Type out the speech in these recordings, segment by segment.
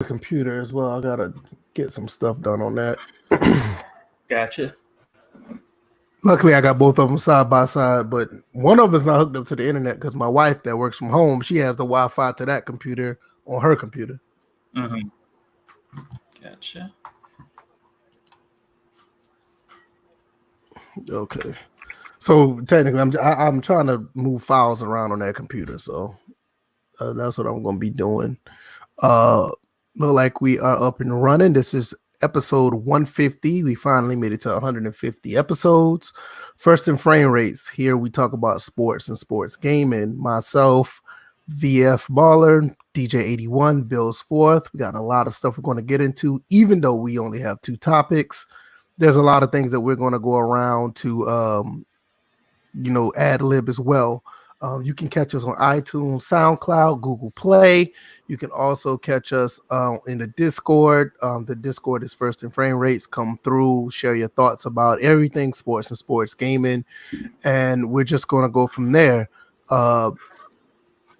computer as well. I gotta get some stuff done on that. Gotcha. Luckily, I got both of them side by side, but one of them is not hooked up to the internet because my wife that works from home, she has the Wi-Fi to that computer on her computer. Mm-hmm. Gotcha. Okay, so technically, I'm trying to move files around on that computer, so that's what I'm going to be doing. Look like we are up and running. This is episode 150. We finally made it to 150 episodes. First in frame rates. Here we talk about sports and sports gaming. Myself, VF Baller, DJ81, Bill's Fourth. We got a lot of stuff we're going to get into, even though we only have 2 topics. There's a lot of things that we're going to go around to, ad lib as well. You can catch us on iTunes, SoundCloud, Google Play. You can also catch us in the Discord. The Discord is First in Frame Rates. Come through, share your thoughts about everything sports and sports gaming, and we're just going to go from there.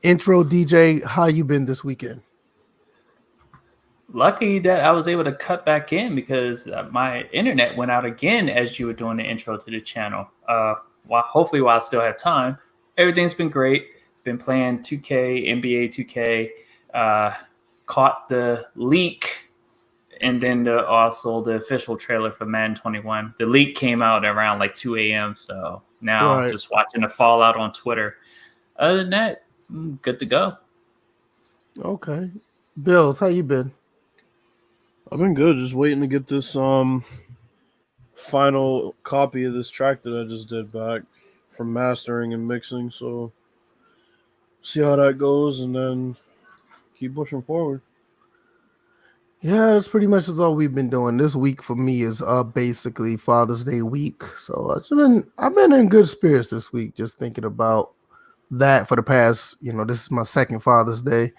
Intro, DJ, how you been this weekend? Lucky that I was able to cut back in because my internet went out again as you were doing the intro to the channel. Hopefully while I still have time. Everything's been great. Been playing 2K, NBA 2K. Caught the leak, and then also the official trailer for Madden 21. The leak came out around like 2 a.m. So now just watching the fallout on Twitter. Other than that, I'm good to go. Okay. Bills, how you been? I've been good. Just waiting to get this final copy of this track that I just did back from mastering and mixing. So see how that goes, and then keep pushing forward. Yeah, that's pretty much all we've been doing. This week for me is basically Father's Day week. So I've been in good spirits this week, just thinking about that for the past, this is my second Father's Day.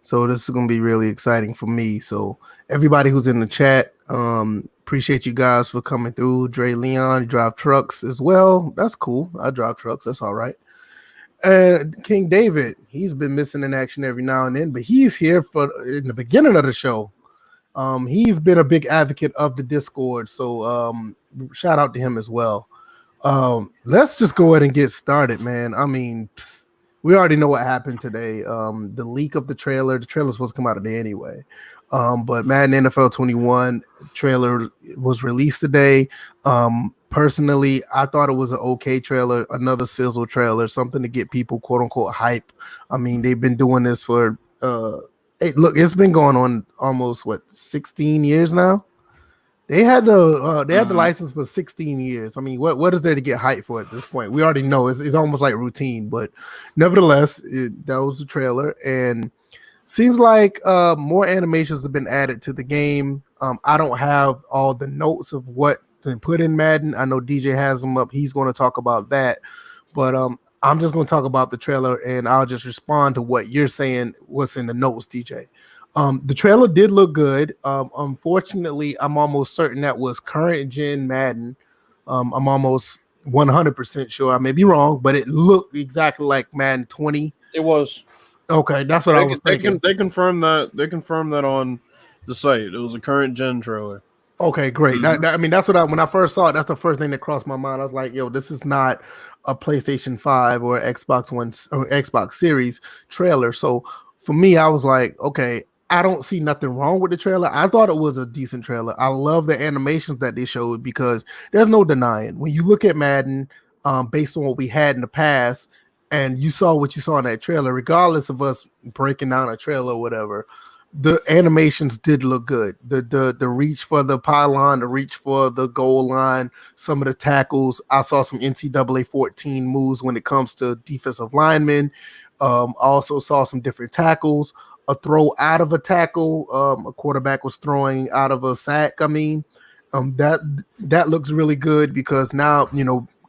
So this is going to be really exciting for me. So everybody who's in the chat, appreciate you guys for coming through. Dre Leon, you drive trucks as well. That's cool. I drive trucks. That's all right. And King David, he's been missing in action every now and then, but he's here in the beginning of the show. He's been a big advocate of the Discord. So shout out to him as well. Let's just go ahead and get started, man. I mean, we already know what happened today. The leak of the trailer's supposed to come out today anyway. But Madden NFL 21 trailer was released today. Personally, I thought it was an okay trailer, another sizzle trailer, something to get people quote unquote hype. I mean, they've been doing this for it's been going on almost 16 years now. They had the license for 16 years. I mean, what is there to get hyped for at this point? We already know it's almost like routine, but nevertheless, that was the trailer, and seems like more animations have been added to the game. I don't have all the notes of what to put in Madden. I know DJ has them up. He's going to talk about that, but I'm just going to talk about the trailer, and I'll just respond to what you're saying. What's in the notes, DJ? The trailer did look good. Unfortunately, I'm almost certain that was current gen Madden. I'm almost 100% sure. I may be wrong, but it looked exactly like Madden 20. It was. Okay, that's what I was thinking. They confirmed that. They confirmed that on the site. It was a current gen trailer. Okay, great. Mm-hmm. That's what when I first saw it. That's the first thing that crossed my mind. I was like, "Yo, this is not a PlayStation 5 or Xbox One or Xbox Series trailer." So for me, I was like, "Okay." I don't see nothing wrong with the trailer. I thought it was a decent trailer. I love the animations that they showed because there's no denying when you look at Madden, based on what we had in the past, and you saw what you saw in that trailer, regardless of us breaking down a trailer or whatever, the animations did look good. The reach for the pylon, the reach for the goal line, some of the tackles. I saw some NCAA 14 moves when it comes to defensive linemen. I also saw some different tackles. A throw out of a tackle, a quarterback was throwing out of a sack. I mean, that looks really good because now,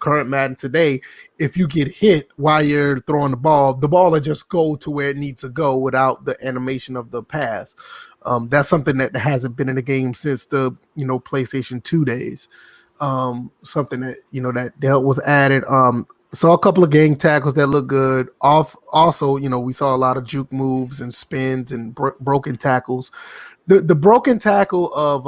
current Madden today, if you get hit while you're throwing the ball will just go to where it needs to go without the animation of the pass. That's something that hasn't been in the game since the, PlayStation 2 days. Something that was added. Saw a couple of gang tackles that look good. Also, we saw a lot of juke moves and spins and broken tackles. The broken tackle of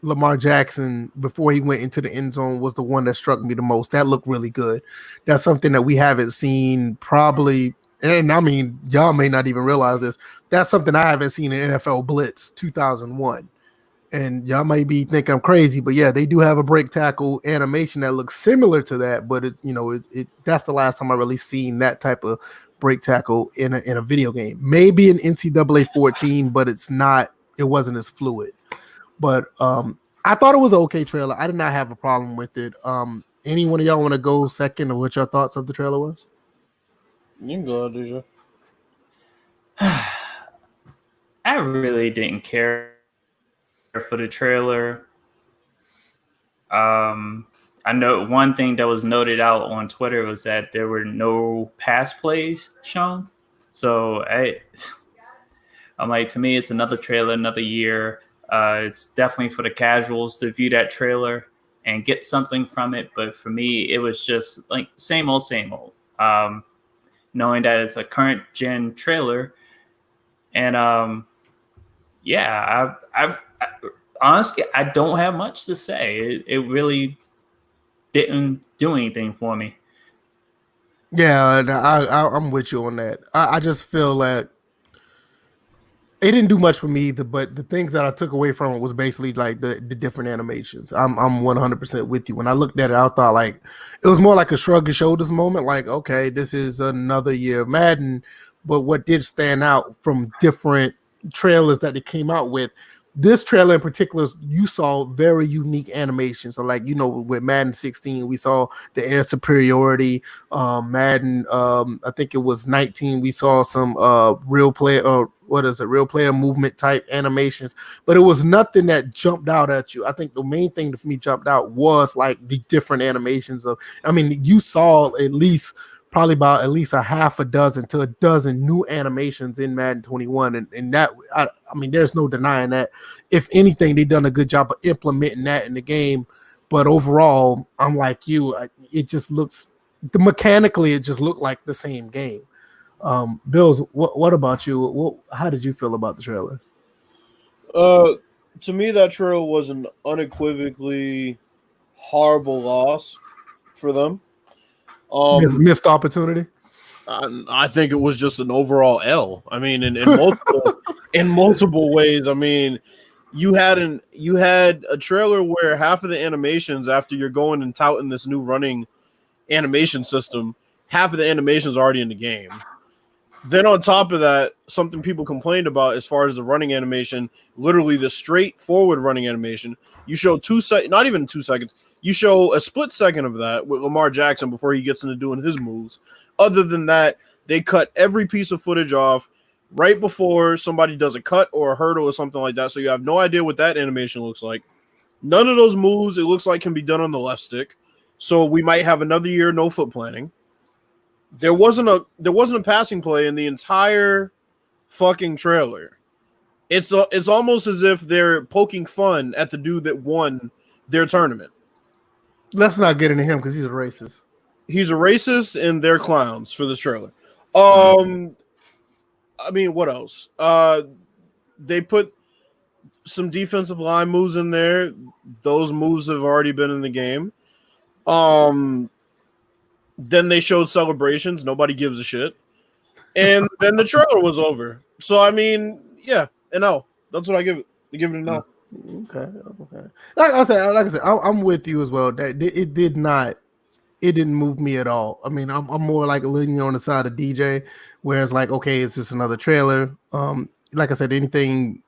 Lamar Jackson before he went into the end zone was the one that struck me the most. That looked really good. That's something that we haven't seen probably, and I mean, y'all may not even realize this. That's something I haven't seen in NFL Blitz 2001. And y'all might be thinking I'm crazy, but yeah, they do have a break tackle animation that looks similar to that, but it's that's the last time I really seen that type of break tackle in a video game. Maybe in NCAA 14, but it wasn't as fluid. But I thought it was an okay trailer. I did not have a problem with it. Any one of y'all want to go second, or what your thoughts of the trailer was? You can go, DJ. I really didn't care for the trailer. I know one thing that was noted out on Twitter was that there were no pass plays shown. So I'm like, to me, it's another trailer, another year. It's definitely for the casuals to view that trailer and get something from it. But for me, it was just like same old, same old. Knowing that it's a current gen trailer. And yeah, I honestly, I don't have much to say. It really didn't do anything for me. Yeah, I'm with you on that. I just feel like it didn't do much for me either, but the things that I took away from it was basically like the different animations. I'm 100% with you. When I looked at it, I thought like it was more like a shrug your shoulders moment. Like, okay, this is another year of Madden. But what did stand out from different trailers that they came out with, this trailer in particular, you saw very unique animations. So like, with Madden 16, we saw the air superiority. Madden, I think it was 19, we saw some real player movement type animations, but it was nothing that jumped out at you. I think the main thing that for me jumped out was like the different animations you saw probably about at least a half a dozen to a dozen new animations in Madden 21. And that, I mean, there's no denying that. If anything, they've done a good job of implementing that in the game. But overall, I'm like you. It just looks, mechanically, it just looked like the same game. Bills, what about you? How did you feel about the trailer? To me, that trailer was an unequivocally horrible loss for them. Missed opportunity. I think it was just an overall L. I mean, in multiple in multiple ways. I mean, you had a trailer where half of the animations, after you're going and touting this new running animation system, half of the animations are already in the game. Then on top of that, something people complained about as far as the running animation, literally the straightforward running animation, you show not even 2 seconds, you show a split second of that with Lamar Jackson before he gets into doing his moves. Other than that, they cut every piece of footage off right before somebody does a cut or a hurdle or something like that, so you have no idea what that animation looks like. None of those moves, it looks like, can be done on the left stick, so we might have another year no foot planning. There wasn't a passing play in the entire fucking trailer. It's almost as if they're poking fun at the dude that won their tournament. Let's not get into him because he's a racist. He's a racist and they're clowns for this trailer. I mean, what else? They put some defensive line moves in there. Those moves have already been in the game. Then they showed celebrations. Nobody gives a shit. And then the trailer was over. So, I mean, yeah, an L. That's what I give it. I give it an L. Okay. Like I said, I'm with you as well. That it didn't move me at all. I mean, I'm more like leaning on the side of DJ, whereas like, okay, it's just another trailer. Like I said, anything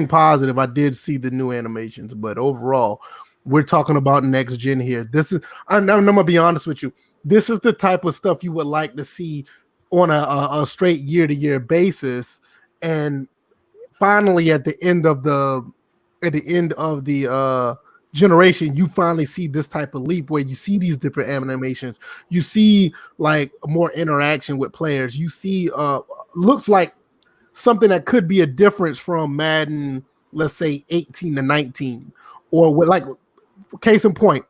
positive, I did see the new animations, but overall, we're talking about next gen here. I'm gonna be honest with you. This is the type of stuff you would like to see on a straight year-to-year basis, and finally at the end of the generation, you finally see this type of leap where you see these different animations. You see like more interaction with players. You see looks like something that could be a difference from Madden, let's say 18 to 19, or with like case in point.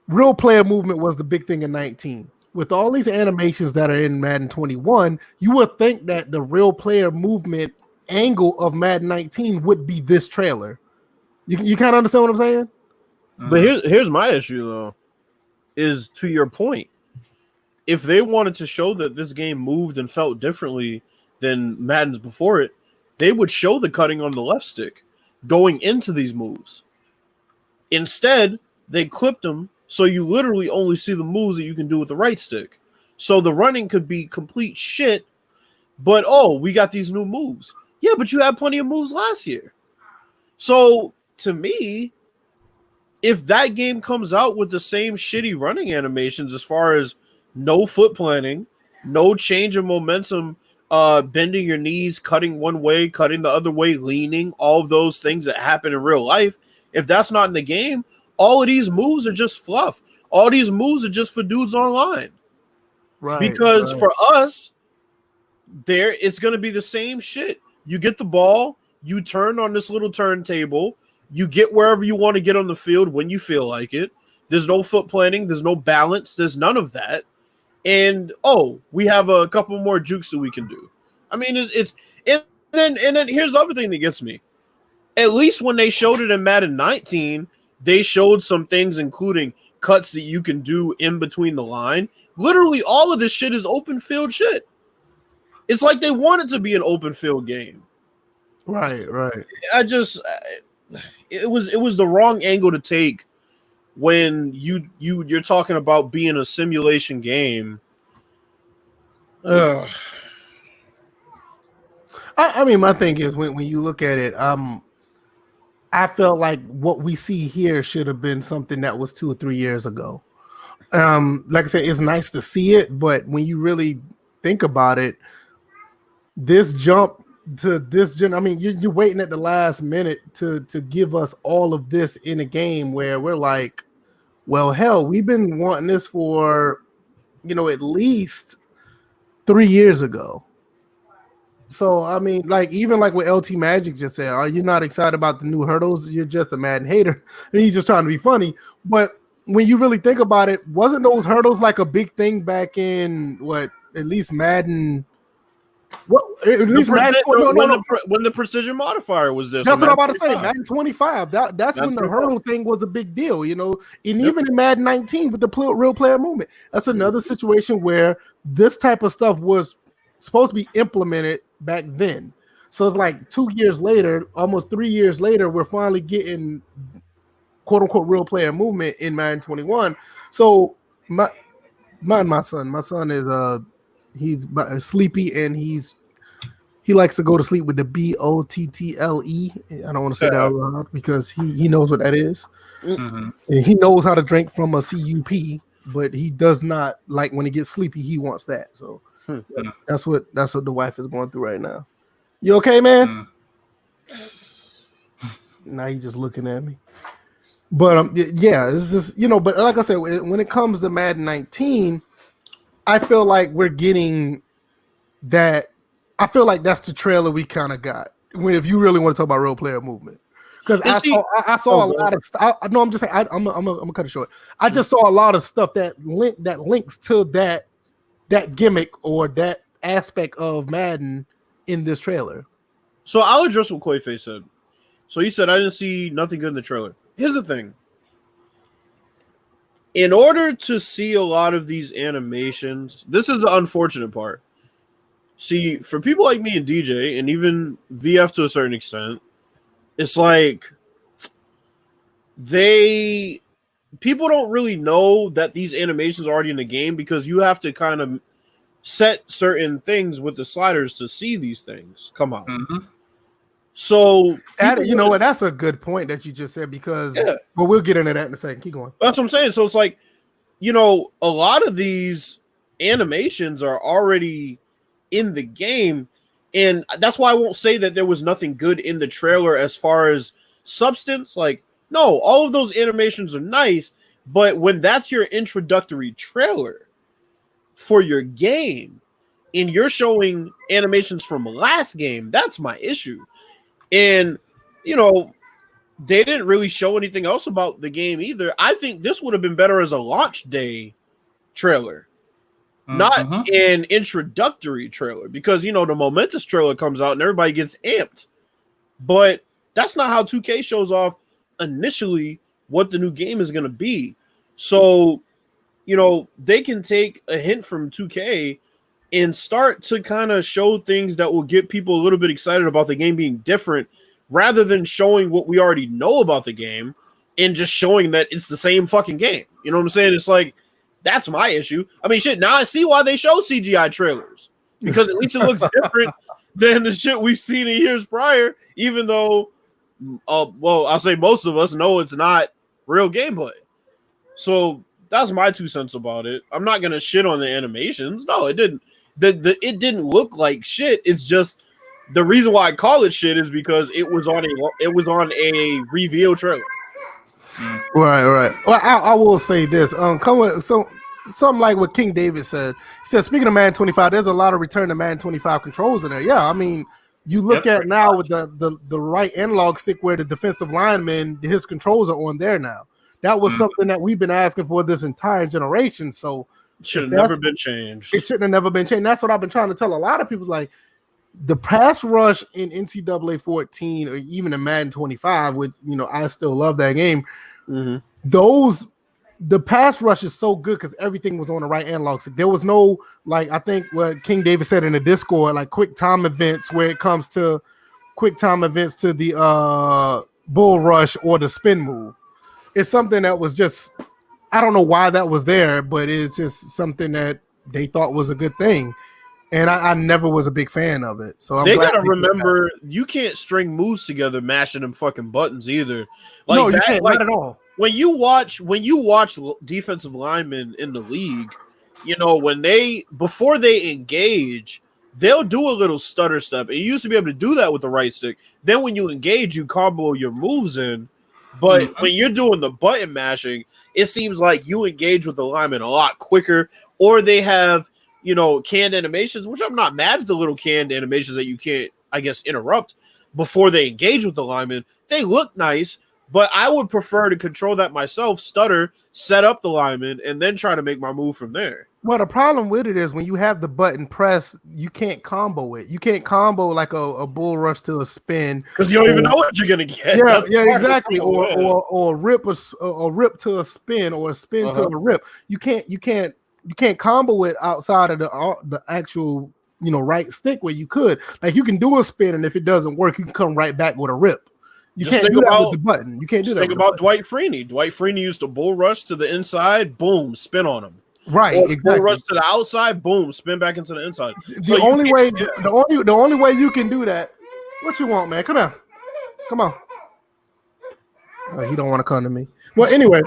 Real player movement was the big thing in 19. With all these animations that are in Madden 21, you would think that the real player movement angle of Madden 19 would be this trailer. You kind of understand what I'm saying? But here's my issue though, is to your point. If they wanted to show that this game moved and felt differently than Madden's before it, they would show the cutting on the left stick going into these moves. Instead, they clipped them so you literally only see the moves that you can do with the right stick. So the running could be complete shit, but we got these new moves. Yeah, but you had plenty of moves last year. So to me, if that game comes out with the same shitty running animations as far as no foot planning, no change of momentum, bending your knees, cutting one way, cutting the other way, leaning, all of those things that happen in real life, if that's not in the game, all of these moves are just fluff. All these moves are just for dudes online. Right. Because for us, it's going to be the same shit. You get the ball, you turn on this little turntable, you get wherever you want to get on the field when you feel like it. There's no foot planning, there's no balance, there's none of that. And we have a couple more jukes that we can do. I mean, and then here's the other thing that gets me. At least when they showed it in Madden 19, they showed some things, including cuts that you can do in between the line. Literally, all of this shit is open field shit. It's like they want it to be an open field game. Right. It was the wrong angle to take when you're talking about being a simulation game. I mean, my thing is when you look at it, I felt like what we see here should have been something that was 2 or 3 years ago. Like I said, it's nice to see it, but when you really think about it, this jump to this gen, I mean, you're waiting at the last minute to give us all of this in a game where we're like, well, hell, we've been wanting this for, at least 3 years ago. So, I mean, even like what LT Magic just said, are you not excited about the new hurdles? You're just a Madden hater. And he's just trying to be funny. But when you really think about it, wasn't those hurdles like a big thing back in at least Madden? What at least Madden? When the precision modifier was there. That's what I'm about to say. Madden 25. That's when the hurdle thing was a big deal, And even in Madden 19 with the real player movement, that's another situation where this type of stuff was supposed to be implemented back then. So it's like 2 years later, almost 3 years later, we're finally getting quote unquote real player movement in Madden 21. So my son is he's sleepy and he likes to go to sleep with the BOTTLE. I don't want to say that out loud because he knows what that is. Mm-hmm. And he knows how to drink from a CUP, but he does not like when he gets sleepy. He wants that. So that's what the wife is going through right now. You okay, man? Now he's just looking at me. But yeah, it's just But like I said, when it comes to Madden 19, I feel like we're getting that. I feel like that's the trailer we kind of got. If you really want to talk about real player movement, because I saw a lot of stuff. No, I'm just saying. I'm gonna cut it short. I just saw a lot of stuff that links to that gimmick or that aspect of Madden in this trailer. So I'll address what Koife said. So he said I didn't see nothing good in the trailer. Here's the thing. In order to see a lot of these animations, this is the unfortunate part. See, for people like me and DJ, and even VF to a certain extent, it's like people don't really know that these animations are already in the game because you have to kind of set certain things with the sliders to see these things come out. Mm-hmm. So that's a good point that you just said because well, we'll get into that in a second. Keep going. That's what I'm saying. So it's like, a lot of these animations are already in the game, and that's why I won't say that there was nothing good in the trailer as far as substance. Like, no, all of those animations are nice, but when that's your introductory trailer for your game and you're showing animations from last game, that's my issue. And, they didn't really show anything else about the game either. I think this would have been better as a launch day trailer. not an introductory trailer, because the momentous trailer comes out and everybody gets amped. But that's not how 2K shows off initially what the new game is going to be. So, they can take a hint from 2K and start to kind of show things that will get people a little bit excited about the game being different, rather than showing what we already know about the game and just showing that it's the same fucking game. You know what I'm saying? It's like, that's my issue. I mean, shit, now I see why they show CGI trailers, because at least it looks different than the shit we've seen in years prior, even though, I'll say most of us know it's not real gameplay. So that's my 2 cents about it. I'm not going to shit on the animations. No, it didn't. It didn't look like shit. It's just the reason why I call it shit is because it was on a reveal trailer. Right. Well, I will say this. Something like what King David said. He said, speaking of Madden 25, there's a lot of return to Madden 25 controls in there. Yeah, I mean, you look at now with the right analog stick where the defensive lineman, his controls are on there now. That was something that we've been asking for this entire generation. So it should have never been changed. It shouldn't have never been changed. That's what I've been trying to tell a lot of people. Like, the pass rush in NCAA 14 or even in Madden 25, which I still love that game. The pass rush is so good because everything was on the right analog stick. There was no, like, I think what King David said in the Discord, like quick time events where it comes to quick time events to the bull rush or the spin move. It's something that was just, I don't know why that was there, but it's just something that they thought was a good thing. And I never was a big fan of it. So they gotta remember, you can't string moves together mashing them fucking buttons either. Like, no, you can't, not at all. When you watch defensive linemen in the league, before they engage, they'll do a little stutter step. And you used to be able to do that with the right stick. Then when you engage, you combo your moves in. But when you're doing the button mashing, it seems like you engage with the lineman a lot quicker, or they have canned animations, which I'm not mad at the little canned animations that you can't, I guess, interrupt before they engage with the lineman. They look nice, but I would prefer to control that myself, stutter, set up the lineman, and then try to make my move from there. Well, the problem with it is when you have the button press, you can't combo it. You can't combo like a bull rush to a spin, because you don't even know what you're gonna get. Yeah, exactly. Or rip to a spin, or a spin to a rip. You can't combo it outside of the actual right stick where you could. Like, you can do a spin, and if it doesn't work, you can come right back with a rip. You can't do that with the button. You can't do that. Think about Dwight Freeney. Dwight Freeney used to bull rush to the inside, boom, spin on him. Right, or exactly. Bull rush to the outside, boom, spin back into the inside. The only way you can do that. What you want, man? Come on. Oh, he don't want to come to me. Well, anyway,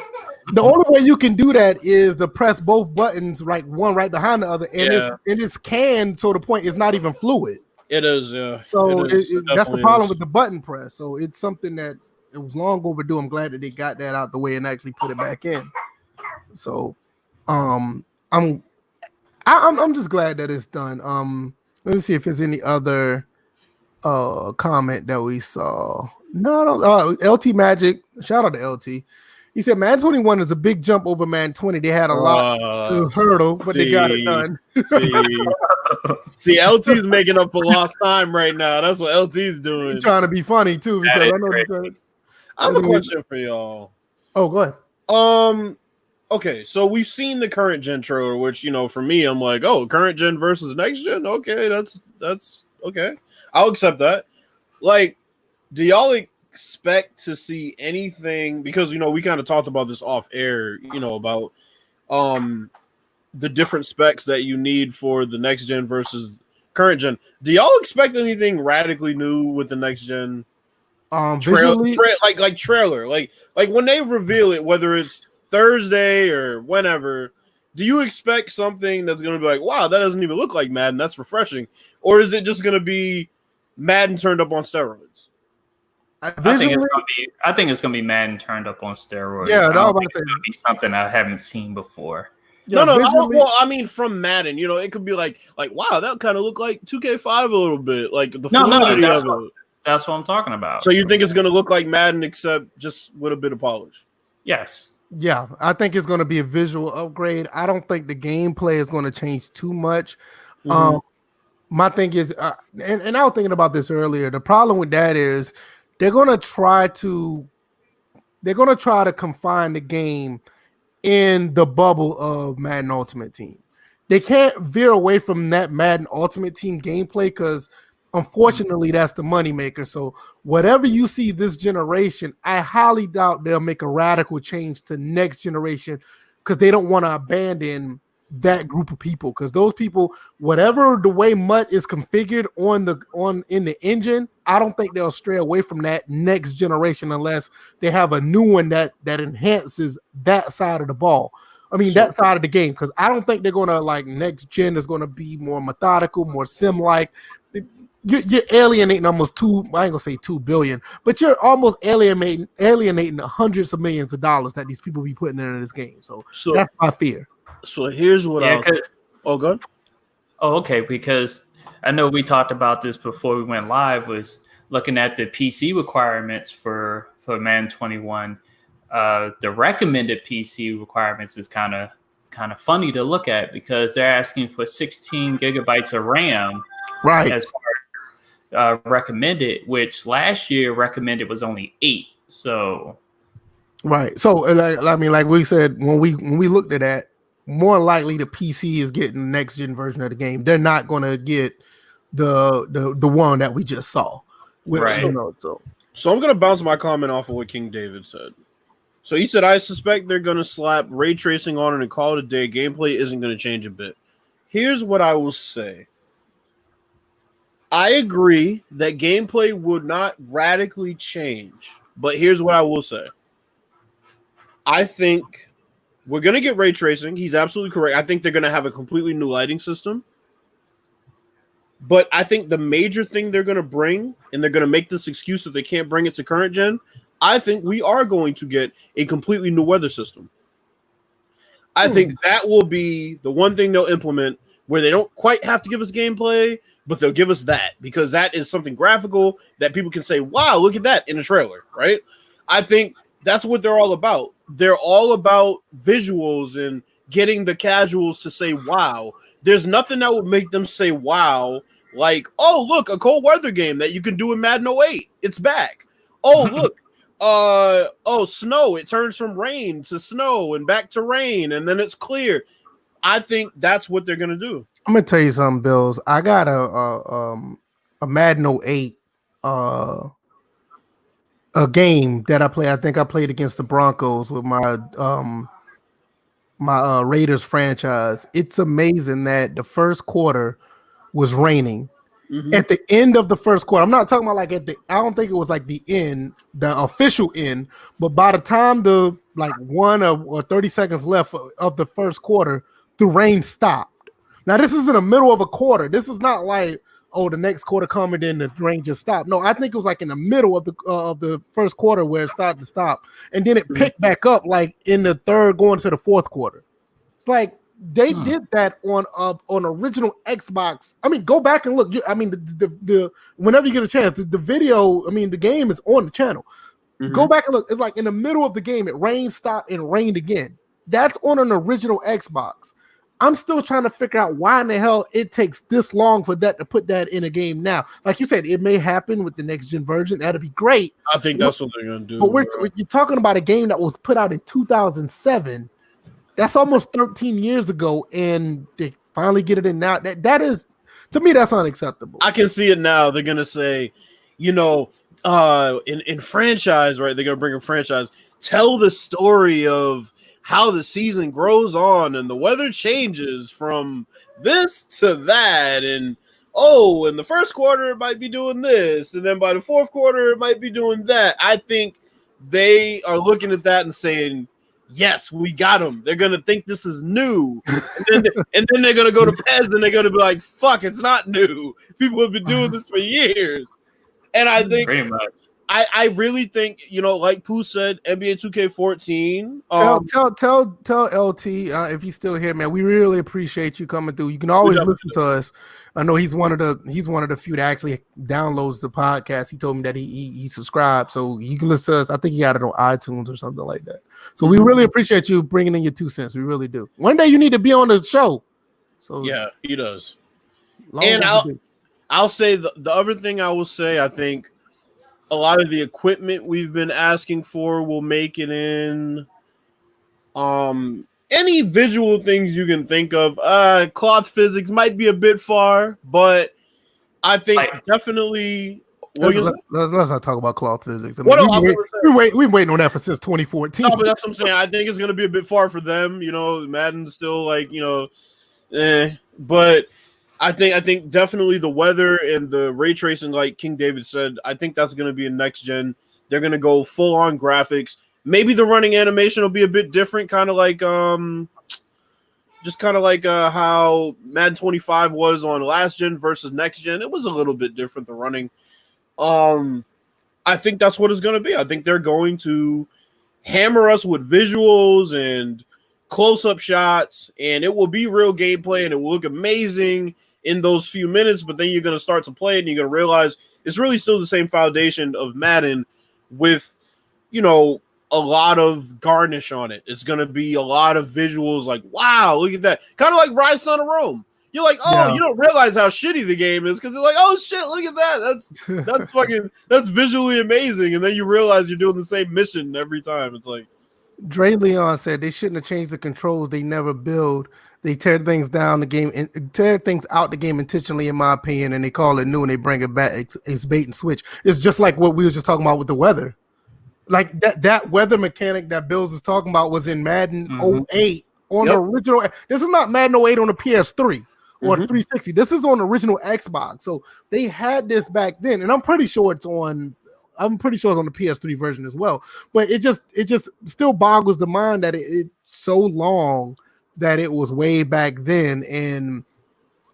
the only way you can do that is to press both buttons, one right behind the other, and it's canned, so the point is not even fluid. It is, yeah. So that's the problem with the button press. So it's something that it was long overdue. I'm glad that they got that out the way and actually put it back in. So, I'm just glad that it's done. Let me see if there's any other comment that we saw. No, LT Magic. Shout out to LT. He said Madden 21 is a big jump over Madden 20. They had a lot to hurdle, but they got it done. See, LT's making up for lost time right now. That's what LT's doing. He's trying to be funny too, because I know I have a question for y'all. Oh, go ahead. Okay, so we've seen the current gen trailer, which for me, I'm like, oh, current gen versus next gen. Okay, that's okay. I'll accept that. Like, do y'all expect to see anything? Because we kind of talked about this off air. About the different specs that you need for the next gen versus current gen. Do y'all expect anything radically new with the next gen? Trailer, like when they reveal it, whether it's Thursday or whenever, do you expect something that's going to be like, wow, that doesn't even look like Madden, that's refreshing? Or is it just going to be Madden turned up on steroids? I think it's gonna be Madden turned up on steroids. Yeah, I don't think it's gonna be something I haven't seen before. Yeah, well, I mean, from Madden, it could be like, wow, that kind of looked like 2K5 a little bit, like the fluidity of it. That's what I'm talking about. So you think it's gonna look like Madden, except just with a bit of polish? Yes. Yeah, I think it's going to be a visual upgrade. I don't think the gameplay is going to change too much. Mhm. My thing is, and I was thinking about this earlier. The problem with that is they're going to try to confine the game in the bubble of Madden Ultimate Team. They can't veer away from that Madden Ultimate Team gameplay because unfortunately that's the moneymaker. So whatever you see this generation, I highly doubt they'll make a radical change to next generation because they don't want to abandon that group of people, because those people, whatever the way MUT is configured in the engine, I don't think they'll stray away from that next generation unless they have a new one that enhances that side of the ball. I mean, that side of the game, because I don't think they're going to, like, next gen is going to be more methodical, more sim-like. You're alienating almost I ain't going to say 2 billion, but you're almost alienating hundreds of millions of dollars that these people be putting into this game. So that's my fear. So here's what Yeah, oh, go ahead. Oh, okay. Because I know we talked about this before we went live. Was looking at the PC requirements for Madden 21. The recommended PC requirements is kind of funny to look at because they're asking for 16 gigabytes of RAM, right, as far as recommended, which last year recommended was only 8. So right. So I mean, like we said, when we looked at that, more likely the PC is getting the next gen version of the game. They're not going to get the one that we just saw. Right. So I'm going to bounce my comment off of what King David said. So he said, I suspect they're going to slap ray tracing on it and call it a day. Gameplay isn't going to change a bit. Here's what I will say. I agree that gameplay would not radically change, but here's what I will say. I think we're going to get ray tracing. He's absolutely correct. I think they're going to have a completely new lighting system. But I think the major thing they're going to bring, and they're going to make this excuse that they can't bring it to current gen, I think we are going to get a completely new weather system. I think that will be the one thing they'll implement where they don't quite have to give us gameplay, but they'll give us that because that is something graphical that people can say, wow, look at that in a trailer, right? I think that's what they're all about. They're all about visuals and getting the casuals to say, wow. There's nothing that would make them say, wow, like, oh, look, a cold weather game that you can do in Madden 08. It's back. Oh, look. Snow. It turns from rain to snow and back to rain, and then it's clear. I think that's what they're gonna do. I'm gonna tell you something, Bills. I got a Madden 08 a game that I play. I think I played against the Broncos with my Raiders franchise. It's amazing that the first quarter was raining. Mm-hmm. At the end of the first quarter, I'm not talking about like I don't think it was like the end, the official end, but by the time the like 1 or 30 seconds left of the first quarter, the rain stopped. Now this is in the middle of a quarter. This is not like, oh, the next quarter coming in, the rain just stopped. No, I think it was like in the middle of the first quarter where it started to stop, and then it picked back up like in the third going to the fourth quarter. It's like they did that on original Xbox. I mean, go back and look. I mean, the whenever you get a chance, the video. I mean, the game is on the channel. Mm-hmm. Go back and look. It's like in the middle of the game, it rained, stopped, and rained again. That's on an original Xbox. I'm still trying to figure out why in the hell it takes this long for that to put that in a game now. Like you said, it may happen with the next gen version. That'd be great. I think that's what they're gonna do. But you're talking about a game that was put out in 2007. That's almost 13 years ago, and they finally get it in now. That is, to me, that's unacceptable. I can see it now. They're gonna say, in franchise, right? They're gonna bring a franchise, tell the story of how the season grows on and the weather changes from this to that, and in the first quarter it might be doing this, and then by the fourth quarter it might be doing that. I think they are looking at that and saying, yes, we got them. They're gonna think this is new, and then they're gonna go to PES and they're gonna be like, "Fuck, it's not new. People have been doing this for years." And I think pretty much I really think, like Pooh said, NBA 2K14. Tell LT if he's still here, man. We really appreciate you coming through. You can always listen to us. I know he's one of the few that actually downloads the podcast. He told me that he subscribed, so you can listen to us. I think he got it on iTunes or something like that. So we really appreciate you bringing in your 2 cents. We really do. One day you need to be on the show. So yeah, he does. And I'll say the other thing I will say, I think a lot of the equipment we've been asking for will make it in. Any visual things you can think of. Cloth physics might be a bit far, but I think definitely. Let's not talk about cloth physics. I mean, we've been waiting on that since 2014. No, but that's what I'm saying. I think it's going to be a bit far for them. Madden's still but I think definitely the weather and the ray tracing, like King David said, I think that's going to be a next gen. They're going to go full on graphics. Maybe the running animation will be a bit different, kind of like how Madden 25 was on last gen versus next gen. It was a little bit different, the running. I think that's what it's going to be. I think they're going to hammer us with visuals and close-up shots, and it will be real gameplay, and it will look amazing in those few minutes, but then you're going to start to play it, and you're going to realize it's really still the same foundation of Madden with, a lot of garnish on it. It's going to be a lot of visuals like, wow, look at that. Kind of like Rise Son of Rome. You're like, you don't realize how shitty the game is because you're like, oh shit, look at that. That's fucking, that's visually amazing. And then you realize you're doing the same mission every time. It's like, Dre Leon said they shouldn't have changed the controls. They never build. They tear things down the game and tear things out the game intentionally, in my opinion, and they call it new and they bring it back. It's bait and switch. It's just like what we were just talking about with the weather. Like that weather mechanic that Bills is talking about was in Madden 08 on the original. This is not Madden 08 on the PS3 or the 360. This is on the original Xbox. So they had this back then, and I'm pretty sure it's on the PS3 version as well. But it just still boggles the mind that it's so long that it was way back then, and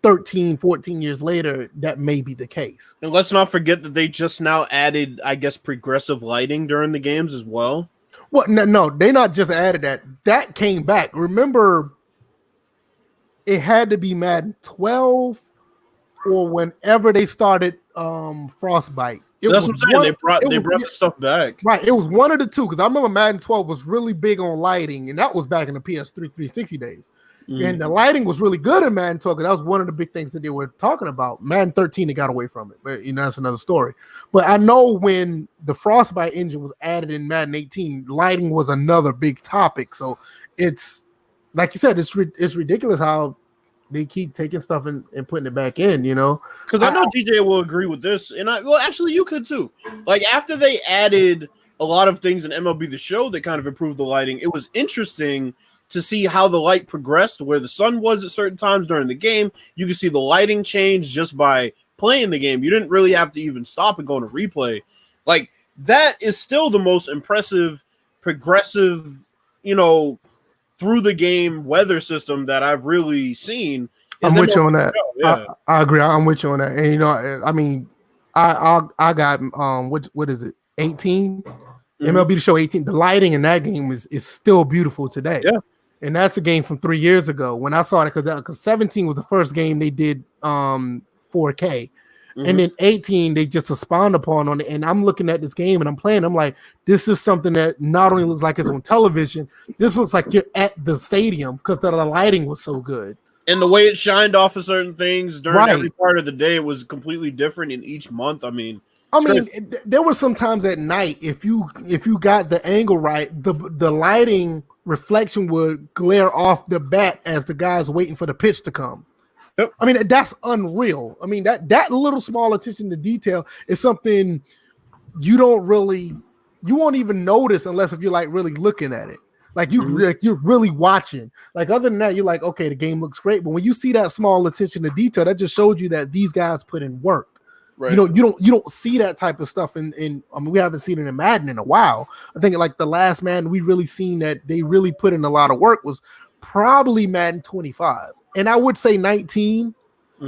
13, 14 years later, that may be the case. And let's not forget that they just now added, I guess, progressive lighting during the games as well. Well, no, they not just added that. That came back. Remember, it had to be Madden 12 or whenever they started Frostbite. That's what I'm saying. They brought the stuff back. Right. It was one of the two, because I remember Madden 12 was really big on lighting, and that was back in the PS3 360 days. And the lighting was really good in Madden 12, because that was one of the big things that they were talking about. Madden 13, they got away from it, but that's another story. But I know when the Frostbite engine was added in Madden 18, lighting was another big topic. So it's, like you said, it's ridiculous how they keep taking stuff and putting it back in, Because I know DJ will agree with this, and actually you could too. Like, after they added a lot of things in MLB The Show that kind of improved the lighting, it was interesting to see how the light progressed, where the sun was at certain times during the game. You could see the lighting change just by playing the game. You didn't really have to even stop and go to replay. Like, that is still the most impressive, progressive, through the game weather system that I've really seen. I'm with you on that. Yeah. I agree. I'm with you on that. And I mean, I got what is it? 18 MLB The Show 18. The lighting in that game is still beautiful today. Yeah. And that's a game from 3 years ago when I saw it, because 17 was the first game they did 4K. And then 18 they just expound upon on it. And I'm looking at this game and I'm playing. I'm like, this is something that not only looks like it's on television, this looks like you're at the stadium because the lighting was so good. And the way it shined off of certain things during every part of the day was completely different in each month. I mean, there were some times at night, if you got the angle right, the lighting reflection would glare off the bat as the guy's waiting for the pitch to come. Yep. I mean, that's unreal. I mean, that little small attention to detail is something you won't even notice unless if you're like really looking at it. Like you're really watching. Like, other than that, you're like, okay, the game looks great. But when you see that small attention to detail, that just showed you that these guys put in work. Right. You don't see that type of stuff in I mean, we haven't seen it in Madden in a while. I think like the last Madden we really seen that they really put in a lot of work was probably Madden 25. And I would say 19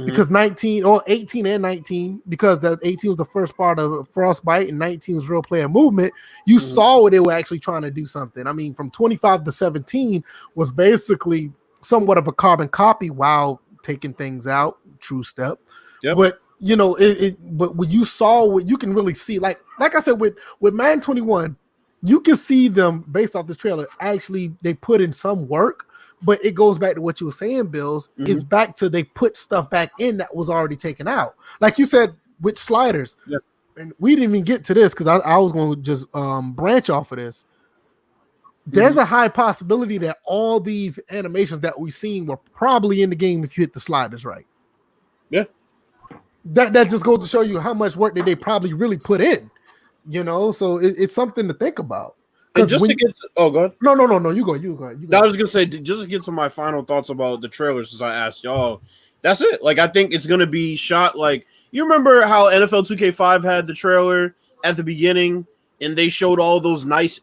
because 19 or 18 and 19, because the 18 was the first part of Frostbite and 19 was real player movement. You saw what they were actually trying to do something. I mean, from 25 to 17 was basically somewhat of a carbon copy while taking things out. True step. Yep. But but when you saw what you can really see, like I said, with Madden 21, you can see them based off this trailer. Actually, they put in some work. But it goes back to what you were saying, Bills, is back to they put stuff back in that was already taken out. Like you said, with sliders. Yep. And we didn't even get to this because I was going to just branch off of this. There's a high possibility that all these animations that we've seen were probably in the game if you hit the sliders right. Yeah. That just goes to show you how much work that they probably really put in. So it's something to think about. And just to get go ahead. No, you go. You go. I was gonna say, just to get to my final thoughts about the trailers, since I asked y'all. That's it. Like, I think it's gonna be shot like, you remember how NFL 2K5 had the trailer at the beginning, and they showed all those nice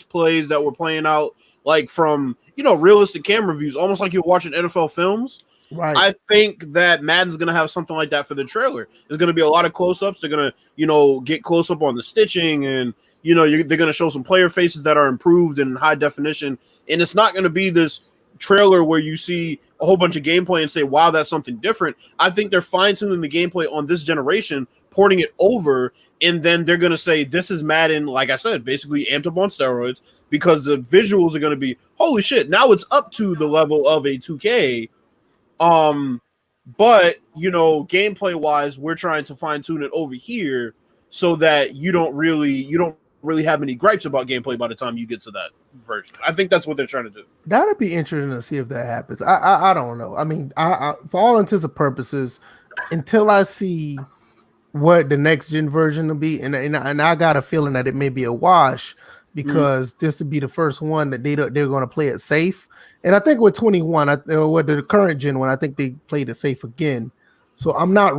plays that were playing out, like from realistic camera views, almost like you're watching NFL films. Right. I think that Madden's gonna have something like that for the trailer. There's gonna be a lot of close-ups. They're gonna, get close up on the stitching, and they're gonna show some player faces that are improved in high definition. And it's not gonna be this trailer where you see a whole bunch of gameplay and say, "Wow, that's something different." I think they're fine-tuning the gameplay on this generation, porting it over, and then they're gonna say, "This is Madden," like I said, basically amped up on steroids, because the visuals are gonna be, holy shit, now it's up to the level of a 2K. But gameplay wise, we're trying to fine tune it over here so that you don't really have any gripes about gameplay by the time you get to that version. I think that's what they're trying to do. That'd be interesting to see if that happens. I don't know. I mean, I for all intents and purposes, until I see what the next gen version will be, and I got a feeling that it may be a wash because this would be the first one that they're going to play it safe. And I think with 21, with the current gen one, I think they played it safe again. So I'm not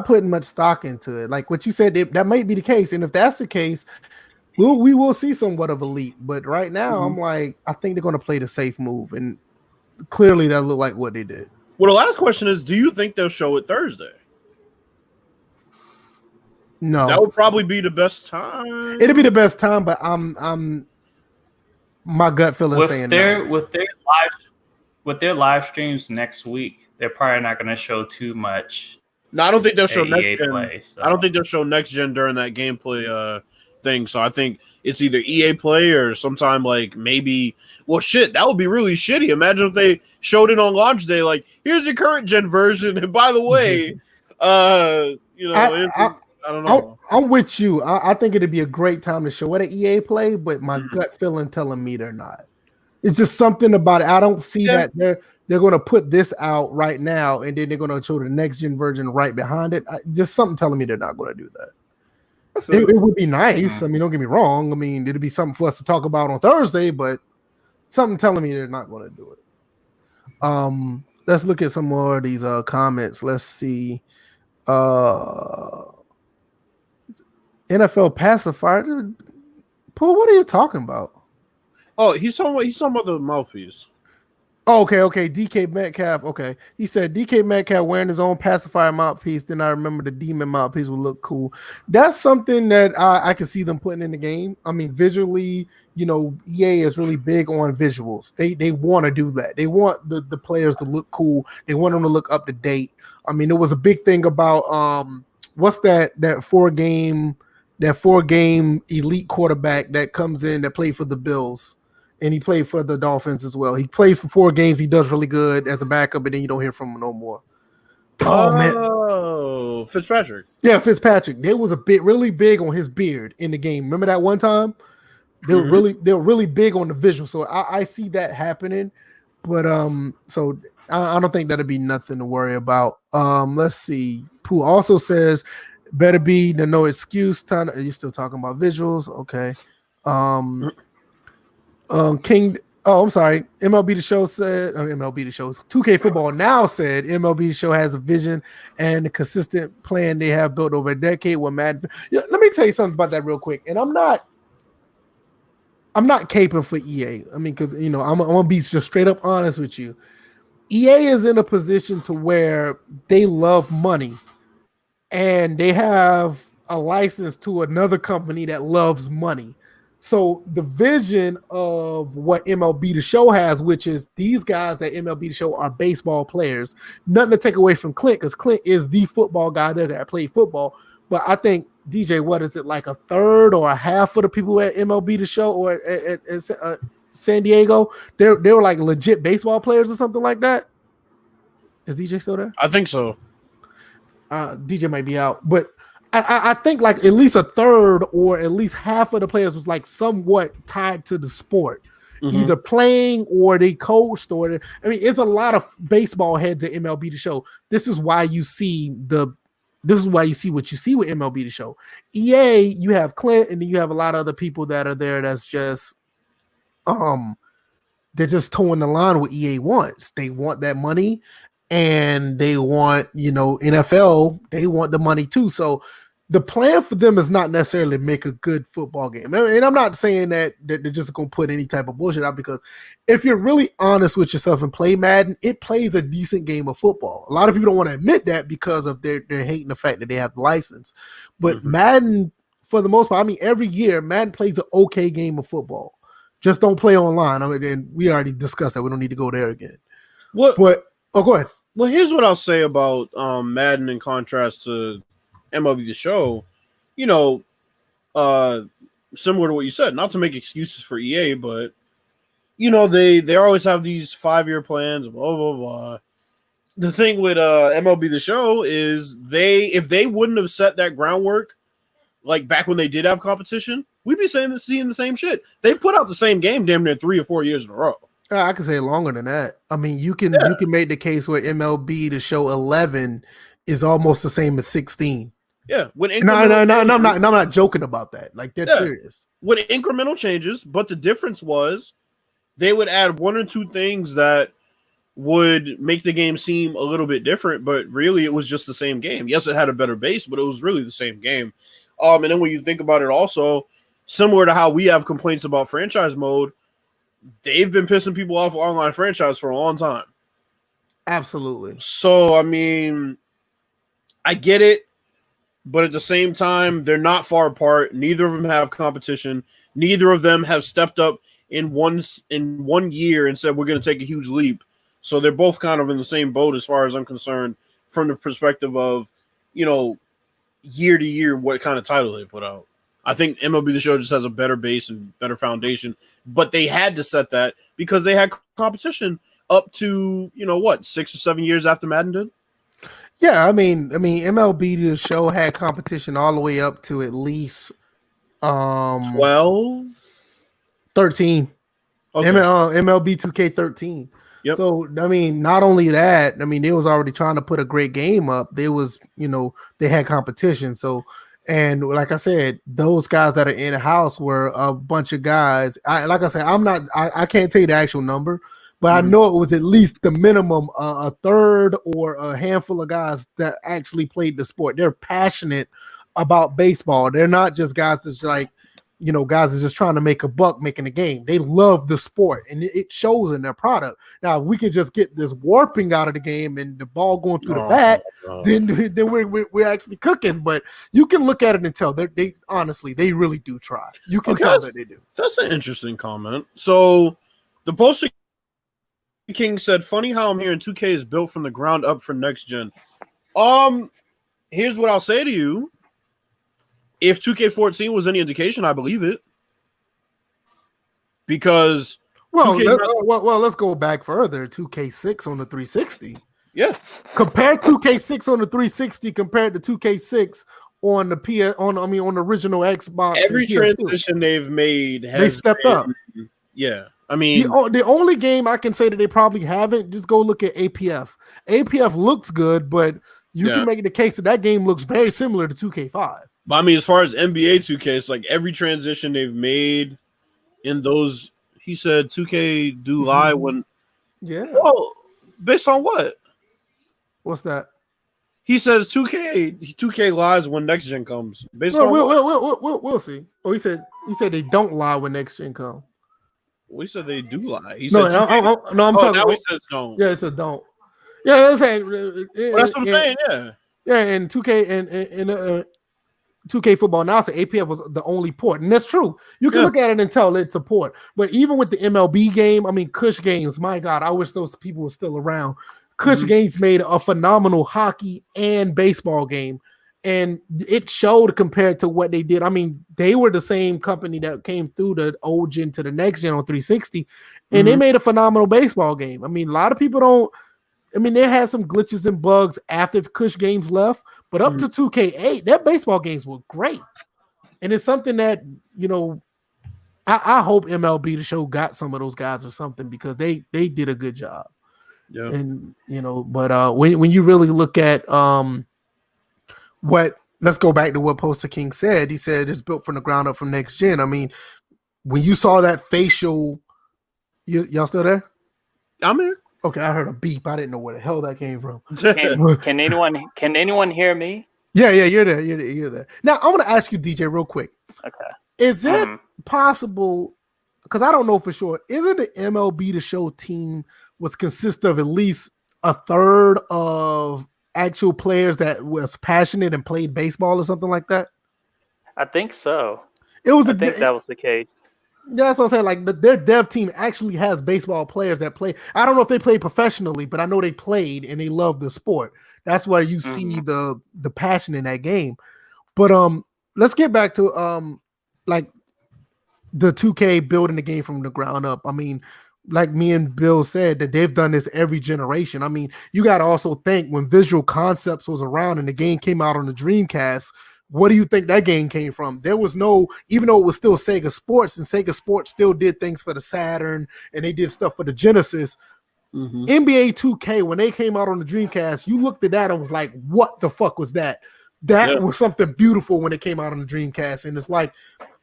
putting much stock into it. Like what you said, that might be the case. And if that's the case, we will see somewhat of a leap. But right now, I'm like, I think they're going to play the safe move. And clearly that look like what they did. Well, the last question is, do you think they'll show it Thursday? No. That would probably be the best time. It'd be the best time, but I'm my gut feeling saying no. With their live streams next week, they're probably not going to show too much. No, I don't think they'll show next gen. Play, so. I don't think they'll show next gen during that gameplay thing. So I think it's either EA Play or sometime like maybe. Well, shit, that would be really shitty. Imagine if they showed it on launch day. Like, here's your current gen version, and by the way, I don't know. I'm with you. I think it'd be a great time to show it at EA Play, but my gut feeling telling me they're not. It's just something about it. I don't see that they're going to put this out right now, and then they're going to show the next gen version right behind it. Just something telling me they're not going to do that. It would be nice. I mean, don't get me wrong. I mean, it'd be something for us to talk about on Thursday, but something telling me they're not going to do it. Let's look at some more of these comments. Let's see. NFL pacifier. Paul, what are you talking about? Oh, he's talking about the mouthpiece. Oh, okay. DK Metcalf. Okay. He said DK Metcalf wearing his own pacifier mouthpiece. Then I remember the demon mouthpiece would look cool. That's something that I can see them putting in the game. I mean, visually, EA is really big on visuals. They want to do that. They want the players to look cool. They want them to look up to date. I mean, it was a big thing about what's that four game elite quarterback that comes in that played for the Bills. And he played for the Dolphins as well. He plays for 4 games. He does really good as a backup, and then you don't hear from him no more. Oh, Fitzpatrick. Yeah, Fitzpatrick. They was really big on his beard in the game. Remember that one time? They were really big on the visual. So I see that happening. But so I don't think that'll be nothing to worry about. Let's see. Pooh also says better be the no excuse time. Are you still talking about visuals? Okay. King. Oh, I'm sorry. MLB The Show said. MLB The Show. 2K Football Now said MLB The Show has a vision and a consistent plan they have built over a decade. With Madden. Yeah, let me tell you something about that real quick. And I'm not caping for EA. I mean, because I'm gonna be just straight up honest with you. EA is in a position to where they love money and they have a license to another company that loves money. So the vision of what MLB The Show has, which is these guys that MLB The Show are baseball players, nothing to take away from Clint, because Clint is the football guy that played football. But I think DJ, what is it, like a third or a half of the people at MLB The Show or at San Diego, they were like legit baseball players or something like that. Is DJ still there? I think so. DJ might be out, but I think like at least a third or at least half of the players was like somewhat tied to the sport, either playing or they coached or I mean, it's a lot of baseball heads at MLB The Show. This is why you see what you see with MLB The Show. EA, you have Clint, and then you have a lot of other people that are there that's just they're just towing the line what EA wants. They want that money. And they want, NFL, they want the money too. So the plan for them is not necessarily make a good football game. And I'm not saying that they're just going to put any type of bullshit out, because if you're really honest with yourself and play Madden, it plays a decent game of football. A lot of people don't want to admit that because of they're hating the fact that they have the license. But Madden, for the most part, I mean, every year, Madden plays an okay game of football. Just don't play online. I mean, and we already discussed that. We don't need to go there again. Go ahead. Well, here's what I'll say about Madden in contrast to MLB The Show. Similar to what you said, not to make excuses for EA, but they always have these 5-year plans, blah blah blah. The thing with MLB The Show is if they wouldn't have set that groundwork, like back when they did have competition, we'd be seeing the same shit. They put out the same game damn near 3 or 4 years in a row. I could say longer than that. I mean, you can make the case where MLB The Show 11 is almost the same as 16. Yeah, I'm not joking about that. Like, that's serious. With incremental changes, but the difference was they would add 1 or 2 things that would make the game seem a little bit different, but really it was just the same game. Yes, it had a better base, but it was really the same game. And then when you think about it, also similar to how we have complaints about franchise mode, they've been pissing people off online franchise for a long time. Absolutely. So, I mean, I get it, but at the same time, they're not far apart. Neither of them have competition. Neither of them have stepped up in one year and said, we're going to take a huge leap. So they're both kind of in the same boat as far as I'm concerned from the perspective of, year to year, what kind of title they put out. I think MLB The Show just has a better base and better foundation, but they had to set that because they had competition up to 6 or 7 years after Madden did. Yeah, I mean, MLB The Show had competition all the way up to at least 12, 13. Okay. MLB 2K13. Yep. So, I mean, not only that, I mean, they was already trying to put a great game up. They was, they had competition. So, and like I said, those guys that are in the house were a bunch of guys. I can't tell you the actual number, but I know it was at least the minimum a third or a handful of guys that actually played the sport. They're passionate about baseball. They're not just guys that's like, guys are just trying to make a buck making a game. They love the sport, and it shows in their product. Now, if we could just get this warping out of the game and the ball going through the bat, then we're actually cooking. But you can look at it and tell they honestly, they really do try. You can tell that they do. That's an interesting comment. So the Poster King said, funny how I'm hearing 2K is built from the ground up for next gen. Here's what I'll say to you. If 2K14 was any indication, I believe it. Because let's go back further. 2K6 on the 360. Yeah. Compare 2K6 on the 360 compared to 2K6 on the on the original Xbox. Every transition they've made they stepped up. Yeah. I mean, the only game I can say that they probably haven't, just go look at APF. APF looks good, but you can make the case that game looks very similar to 2K5. But I mean, as far as NBA 2K, it's like every transition they've made in those, he said 2K do lie when. Yeah. Well, based on what? What's that? He says 2K lies when next gen comes. Based on we'll see. Oh, he said they don't lie when next gen comes. We said they do lie. He No, said 2K. I'm Oh, talking. now he About, says don't. yeah, it says don't. Yeah, that's saying. Well, that's what I'm saying. Yeah. Yeah, and 2K and 2K football now say APF was the only port, and that's true. You can look at it and tell it's a port. But even with the MLB game, I mean, Kush Games. My God, I wish those people were still around. Kush Games made a phenomenal hockey and baseball game, and it showed compared to what they did. I mean, they were the same company that came through the old gen to the next gen on 360, and they made a phenomenal baseball game. I mean, a lot of people don't. I mean, they had some glitches and bugs after the Kush Games left, but up to 2K8, their baseball games were great. And it's something that, you know, I hope MLB The Show got some of those guys or something because they did a good job. Yeah. And, you know, but when you really look at let's go back to what Poster King said. He said it's built from the ground up from next gen. I mean, when you saw that facial, y'all still there? I'm here. Okay, I heard a beep. I didn't know where the hell that came from. Can anyone hear me? Yeah, you're there. You're there. Now, I want to ask you, DJ, real quick. Okay. Is it possible, because I don't know for sure, isn't the MLB The Show team was consist of at least a third of actual players that was passionate and played baseball or something like that? I think so. I think that was the case. Yeah, that's what I'm saying. Like their dev team actually has baseball players that play. I don't know if they play professionally, but I know they played and they love the sport. That's why you see the passion in that game. But let's get back to like the 2K building the game from the ground up. I mean, like me and Bill said, that they've done this every generation. I mean, you got to also think when Visual Concepts was around and the game came out on the Dreamcast. What do you think that game came from? There was no, even though it was still Sega Sports, and Sega Sports still did things for the Saturn and they did stuff for the Genesis. NBA 2K, when they came out on the Dreamcast, you looked at that and was like, what the fuck was that? That was something beautiful when it came out on the Dreamcast. And it's like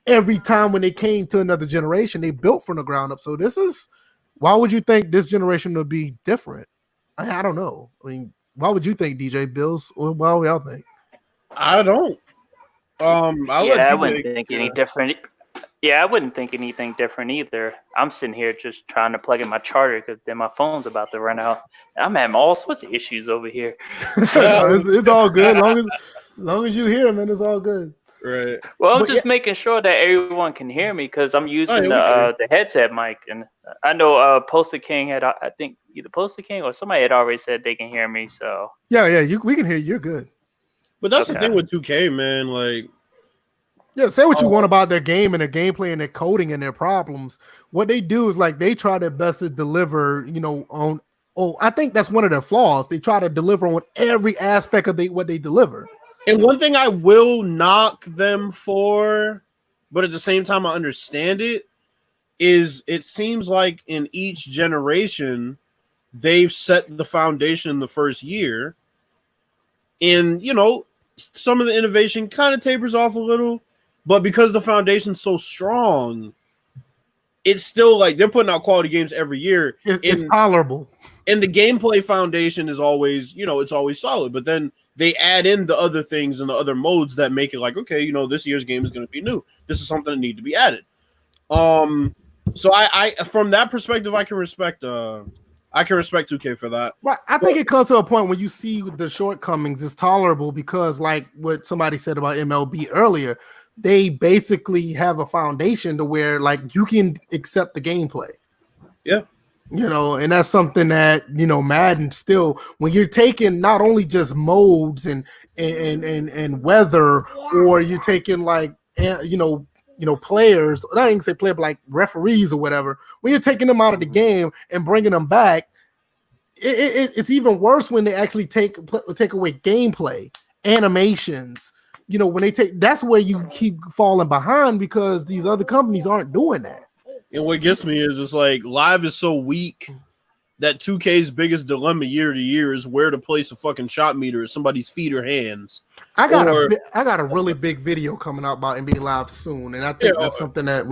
every time when they came to another generation, they built from the ground up. So this is, why would you think this generation would be different? I don't know. I mean, why would you think, DJ Bills? Or why would y'all think? I don't. I wouldn't think any different. Yeah, I wouldn't think anything different either. I'm sitting here just trying to plug in my charger because then my phone's about to run out. I'm having all sorts of issues over here. It's all good. Long as you hear, man, it's all good. Right. Well, I'm just making sure that everyone can hear me because I'm using the headset mic, and I know Poster King had, I think either Poster King or somebody had already said they can hear me. So we can hear you. You're good. But that's the thing with 2K, man. Like, yeah, say what you want about their game and their gameplay and their coding and their problems. What they do is like they try their best to deliver, you know, on. Oh, I think that's one of their flaws. They try to deliver on every aspect of what they deliver. And one thing I will knock them for, but at the same time I understand it, is it seems like in each generation they've set the foundation the first year. And, you know, some of the innovation kind of tapers off a little, but because the foundation's so strong, it's still like they're putting out quality games every year. It's tolerable. And the gameplay foundation is always, you know, it's always solid. But then they add in the other things and the other modes that make it like, okay, you know, this year's game is going to be new. This is something that needs to be added. So I from that perspective, I can respect 2K for that. Right. I think it comes to a point when you see the shortcomings, it's tolerable because, like what somebody said about MLB earlier, they basically have a foundation to where like you can accept the gameplay. Yeah. You know, and that's something that, you know, Madden still, when you're taking not only just modes and weather, or you're taking like, you know, players, I didn't say player, but like referees or whatever, when you're taking them out of the game and bringing them back, it's even worse when they actually take away gameplay, animations. You know, when they that's where you keep falling behind because these other companies aren't doing that. And what gets me is it's like live is so weak that 2K's biggest dilemma year to year is where to place a fucking shot meter at somebody's feet or hands. I got a really big video coming out about NBA Live soon, and I think that's something that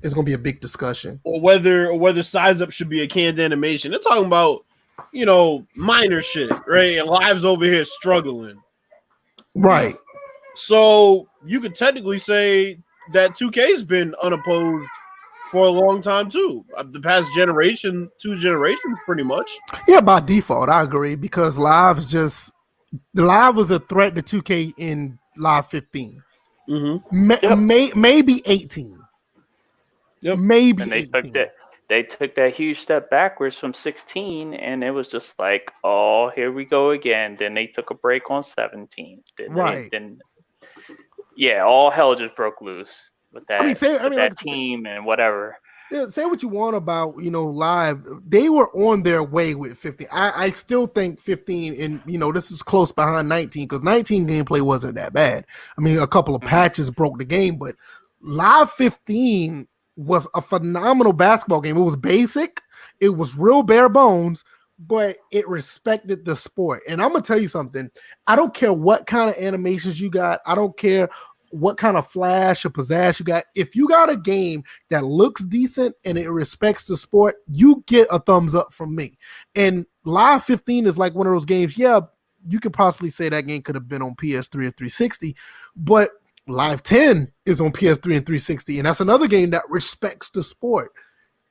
it's gonna be a big discussion. Or whether size up should be a canned animation. They're talking about, you know, minor shit, right? And Live's over here struggling. Right. So you could technically say that 2K's been unopposed for a long time too. The past generation, 2 generations, pretty much. Yeah, by default, I agree because live was a threat to 2K in live 15. Maybe 18. Yep. Maybe and 18. They took that huge step backwards from 16, and it was just like, oh, here we go again. Then they took a break on 17. Then all hell just broke loose with that team and whatever. Yeah, say what you want about, live. They were on their way with 15. I still think 15, and this is close behind 19 because 19 gameplay wasn't that bad. I mean, a couple of patches broke the game, but live 15 was a phenomenal basketball game. It was basic, it was real bare bones, but it respected the sport. And I'm gonna tell you something. I don't care what kind of animations you got. I don't care what kind of flash or pizzazz you got. If you got a game that looks decent and it respects the sport, you get a thumbs up from me. And Live 15 is like one of those games. Yeah, you could possibly say that game could have been on PS3 or 360, but Live 10 is on PS3 and 360, and that's another game that respects the sport.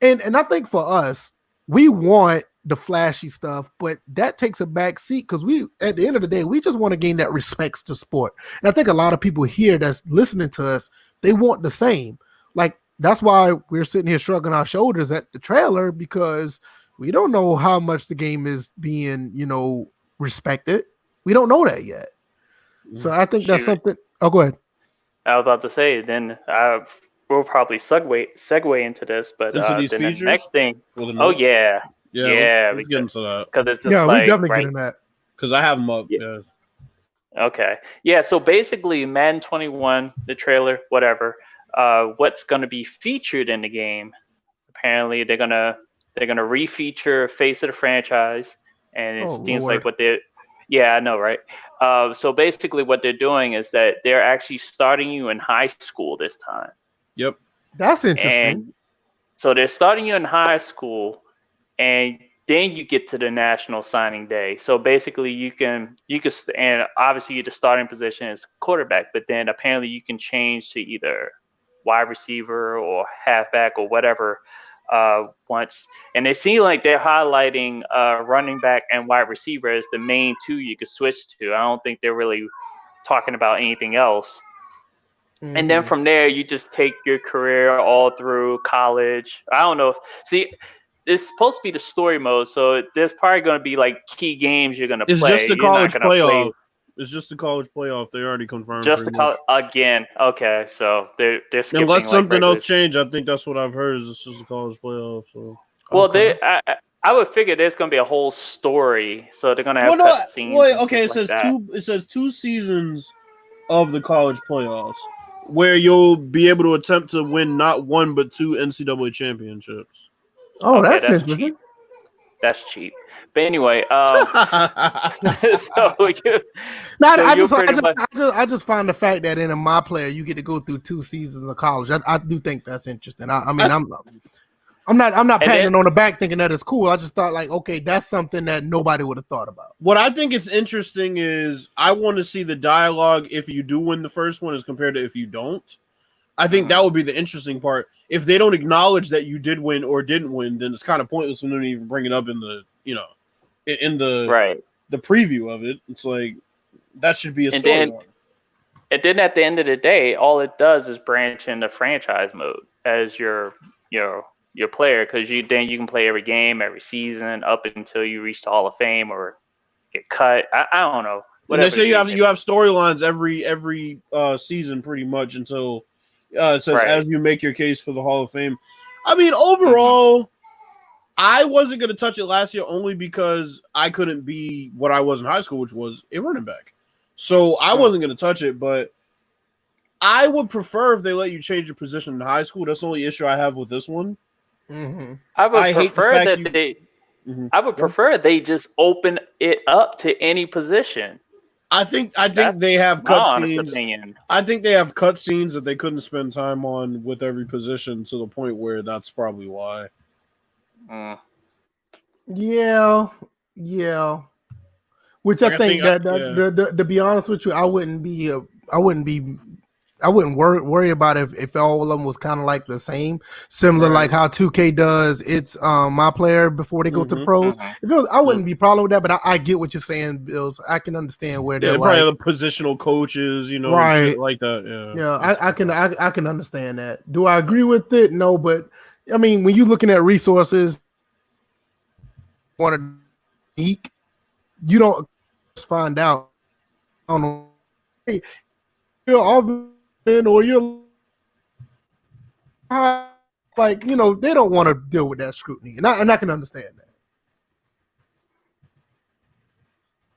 And I think for us, we want the flashy stuff, but that takes a back seat because at the end of the day, we just want a game that respects the sport. And I think a lot of people here that's listening to us, they want the same. Like, that's why we're sitting here shrugging our shoulders at the trailer because we don't know how much the game is being, respected. We don't know that yet. So I think that's something. Oh, go ahead. I was about to say, then we'll probably segue into this, but into these then features? the next thing. Let's get into that. Because it's just we definitely get in that. Because I have them up. Yeah. Okay. Yeah. So basically, Madden 21, the trailer, whatever. What's going to be featured in the game? Apparently, they're gonna refeature Face of the Franchise, and it seems like what they're. Yeah, I know, right? So basically what they're doing is that they're actually starting you in high school this time. Yep. That's interesting. And so they're starting you in high school, and then you get to the National Signing Day. So basically you can, and obviously the starting position is quarterback, but then apparently you can change to either wide receiver or halfback or whatever once. And it seems like they're highlighting running back and wide receiver as the main two you could switch to. I don't think they're really talking about anything else. Mm-hmm. And then from there, you just take your career all through college. I don't know. It's supposed to be the story mode, so there's probably going to be like key games you're going to play. It's just the college playoff. It's just the college playoff. They already confirmed. Just the college again. Okay, so they're skipping. Unless something else changed, I think that's what I've heard. Is it's just the college playoff. So well, I would figure there's going to be a whole story, so they're going to have cutscenes. Well, okay, it says It says 2 seasons of the college playoffs, where you'll be able to attempt to win not 1 but 2 NCAA championships. Oh, okay, that's interesting. Cheap. That's cheap. But anyway, I just find the fact that in a My Player you get to go through 2 seasons of college. I do think that's interesting. I'm not patting on the back thinking that it's cool. I just thought like, okay, that's something that nobody would have thought about. What I think is interesting is I want to see the dialogue if you do win the first one as compared to if you don't. I think that would be the interesting part. If they don't acknowledge that you did win or didn't win, then it's kind of pointless for them to even bring it up in the, the preview of it. It's like that should be a storyline. And then at the end of the day, all it does is branch into franchise mode as your player, because you can play every game, every season up until you reach the Hall of Fame or get cut. I don't know. And they say you have storylines every season pretty much until. It says as you make your case for the Hall of Fame. I mean, overall, I wasn't going to touch it last year only because I couldn't be what I was in high school, which was a running back. So I wasn't going to touch it, but I would prefer if they let you change your position in high school. That's the only issue I have with this one. Mm-hmm. I would prefer they just open it up to any position. I think they have cutscenes. I think they have cutscenes that they couldn't spend time on with every position to the point where that's probably why. Yeah. Which I think to be honest with you, I wouldn't be worry about it if all of them was kind of like the same, similar like how 2K does its my player before they go to the pros. If it was, I wouldn't be problem with that, but I get what you're saying, Bills. I can understand where they're probably the positional coaches, and shit like that. I can understand that. Do I agree with it? No, but I mean, when you're looking at resources, want to week, you don't find out. I don't know. Hey, you're all or you're like, they don't want to deal with that scrutiny, and I can understand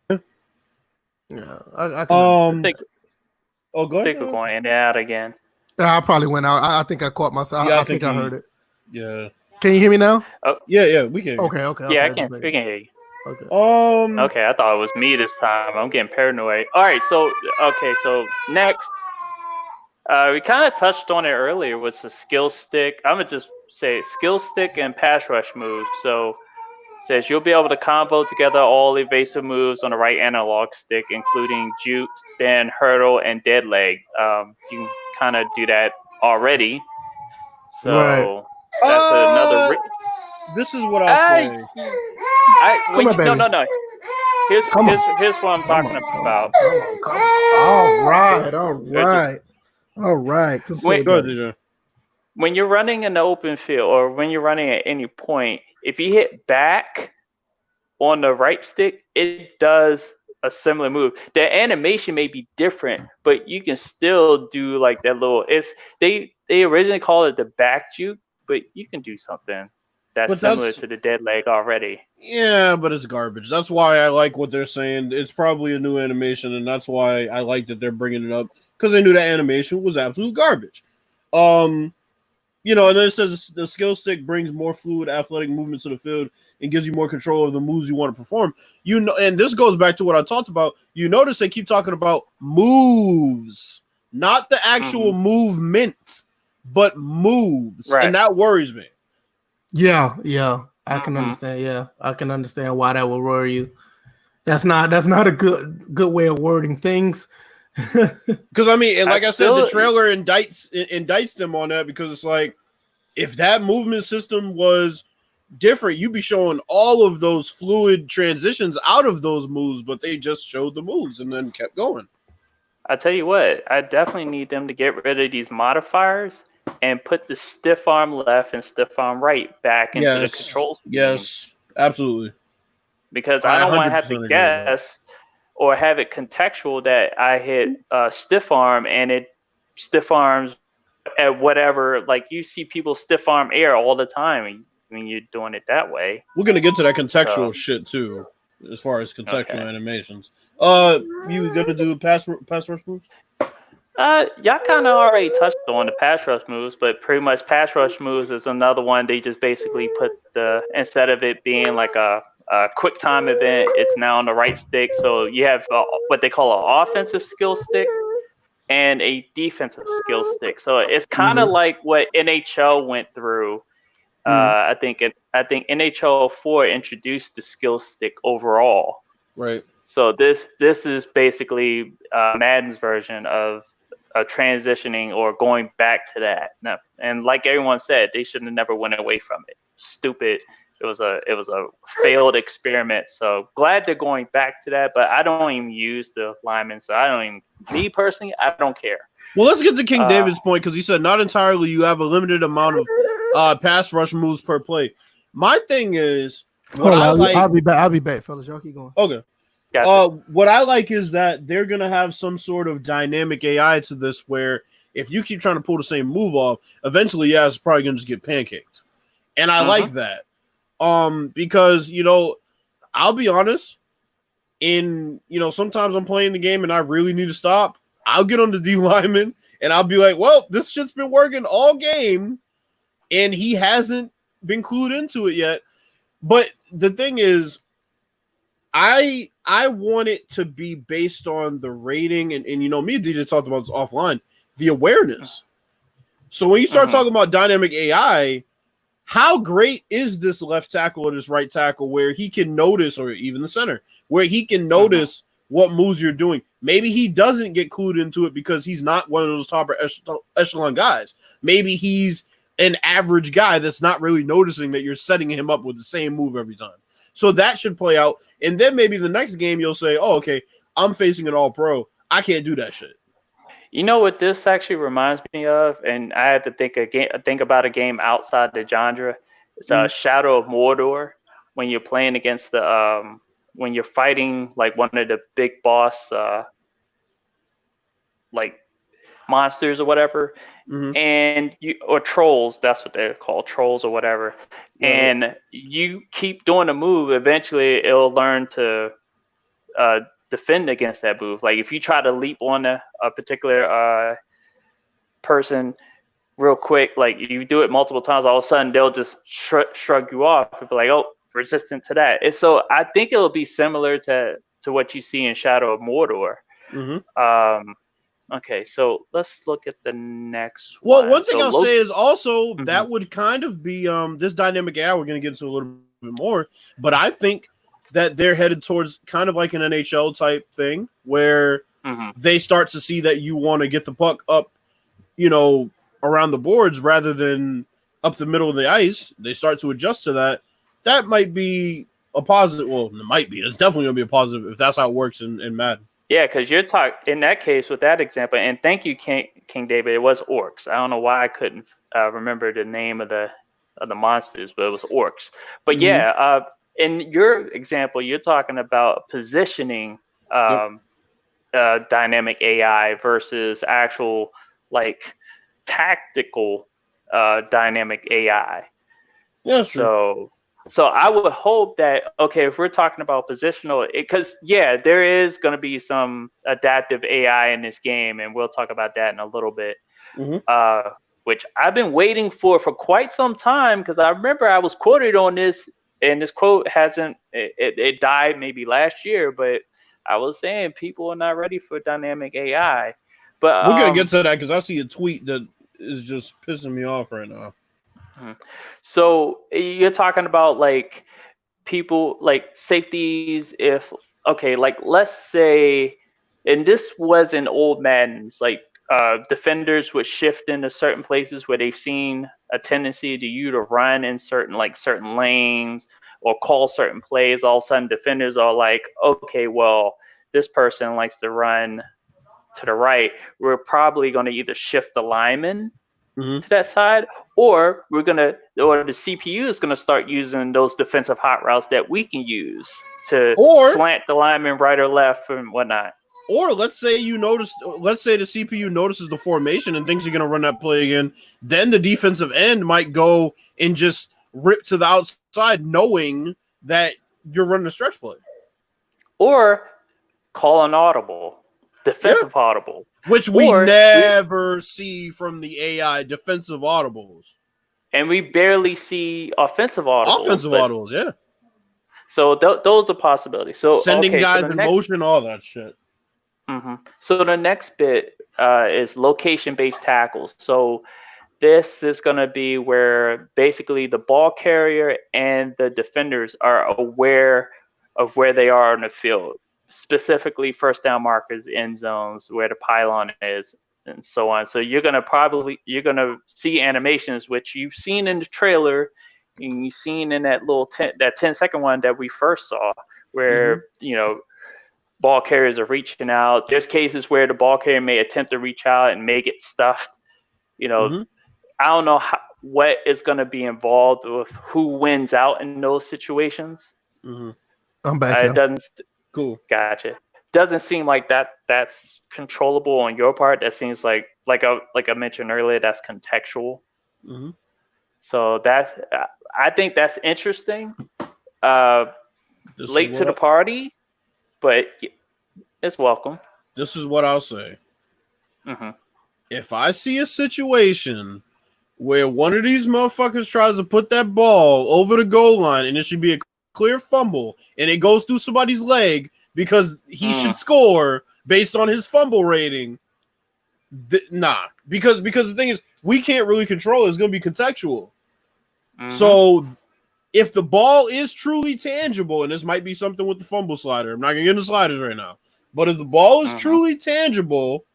that. Yeah, I can. Go ahead. I think we're going in and out again. I probably went out. I think I caught myself. I think I heard it. Yeah. Can you hear me now? Oh. Yeah, we can. Okay. Yeah, I can. We can hear you. Okay. Okay, I thought it was me this time. I'm getting paranoid. All right, so next, we kind of touched on it earlier. Was the skill stick? I'm gonna just say skill stick and pass rush moves. So it says you'll be able to combo together all evasive moves on the right analog stick, including juke, spin, hurdle, and dead leg. You can kind of do that already. So that's another. This is what I'll say. No. Here's what I'm talking about. All right. When you're running in the open field or when you're running at any point, if you hit back on the right stick, it does a similar move. The animation may be different, but you can still do like that little. They originally called it the back juke, but you can do something that's similar to the dead leg already. Yeah, but it's garbage. That's why I like what they're saying. It's probably a new animation, and that's why I like that they're bringing it up, because they knew that animation was absolute garbage. And then it says the skill stick brings more fluid, athletic movement to the field and gives you more control of the moves you want to perform. And this goes back to what I talked about. You notice they keep talking about moves, not the actual movement, but moves, and that worries me. Yeah, I can understand. Yeah, I can understand why that will worry you. That's not a good way of wording things. Because I said, the trailer indicts them on that, because it's like, if that movement system was different, you'd be showing all of those fluid transitions out of those moves, but they just showed the moves and then kept going. I tell you what, I definitely need them to get rid of these modifiers and put the stiff arm left and stiff arm right back into the control scheme. Yes, absolutely. Because I don't want to have to guess or have it contextual that I hit stiff arm and it stiff arms at whatever. Like, you see people stiff arm air all the time when you're doing it that way. We're going to get to that contextual shit too, as far as contextual animations. You going to do pass rush moves? Y'all kind of already touched on the pass rush moves, but pretty much pass rush moves is another one. They just basically put instead of it being like a quick time event, it's now on the right stick. So you have what they call an offensive skill stick and a defensive skill stick. So it's kind of like what NHL went through. I think NHL 4 introduced the skill stick overall. Right. So this is basically Madden's version of transitioning or going back to that. No, and like everyone said, they should have never went away from it. Stupid. It was a failed experiment. So glad they're going back to that, but I don't even use the linemen. So me personally, I don't care. Well, let's get to King David's point, because he said not entirely. You have a limited amount of pass rush moves per play. My thing is, I'll be back, fellas. Y'all keep going. Okay. Gotcha. What I like is that they're gonna have some sort of dynamic AI to this, where if you keep trying to pull the same move off, eventually, it's probably gonna just get pancaked, and I like that. Because I'll be honest, sometimes I'm playing the game and I really need to stop. I'll get on the D lineman and I'll be like, well, this shit's been working all game, and he hasn't been clued into it yet. But the thing is, I want it to be based on the rating, and me and DJ talked about this offline, the awareness. So when you start talking about dynamic AI, how great is this left tackle or this right tackle where he can notice, or even the center, where he can notice what moves you're doing. Maybe he doesn't get clued into it because he's not one of those top echelon guys. Maybe he's an average guy that's not really noticing that you're setting him up with the same move every time. So that should play out. And then maybe the next game you'll say, oh, okay, I'm facing an all-pro. I can't do that shit. You know what this actually reminds me of? And I had to think about a game outside the genre. It's Shadow of Mordor, when you're playing against the when you're fighting like one of the big boss like monsters or whatever, and or trolls, that's what they're called, trolls or whatever. Right. And you keep doing a move, eventually it'll learn to defend against that move. Like if you try to leap on a particular person real quick, like you do it multiple times, all of a sudden they'll just shrug you off and be like, oh, resistant to that. And so I think it'll be similar to what you see in Shadow of Mordor. Okay, so let's look at the next one. Well, one thing I'll say is also that would kind of be this dynamic AI we're going to get into a little bit more, but I think that they're headed towards kind of like an NHL type thing where they start to see that you want to get the puck up, you know, around the boards rather than up the middle of the ice. They start to adjust to that. That might be a positive. Well, it might be. It's definitely going to be a positive if that's how it works in Madden. Yeah, because you're talking in that case with that example, and thank you, King David. It was orcs. I don't know why I couldn't remember the name of the monsters, but it was orcs. But yeah, in your example, you're talking about positioning dynamic AI versus actual like tactical dynamic AI. Yeah, sure. So I would hope that, okay, if we're talking about positional, because there is going to be some adaptive AI in this game, and we'll talk about that in a little bit, which I've been waiting for quite some time, because I remember I was quoted on this, and this quote it died maybe last year, but I was saying people are not ready for dynamic AI. But we're going to get to that because I see a tweet that is just pissing me off right now. So you're talking about like people like safeties, like let's say, and this was in old Maddens, like defenders would shift into certain places where they've seen a tendency to run in certain lanes or call certain plays. All of a sudden defenders are like, okay, well, this person likes to run to the right. We're probably going to either shift the lineman to that side, or the CPU is gonna start using those defensive hot routes that we can use to slant the lineman right or left and whatnot. Or let's say the CPU notices the formation and thinks you're gonna run that play again. Then the defensive end might go and just rip to the outside, knowing that you're running a stretch play, or call an audible, defensive audible. Which we never see from the AI defensive audibles. And we barely see offensive audibles. Yeah. So those are possibilities. So sending guys in motion, all that shit. So the next bit is location-based tackles. So this is going to be where basically the ball carrier and the defenders are aware of where they are in the field. Specifically first down markers, end zones, where the pylon is, and so on. So you're gonna see animations which you've seen in the trailer, and you've seen in that little 10-second one that we first saw, where ball carriers are reaching out. There's cases where the ball carrier may attempt to reach out and may get stuffed. I don't know what is going to be involved with who wins out in those situations. I'm back. It doesn't. Cool. Gotcha. Doesn't seem like that's controllable on your part. That seems like I mentioned earlier, that's contextual. So I think that's interesting. Late to the party, but it's welcome. This is what I'll say. If I see a situation where one of these motherfuckers tries to put that ball over the goal line and it should be a clear fumble, and it goes through somebody's leg because he should score based on his fumble rating. Because the thing is, we can't really control it. It's going to be contextual. So if the ball is truly tangible, and this might be something with the fumble slider, I'm not going to get into sliders right now, But if the ball is truly tangible,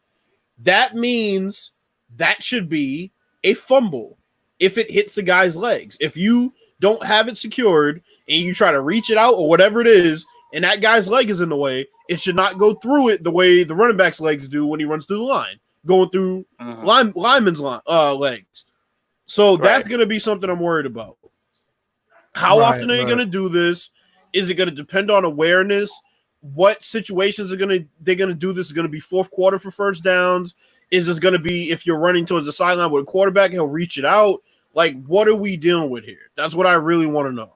that means that should be a fumble if it hits the guy's legs. If you don't have it secured and you try to reach it out or whatever it is, and that guy's leg is in the way, it should not go through it the way the running back's legs do when he runs through the line, going through lineman's legs. So that's going to be something I'm worried about. How often are they going to do this? Is it going to depend on awareness? What situations they're going to do this? Is going to be fourth quarter for first downs? Is this going to be if you're running towards the sideline with a quarterback, he'll reach it out? Like, what are we dealing with here? That's what I really want to know.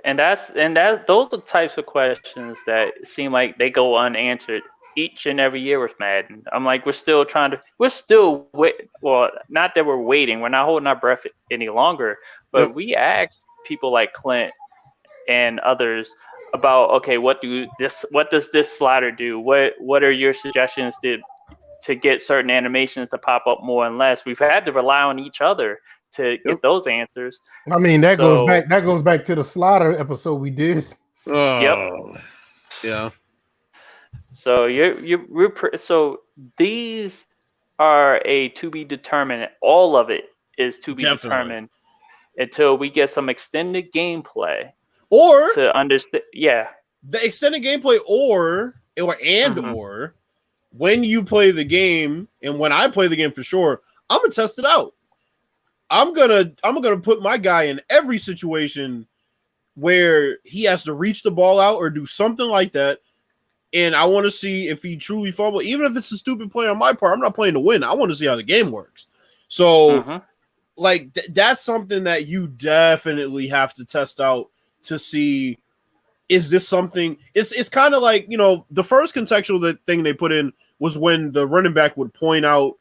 And those are the types of questions that seem like they go unanswered each and every year with Madden. I'm like, we're still well, not that we're waiting, we're not holding our breath any longer, but we asked people like Clint and others about, okay, what does this slider do? What are your suggestions to get certain animations to pop up more and less? We've had to rely on each other to get those answers. I mean, that goes back to the slaughter episode we did. Oh, yeah. So so these are a to be determined. All of it is to be determined until we get some extended gameplay or to understand. Yeah, the extended gameplay, or when you play the game, and when I play the game for sure, I'm gonna test it out. I'm gonna put my guy in every situation where he has to reach the ball out or do something like that, and I want to see if he truly fumble. Even if it's a stupid play on my part, I'm not playing to win. I want to see how the game works. So, that's something that you definitely have to test out to see. Is this something? It's kind of like, the first contextual thing they put in was when the running back would point out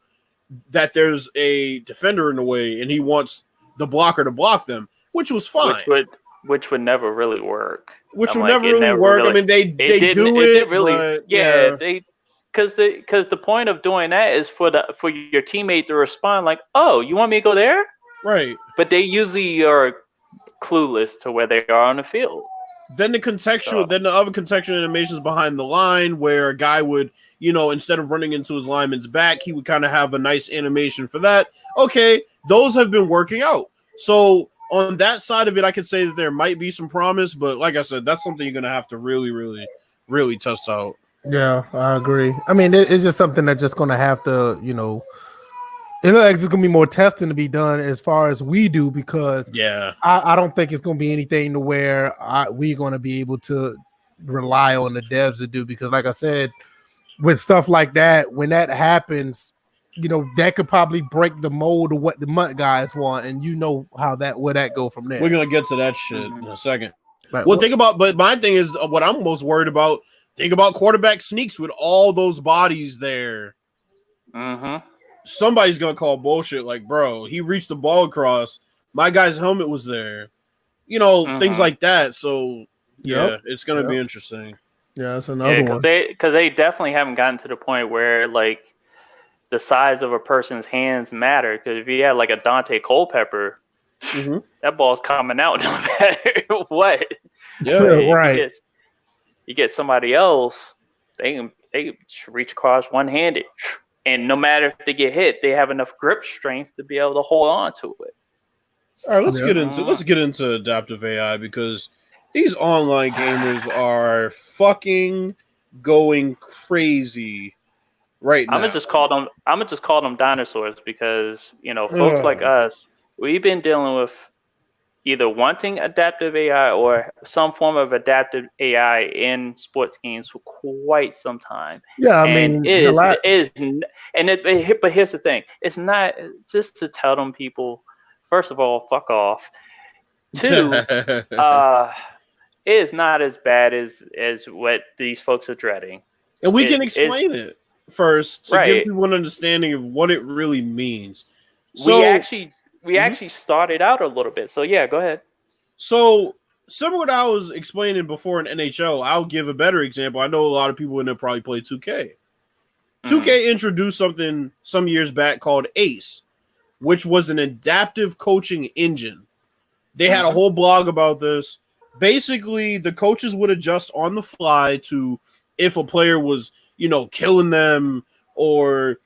that there's a defender in the way and he wants the blocker to block them, which was fine. Which would never really work. Which would never really work. I mean, they do it, but because the point of doing that is for your teammate to respond like, "Oh, you want me to go there?" Right. But they usually are clueless to where they are on the field. Then the other contextual animations behind the line where a guy would, instead of running into his lineman's back, he would kind of have a nice animation for that. Okay, those have been working out. So on that side of it, I could say that there might be some promise, but like I said, that's something you're going to have to really, really, really test out. Yeah, I agree. I mean, it's just something that's just going to have to, it looks like there's going to be more testing to be done as far as we do, because I don't think it's going to be anything to where we're going to be able to rely on the devs to do, because like I said, with stuff like that, when that happens, that could probably break the mold of what the MUT guys want, and where that go from there. We're going to get to that shit in a second. Right. Well, but my thing is, what I'm most worried about, think about quarterback sneaks with all those bodies there. Somebody's going to call bullshit like, bro, he reached the ball across. My guy's helmet was there. Things like that. So, it's going to be interesting. Yeah, that's another one. Because they definitely haven't gotten to the point where, like, the size of a person's hands matter. Because if you had, like, a Dante Culpepper, that ball's coming out no matter what. Yeah, right. You get somebody else, they can reach across one-handed. And no matter if they get hit, they have enough grip strength to be able to hold on to it. All right, let's get into adaptive AI, because these online gamers are fucking going crazy right now. I'm gonna just call them dinosaurs, because folks like us, we've been dealing with either wanting adaptive AI or some form of adaptive AI in sports games for quite some time. Yeah, I mean, but here's the thing: it's not just to tell them people. First of all, fuck off. Two, it is not as bad as what these folks are dreading. And we can explain it first to give people an understanding of what it really means. So, we actually started out a little bit. So yeah, go ahead. So similar to what I was explaining before in NHL, I'll give a better example. I know a lot of people in there probably play 2K. 2K introduced something some years back called ACE, which was an adaptive coaching engine. They had a whole blog about this. Basically, the coaches would adjust on the fly to if a player was, killing them, or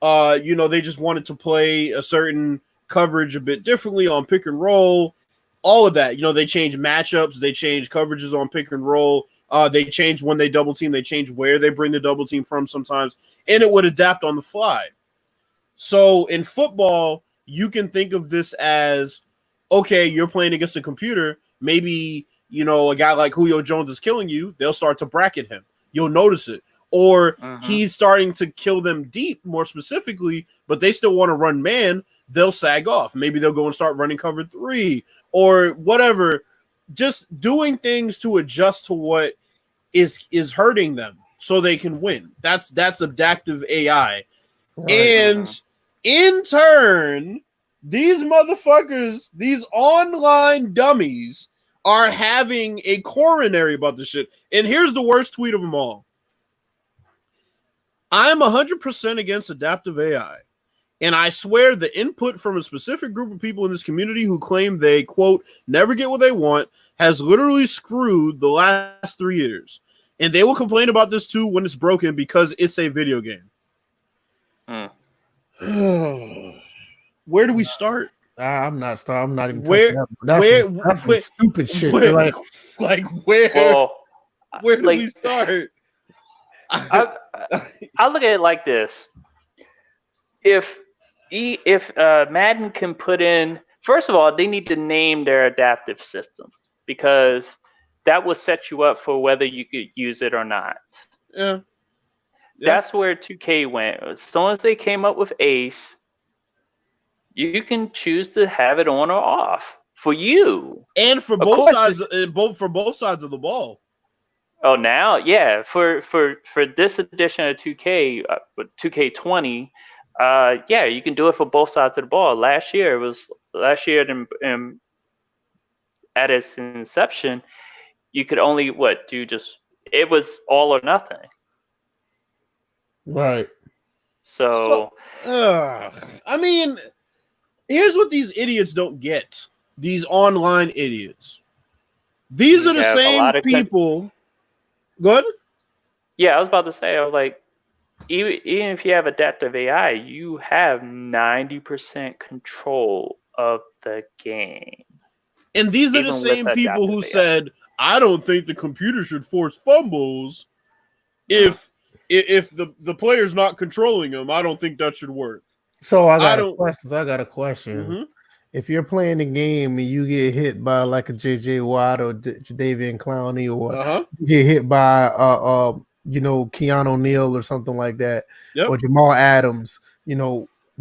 they just wanted to play a certain coverage a bit differently on pick and roll. All of that, they change matchups, they change coverages on pick and roll. They change when they double team, they change where they bring the double team from sometimes, and it would adapt on the fly. So in football, you can think of this as, okay, you're playing against a computer. Maybe, a guy like Julio Jones is killing you. They'll start to bracket him. You'll notice it. Or he's starting to kill them deep, more specifically, but they still want to run man. They'll sag off. Maybe they'll go and start running cover 3 or whatever. Just doing things to adjust to what is hurting them so they can win. That's adaptive AI. Right. And in turn, these motherfuckers, these online dummies, are having a coronary about this shit. And here's the worst tweet of them all. I'm 100% against adaptive AI. And I swear the input from a specific group of people in this community who claim they, quote, never get what they want has literally screwed the last 3 years. And they will complain about this too when it's broken because it's a video game. Where do we start? I'm not even where that's stupid shit. Where do we start? I look at it like this. If Madden can put in, first of all, they need to name their adaptive system, because that will set you up for whether you could use it or not. Yeah. That's where 2K went. As soon as they came up with Ace, you can choose to have it on or off for you, and for both sides of the ball. Oh, now, yeah. For this edition of 2K, 2K20, yeah, you can do it for both sides of the ball. Last year at its inception, you could only it was all or nothing. Right. So I mean, here's what these idiots don't get. These online idiots. These are the same people. Good? Yeah, I was about to say, I was like, even if you have adaptive AI, you have 90% control of the game. And these are the same people who said, I don't think the computer should force fumbles if the player's not controlling them. I don't think that should work. So I got a question. Mm-hmm. If you're playing the game and you get hit by like a JJ Watt or Jadeveon Clowney, or you get hit by Keanu Neal or something like that, or Jamal Adams,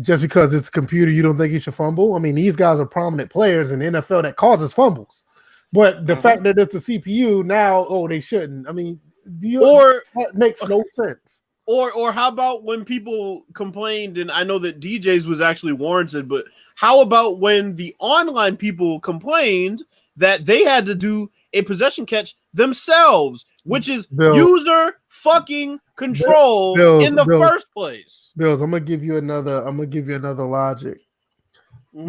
just because it's a computer, you don't think you should fumble? I mean, these guys are prominent players in the NFL that causes fumbles. But the fact that it's a CPU now, they shouldn't. I mean, that makes no sense. Or how about when people complained, and I know that DJ's was actually warranted, but how about when the online people complained that they had to do a possession catch themselves, which is user fucking control in the first place? Bills, I'm gonna give you another logic.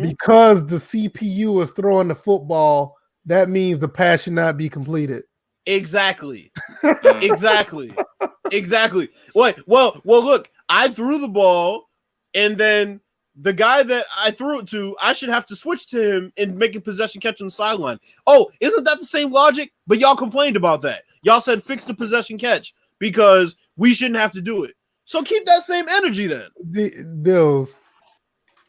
Because the CPU is throwing the football, that means the pass should not be completed. Exactly. Exactly. Well, look, I threw the ball, and then the guy that I threw it to, I should have to switch to him and make a possession catch on the sideline. Oh, isn't that the same logic? But y'all complained about that. Y'all said fix the possession catch because we shouldn't have to do it. So keep that same energy then. Bills,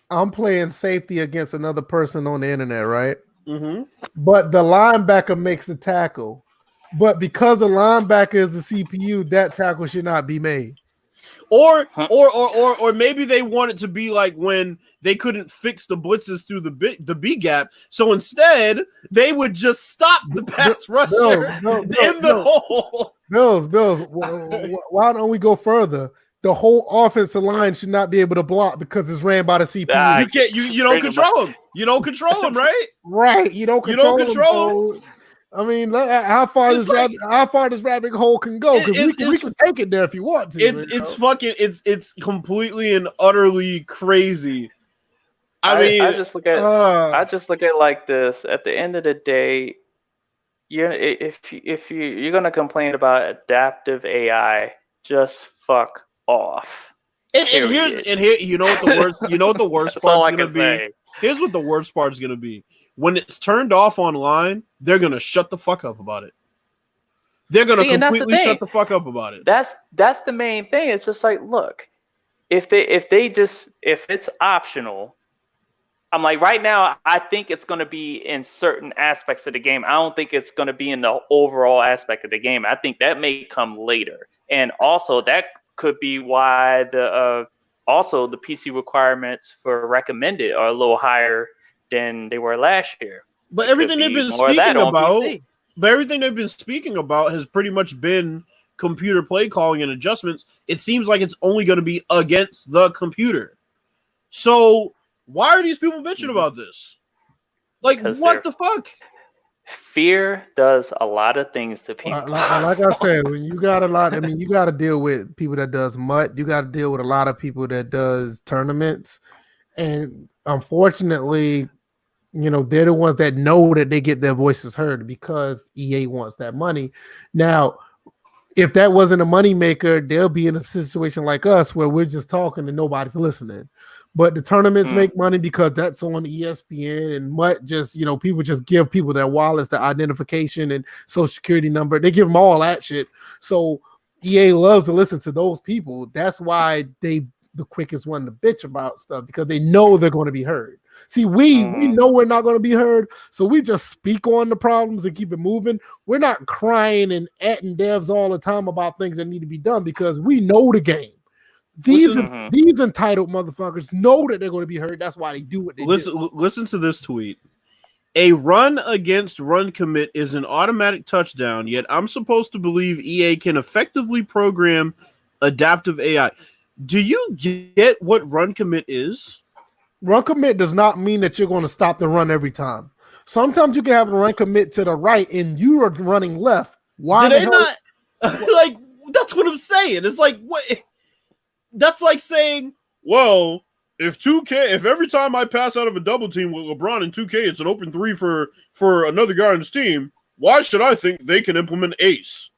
I'm playing safety against another person on the internet, right? Mm-hmm. But the linebacker makes the tackle. But because the linebacker is the CPU, that tackle should not be made. Or maybe they want it to be like when they couldn't fix the blitzes through the B gap, so instead they would just stop the pass rusher in the hole. Bills, why don't we go further? The whole offensive line should not be able to block because it's ran by the CPU. You can't. You don't control them. You don't control them, right? Right. You don't control them. I mean, how far this rabbit hole can go? Because we can take it there if you want to. It's completely and utterly crazy. I mean, I just look at it like this. At the end of the day, You're gonna complain about adaptive AI, just fuck off. And here, you know what the worst That's all part's I gonna can be. say. Here's what the worst part's gonna be. When it's turned off online, they're gonna shut the fuck up about it. They're gonna completely shut the fuck up about it. That's the main thing. It's just like, look, if it's optional, I'm like, right now, I think it's going to be in certain aspects of the game. I don't think it's going to be in the overall aspect of the game. I think that may come later. And also, that could be why the PC requirements for recommended are a little higher than they were last year. But everything they've been speaking about has pretty much been computer play calling and adjustments. It seems like it's only going to be against the computer. So why are these people bitching about this? Like, what the fuck? Fear does a lot of things to people. Like I said, when you got a lot, I mean, you got to deal with people that does MUT. You got to deal with a lot of people that does tournaments. And unfortunately, you know, they're the ones that know that they get their voices heard because EA wants that money. Now, if that wasn't a moneymaker, they'll be in a situation like us where we're just talking and nobody's listening. But the tournaments make money because that's on ESPN, and MUT just, you know, people just give people their wallets, their identification and social security number. They give them all that shit. So EA loves to listen to those people. That's why they the quickest one to bitch about stuff, because they know they're going to be heard. See, we know we're not going to be heard, so we just speak on the problems and keep it moving. We're not crying and atting devs all the time about things that need to be done because we know the game. These entitled motherfuckers know that they're going to be heard. That's why they do what they do. Listen to this tweet. A run against run commit is an automatic touchdown, yet I'm supposed to believe EA can effectively program adaptive AI. Do you get what run commit is? Run commit does not mean that you're going to stop the run every time. Sometimes you can have a run commit to the right and you are running left. Why do they not? Like, that's what I'm saying. It's like, what? That's like saying, well, if every time I pass out of a double team with LeBron in 2K, it's an open three for another guy on his team, why should I think they can implement ace?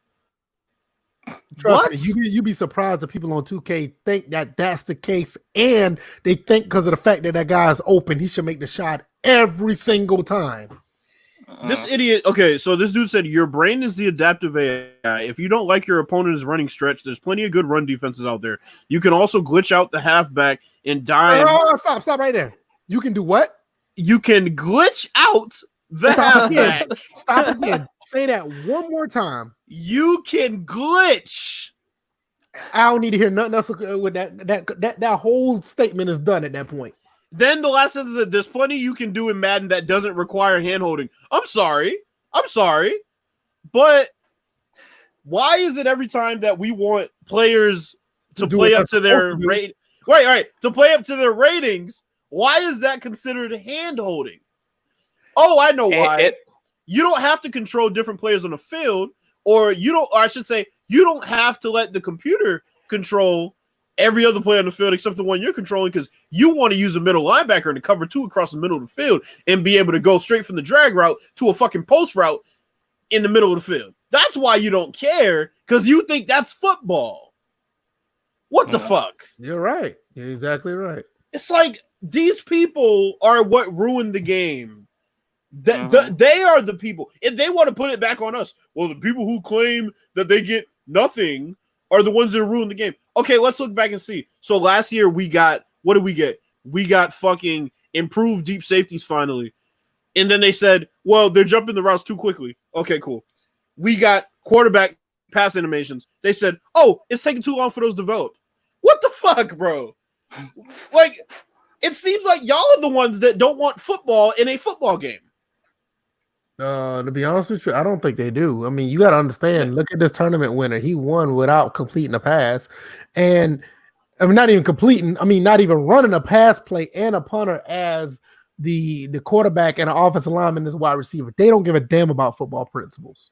Trust me, you'd be surprised that people on 2K think that that's the case, and they think because of the fact that guy is open, he should make the shot every single time. This idiot. Okay, so this dude said your brain is the adaptive AI. If you don't like your opponent is running stretch, there's plenty of good run defenses out there. You can also glitch out the halfback and dime. Stop right there. You can do what? You can glitch out the halfback. Stop again. Say that one more time. You can glitch. I don't need to hear nothing else with that whole statement is done at that point. Then the last sentence is, there's plenty you can do in Madden that doesn't require hand-holding. I'm sorry. But why is it every time that we want players to play up to their rate? Right. To play up to their ratings, why is that considered hand-holding? Oh, I know why. You don't have to control different players on the field, or you don't have to let the computer control every other player on the field except the one you're controlling, because you want to use a middle linebacker to cover two across the middle of the field and be able to go straight from the drag route to a fucking post route in the middle of the field. That's why you don't care, because you think that's football. What the fuck? You're right. You're exactly right. It's like these people are what ruined the game. They are the people. If they want to put it back on us, well, the people who claim that they get nothing are the ones that ruin the game. Okay, let's look back and see. So last year we got, what did we get? We got fucking improved deep safeties finally. And then they said, well, they're jumping the routes too quickly. Okay, cool. We got quarterback pass animations. They said, oh, it's taking too long for those to develop. What the fuck, bro? Like, it seems like y'all are the ones that don't want football in a football game. To be honest with you, I don't think they do. I mean, you got to understand, look at this tournament winner. He won without completing a pass. And I mean, not even running a pass play and a punter as the quarterback and an offensive lineman as a wide receiver. They don't give a damn about football principles.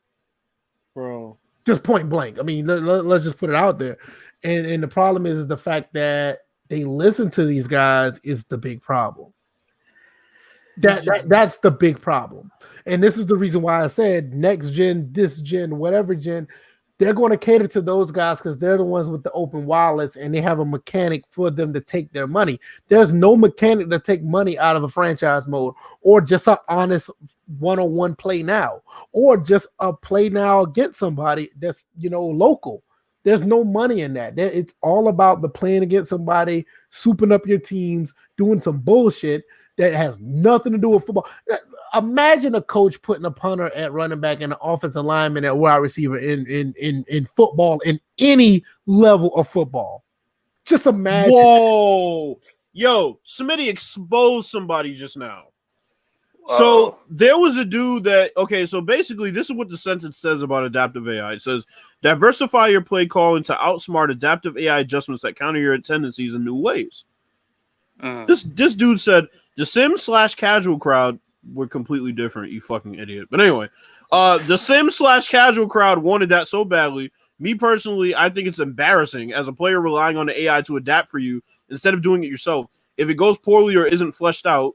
Bro. Just point blank. I mean, let's just put it out there. And the problem is the fact that they listen to these guys is the big problem. That's the big problem. And this is the reason why I said next gen, this gen, whatever gen, they're going to cater to those guys because they're the ones with the open wallets and they have a mechanic for them to take their money. There's no mechanic to take money out of a franchise mode or just an honest one-on-one play now or just a play now against somebody that's, local. There's no money in that. It's all about the playing against somebody, souping up your teams, doing some bullshit that has nothing to do with football. Imagine a coach putting a punter at running back and an offensive lineman at wide receiver in football, in any level of football. Just imagine. Whoa. Yo, Smitty exposed somebody just now. So there was a dude that, so basically this is what the sentence says about adaptive AI. It says, diversify your play calling to outsmart adaptive AI adjustments that counter your tendencies in new ways. This dude said, the sim/casual crowd were completely different, you fucking idiot. But anyway, the sim/casual crowd wanted that so badly. Me personally, I think it's embarrassing as a player relying on the AI to adapt for you instead of doing it yourself. If it goes poorly or isn't fleshed out,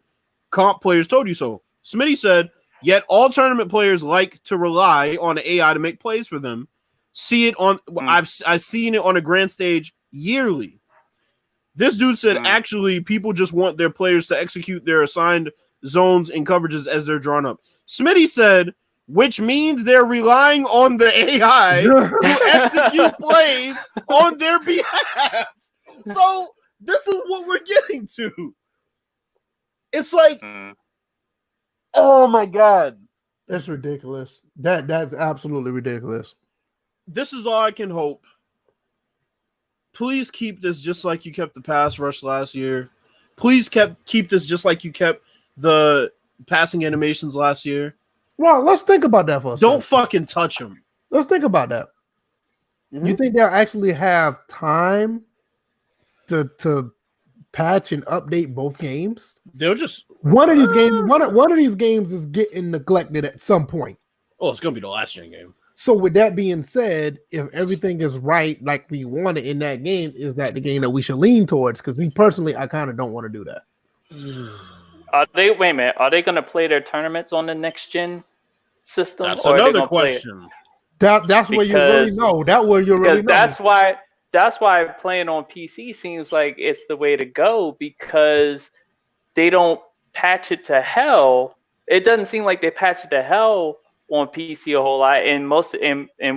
comp players told you so. Smitty said, yet all tournament players like to rely on the AI to make plays for them. I've seen it on a grand stage yearly. This dude said, actually, people just want their players to execute their assigned zones and coverages as they're drawn up. Smitty said, which means they're relying on the AI to execute plays on their behalf. So this is what we're getting to. It's like, oh my God. That's ridiculous. That's absolutely ridiculous. This is all I can hope. Please keep this just like you kept the pass rush last year. Please keep this just like you kept the passing animations last year. Well, let's think about that for a second. Don't fucking touch them. Let's think about that. Mm-hmm. You think they'll actually have time to patch and update both games? They'll just one of these games. One of these games is getting neglected at some point. Oh, it's gonna be the last gen game. So with that being said, if everything is right like we want it in that game, is that the game that we should lean towards? Because me personally, I kind of don't want to do that. Wait a minute. Are they going to play their tournaments on the next gen system? That's another question. That's where you really know. That's where you really know. That's why playing on PC seems like it's the way to go because they don't patch it to hell. It doesn't seem like they patch it to hell on PC a whole lot, and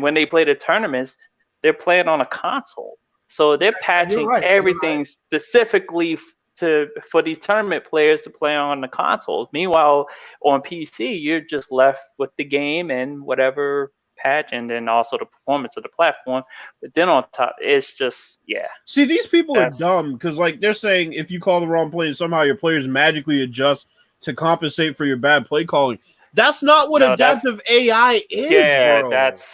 when they play the tournaments, they're playing on a console, so they're patching everything specifically for these tournament players to play on the consoles. Meanwhile, on PC, you're just left with the game and whatever patch, and then also the performance of the platform. But then on top, it's just See, these people are dumb because they're saying if you call the wrong play, somehow your players magically adjust to compensate for your bad play calling. That's not what adaptive AI is, bro. That's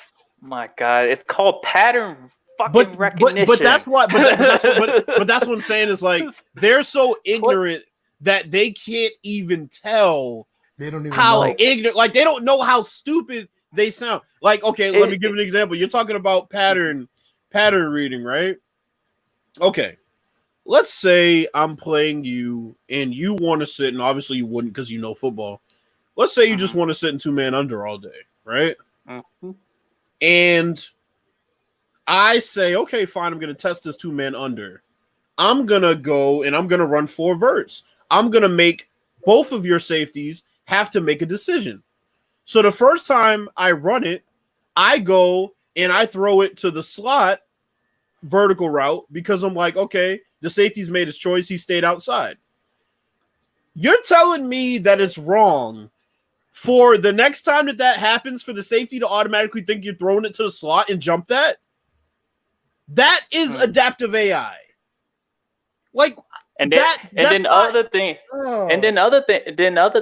my God. It's called pattern fucking recognition. But that's what. But that's what I'm saying is they're so ignorant that they can't even tell. They don't even how know. ignorant. They don't know how stupid they sound. Let me give an example. You're talking about pattern reading, right? Okay. Let's say I'm playing you and you want to sit, and obviously you wouldn't because you know football. Let's say you just want to sit in 2-man under all day, right? Mm-hmm. And I say, okay, fine, I'm going to test this 2-man under. I'm going to go and I'm going to run 4 verts. I'm going to make both of your safeties have to make a decision. So the first time I run it, I go and I throw it to the slot vertical route because I'm like, okay, the safety's made his choice. He stayed outside. You're telling me that it's wrong for the next time that happens for the safety to automatically think you're throwing it to the slot and jump that? That is adaptive AI. Then other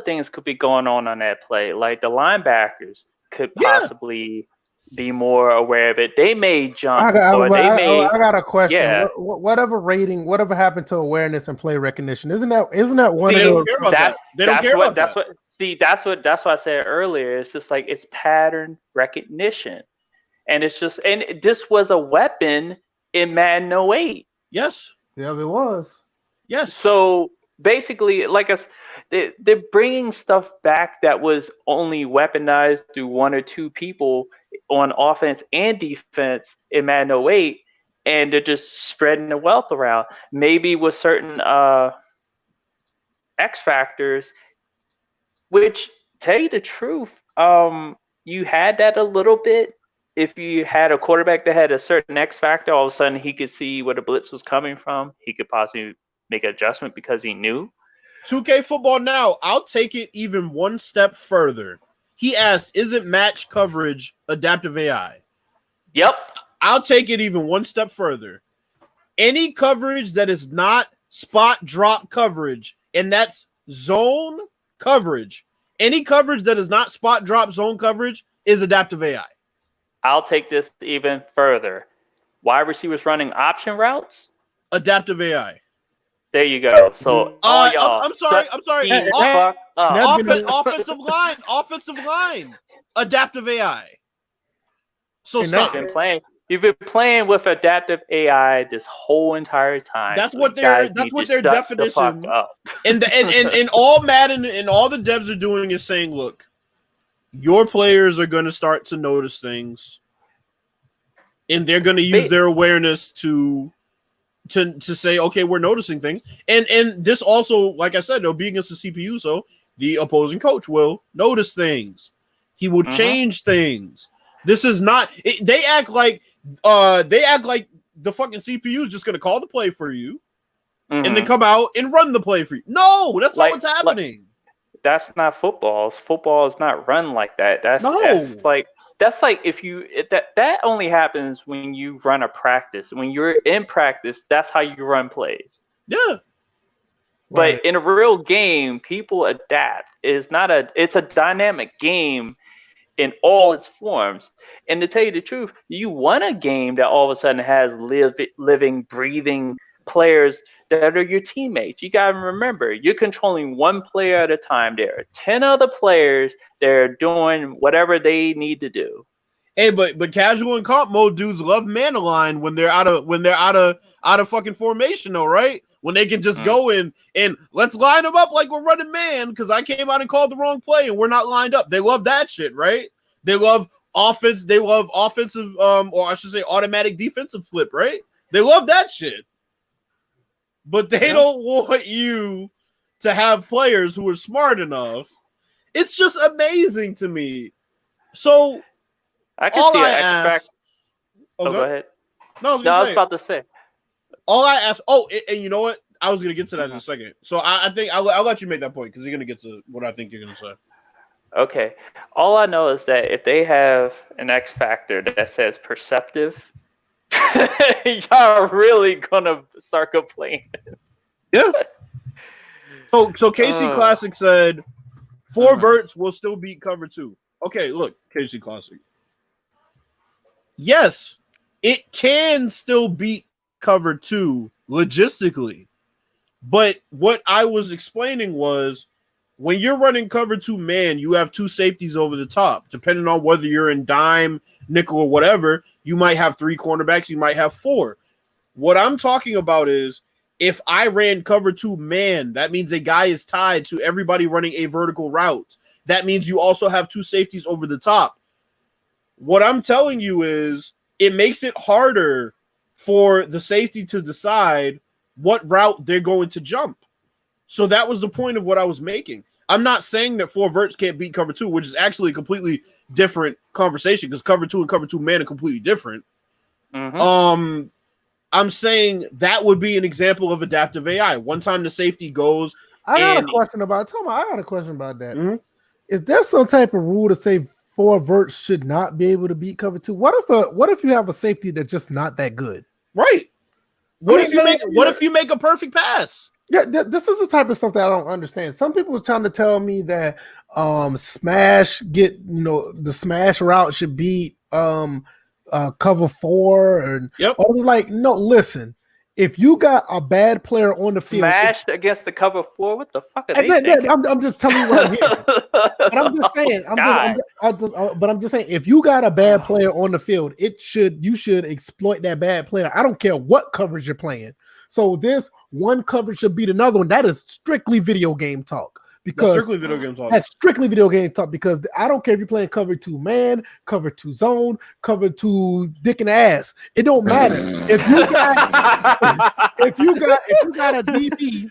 things could be going on that play. Like the linebackers could possibly be more aware of it. They may jump. I got a question. Yeah. Whatever happened to awareness and play recognition? Isn't that one of the? They don't care about that. That's what I said earlier. It's just it's pattern recognition, and this was a weapon in Madden 08. Yes. Yeah, it was. Yes. So basically, like us, they're bringing stuff back that was only weaponized through one or two people on offense and defense in Madden 08, and they're just spreading the wealth around. Maybe with certain X factors, which, tell you the truth, you had that a little bit. If you had a quarterback that had a certain X factor, all of a sudden he could see where the blitz was coming from. He could possibly make an adjustment because he knew. 2K football now, I'll take it even one step further. He asked, isn't match coverage adaptive AI? Yep. I'll take it even one step further. Any coverage that is not spot drop coverage, and that's zone coverage. Any coverage that is not spot drop zone coverage is adaptive AI. I'll take this even further. Wide receivers running option routes? Adaptive AI. There you go. So all y'all. I'm sorry. Offensive line. Adaptive AI. So stop. You've been playing with adaptive AI this whole entire time. That's what their definition. And all Madden and all the devs are doing is saying, look, your players are going to start to notice things, and they're going to use their awareness to say, okay, we're noticing things. And this also, like I said, they'll be against the CPU, so the opposing coach will notice things. He will change things. This is not. They act like the fucking CPU is just going to call the play for you, and then come out and run the play for you. No, that's not what's happening. That's not football. Football is not run like that. That's like if you that only happens when you run a practice. When you're in practice, that's how you run plays. Yeah. But in a real game, people adapt. It's a dynamic game in all its forms. And to tell you the truth, you want a game that all of a sudden has living, breathing players that are your teammates. You got to remember, you're controlling one player at a time. There are 10 other players that are doing whatever they need to do. Hey, but casual and comp mode dudes love mana line when they're out of fucking formation, though, right? When they can just go in and let's line them up like we're running man because I came out and called the wrong play and we're not lined up. They love that shit, right? They love offense. They love offensive, or I should say, automatic defensive flip, right? They love that shit. But they don't want you to have players who are smart enough. It's just amazing to me. So I can see an X factor. Oh, go ahead. No, I was about to say. All I asked. Oh, and you know what? I was going to get to that in a second. So I think I'll let you make that point because you're going to get to what I think you're going to say. Okay. All I know is that if they have an X factor that says perceptive, y'all are really gonna start complaining. Yeah. So KC Classic said 4 verts will still beat cover 2. Okay, look, KC Classic. Yes, it can still beat cover 2 logistically. But what I was explaining was when you're running cover 2 man, you have 2 safeties over the top. Depending on whether you're in dime, nickel, or whatever, you might have 3 cornerbacks, you might have 4. What I'm talking about is if I ran cover 2 man, that means a guy is tied to everybody running a vertical route. That means you also have 2 safeties over the top. What I'm telling you is it makes it harder for the safety to decide what route they're going to jump. So that was the point of what I was making. I'm not saying that 4 verts can't beat cover 2, which is actually a completely different conversation because cover 2 and cover 2 man are completely different. I'm saying that would be an example of adaptive AI. One time the safety goes. I got a question about that. Is there some type of rule to say 4 verts should not be able to beat cover 2? What if you have a safety that's just not that good? Right. What if you make a perfect pass? Yeah, this is the type of stuff that I don't understand. Some people are trying to tell me that the smash route should beat cover 4, and I was like, no, listen. If you got a bad player on the field, smashed against the cover 4, what the fuck are they thinking? I'm just telling you what I'm hearing. But I'm just saying. But I'm just saying, if you got a bad player on the field, you should exploit that bad player. I don't care what coverage you're playing. So this one coverage should beat another one. That is strictly video game talk. Because strictly video game talk. That's strictly video game talk because I don't care if you're playing cover 2 man, cover 2 zone, cover 2 dick and ass. It don't matter. if you got a DB,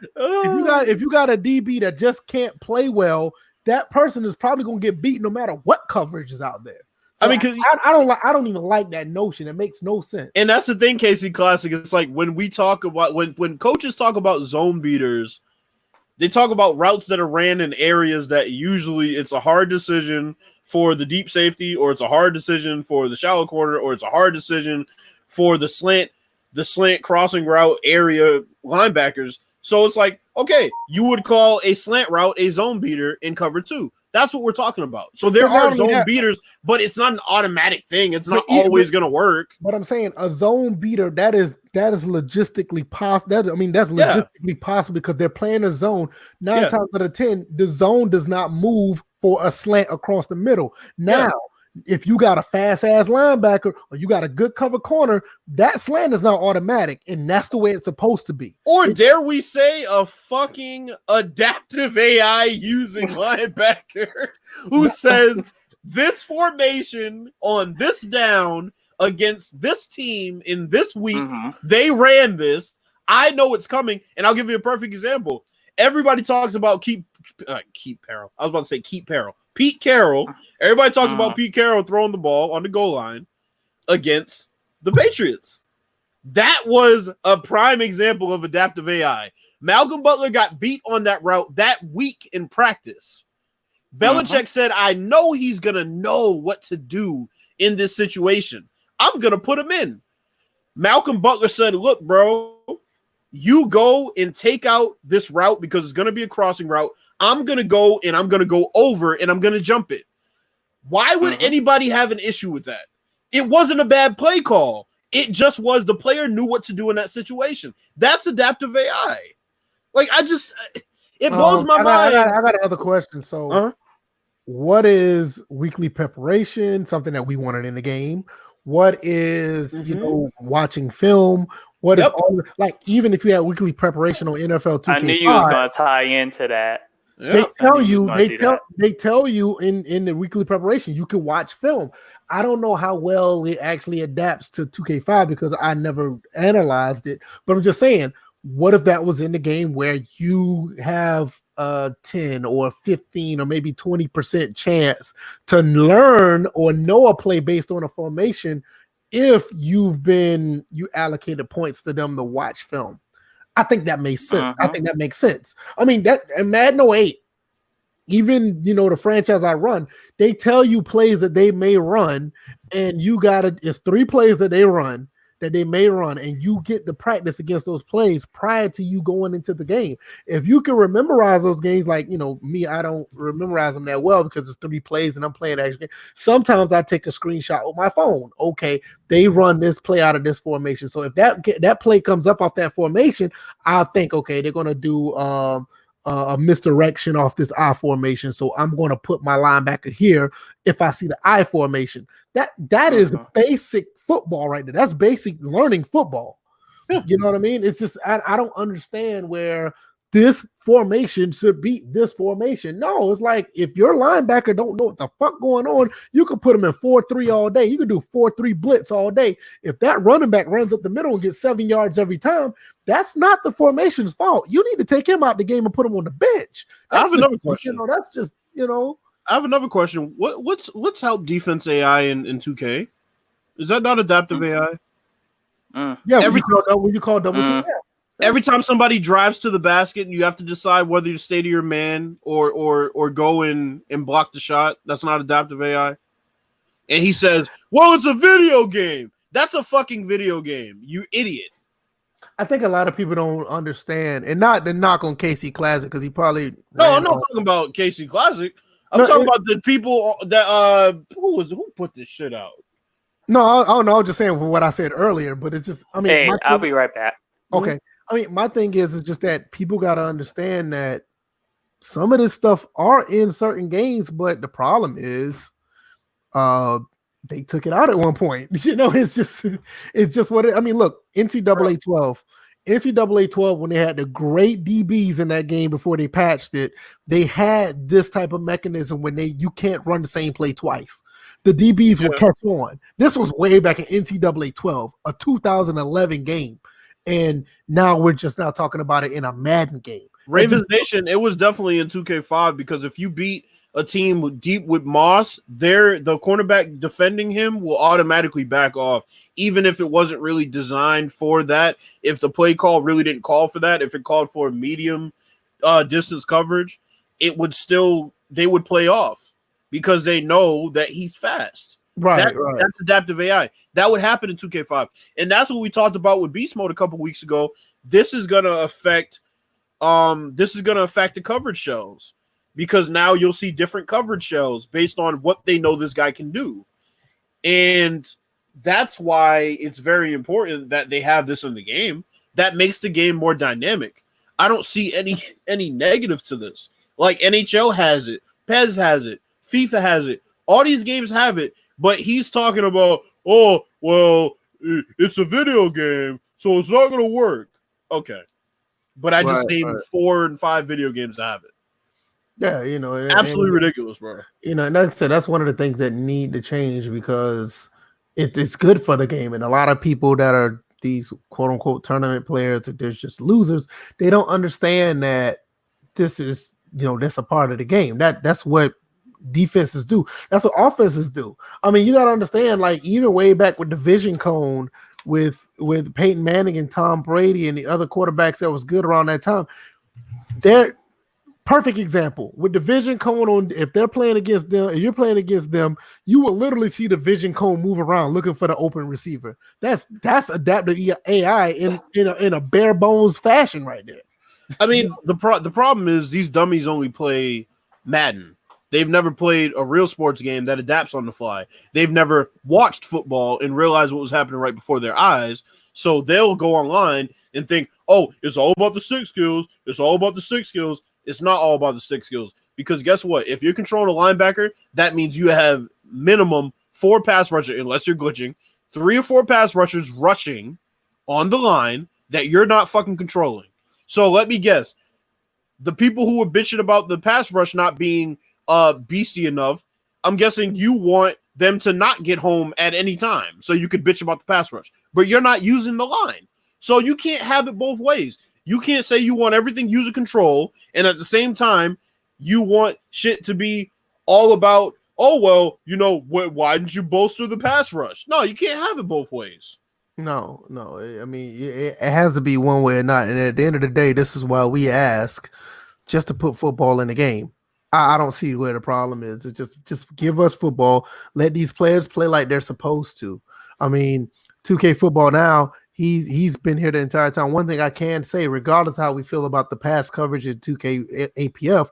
if you got a DB that just can't play well, that person is probably gonna get beat no matter what coverage is out there. So I mean, because I don't even like that notion. It makes no sense. And that's the thing, KC Classic. It's like when we talk about when coaches talk about zone beaters. They talk about routes that are ran in areas that usually it's a hard decision for the deep safety, or it's a hard decision for the shallow corner, or it's a hard decision for the slant crossing route area linebackers. So it's like, okay, you would call a slant route a zone beater in cover 2. That's what we're talking about. So there are zone beaters, but it's not an automatic thing. It's not always going to work. But I'm saying a zone beater that is logistically possible. That's logistically possible because they're playing a zone. 9 times out of 10, the zone does not move for a slant across the middle. Now, if you got a fast ass linebacker or you got a good cover corner, that slant is not automatic, and that's the way it's supposed to be. Or dare we say a fucking adaptive AI using linebacker who says this formation on this down against this team in this week, they ran this. I know it's coming, and I'll give you a perfect example. Everybody talks about Pete Carroll. I was about to say Pete Carroll. Everybody talks about Pete Carroll throwing the ball on the goal line against the Patriots. That was a prime example of adaptive AI. Malcolm Butler got beat on that route that week in practice. Belichick said, I know he's going to know what to do in this situation. I'm going to put him in. Malcolm Butler said, look, bro, you go and take out this route because it's going to be a crossing route. I'm going to go and I'm going to go over and I'm going to jump it. Why would anybody have an issue with that? It wasn't a bad play call. It just was the player knew what to do in that situation. That's adaptive AI. Like, it blows my mind. I got another question. So what is weekly preparation? Something that we wanted in the game. What is, watching film? What is all, like, even if you had weekly preparation on NFL 2K5, I knew you was going to tie into that. They tell you in the weekly preparation you can watch film. I don't know how well it actually adapts to 2K5 because I never analyzed it, but I'm just saying, what if that was in the game where you have 10 or 15 or maybe 20% chance to learn or know a play based on a formation if you allocated points to them to watch film? I think that makes sense. I think that makes sense. I mean, that in Madden 08, even the franchise I run, they tell you plays that they may run, and it's 3 plays that they may run, and you get the practice against those plays prior to you going into the game. If you can memorize those games, like me, I don't memorize them that well because it's 3 plays and I'm playing actually. Sometimes I take a screenshot with my phone. Okay, they run this play out of this formation. So if that play comes up off that formation, I'll think, okay, they're gonna do a misdirection off this I formation. So I'm going to put my linebacker here if I see the I formation. That is basic football right there. That's basic learning football. You know what I mean? It's just I don't understand where this formation should beat this formation. No, it's like if your linebacker don't know what the fuck going on, you can put him in 4-3 all day. You can do 4-3 blitz all day. If that running back runs up the middle and gets 7 yards every time, that's not the formation's fault. You need to take him out the game and put him on the bench. I have another question. That's just I have another question. What's help defense AI in 2K? Is that not adaptive AI? Yeah, when you call double team. Every time somebody drives to the basket and you have to decide whether to stay to your man or go in and block the shot, that's not adaptive AI. And he says, well, it's a video game. That's a fucking video game, you idiot. I think a lot of people don't understand, and not the knock on KC Classic because he probably I'm not talking about KC Classic. I'm talking about the people that who put this shit out. No, I was just saying what I said earlier, but it's just I'll be right back. Okay. I mean, my thing is just that people got to understand that some of this stuff are in certain games, but the problem is they took it out at one point. It's just what I mean, look, NCAA 12 NCAA 12, when they had the great DBs in that game before they patched it, they had this type of mechanism when you can't run the same play twice. The DBs will catch on. This was way back in NCAA 12, a 2011 game. And now we're just now talking about it in a Madden game. Ravens Nation, it was definitely in 2K5 because if you beat a team deep with Moss, the cornerback defending him will automatically back off, even if it wasn't really designed for that. If the play call really didn't call for that, if it called for medium distance coverage, they would play off because they know that he's fast. Right. That's adaptive AI. That would happen in 2K5. And that's what we talked about with Beast Mode a couple weeks ago. This is going to affect the coverage shells because now you'll see different coverage shells based on what they know this guy can do. And that's why it's very important that they have this in the game. That makes the game more dynamic. I don't see any negative to this. Like NHL has it, PES has it, FIFA has it. All these games have it, but he's talking about, oh, well, it's a video game, so it's not going to work. Okay. But I just named 4 and 5 video games to have it. Yeah, absolutely ridiculous, bro. And like I said, that's one of the things that need to change because it's good for the game. And a lot of people that are these quote unquote tournament players, that they're just losers, they don't understand that this is, that's a part of the game. That's what defenses do. That's what offenses do. I mean, you got to understand, like even way back with the vision cone with Peyton Manning and Tom Brady and the other quarterbacks that was good around that time. They're perfect example with the vision cone on. If they're playing against them, if you're playing against them, you will literally see the vision cone move around looking for the open receiver. That's adaptive AI in a bare bones fashion right there. I mean, the problem is these dummies only play Madden. They've never played a real sports game that adapts on the fly. They've never watched football and realized what was happening right before their eyes. So they'll go online and think, oh, it's all about the stick skills. It's all about the stick skills. It's not all about the stick skills. Because guess what? If you're controlling a linebacker, that means you have minimum 4 pass rushers, unless you're glitching, 3 or 4 pass rushers rushing on the line that you're not fucking controlling. So let me guess. The people who were bitching about the pass rush not being beastie enough, I'm guessing you want them to not get home at any time so you could bitch about the pass rush, but you're not using the line, so you can't have it both ways. You can't say you want everything user control and at the same time you want shit to be all about, oh well, why didn't you bolster the pass rush? No, you can't have it both ways. No, I mean it has to be one way or not, and at the end of the day, this is why we ask just to put football in the game. I don't see where the problem is. It's just give us football. Let these players play like they're supposed to. I mean, 2K football now, he's been here the entire time. One thing I can say, regardless of how we feel about the pass coverage in 2K APF,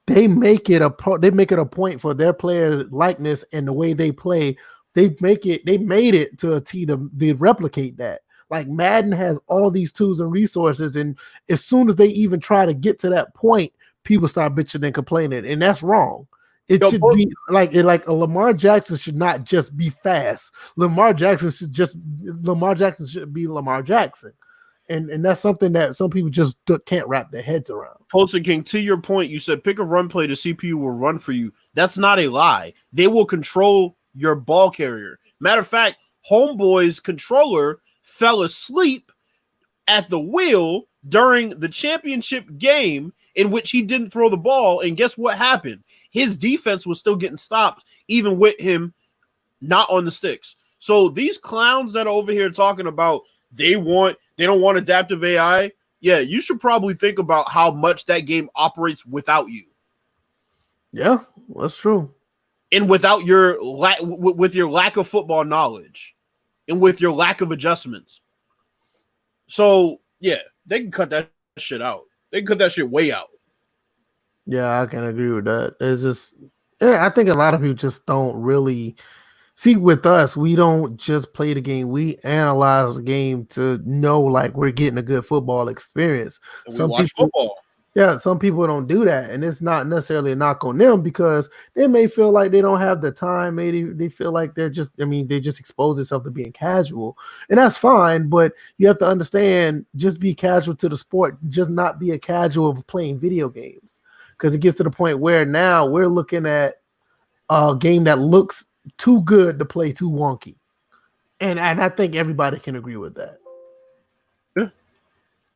they make it a point for their player likeness and the way they play. They made it to a T to replicate that. Like Madden has all these tools and resources, and as soon as they even try to get to that point, people start bitching and complaining, and that's wrong. It should be like a Lamar Jackson should not just be fast. Lamar Jackson should be Lamar Jackson, and that's something that some people just can't wrap their heads around. Posted King, to your point, you said pick a run play, the CPU will run for you. That's not a lie. They will control your ball carrier. Matter of fact, Homeboy's controller fell asleep at the wheel during the championship game in which he didn't throw the ball, and guess what happened? His defense was still getting stopped, even with him not on the sticks. So these clowns that are over here talking about they don't want adaptive AI, yeah, you should probably think about how much that game operates without you. Yeah, that's true. And without with your lack of football knowledge, and with your lack of adjustments. So yeah, they can cut that shit out. They can cut that shit way out. Yeah, I can agree with that. It's just, I think a lot of people just don't really see. With us, we don't just play the game. We analyze the game to know like we're getting a good football experience. And we watch football. Yeah, some people don't do that, and it's not necessarily a knock on them because they may feel like they don't have the time. Maybe they feel like they just expose themselves to being casual, and that's fine. But you have to understand, just be casual to the sport, just not be a casual of playing video games, because it gets to the point where now we're looking at a game that looks too good to play too wonky, and I think everybody can agree with that.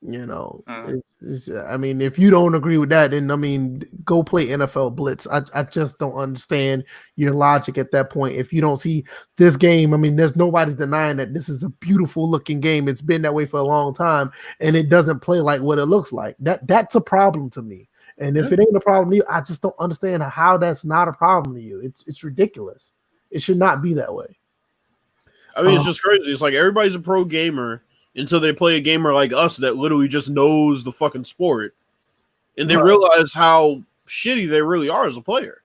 You know, I mean, if you don't agree with that, then I mean, go play NFL Blitz. I just don't understand your logic at that point. If you don't see this game, I mean, there's nobody's denying that this is a beautiful looking game. It's been that way for a long time, and it doesn't play like what it looks like. That's a problem to me. And if it ain't a problem to you, I just don't understand how that's not a problem to you. It's ridiculous. It should not be that way. I mean, it's just crazy. It's like everybody's a pro gamer until they play a gamer like us that literally just knows the fucking sport, and they realize how shitty they really are as a player.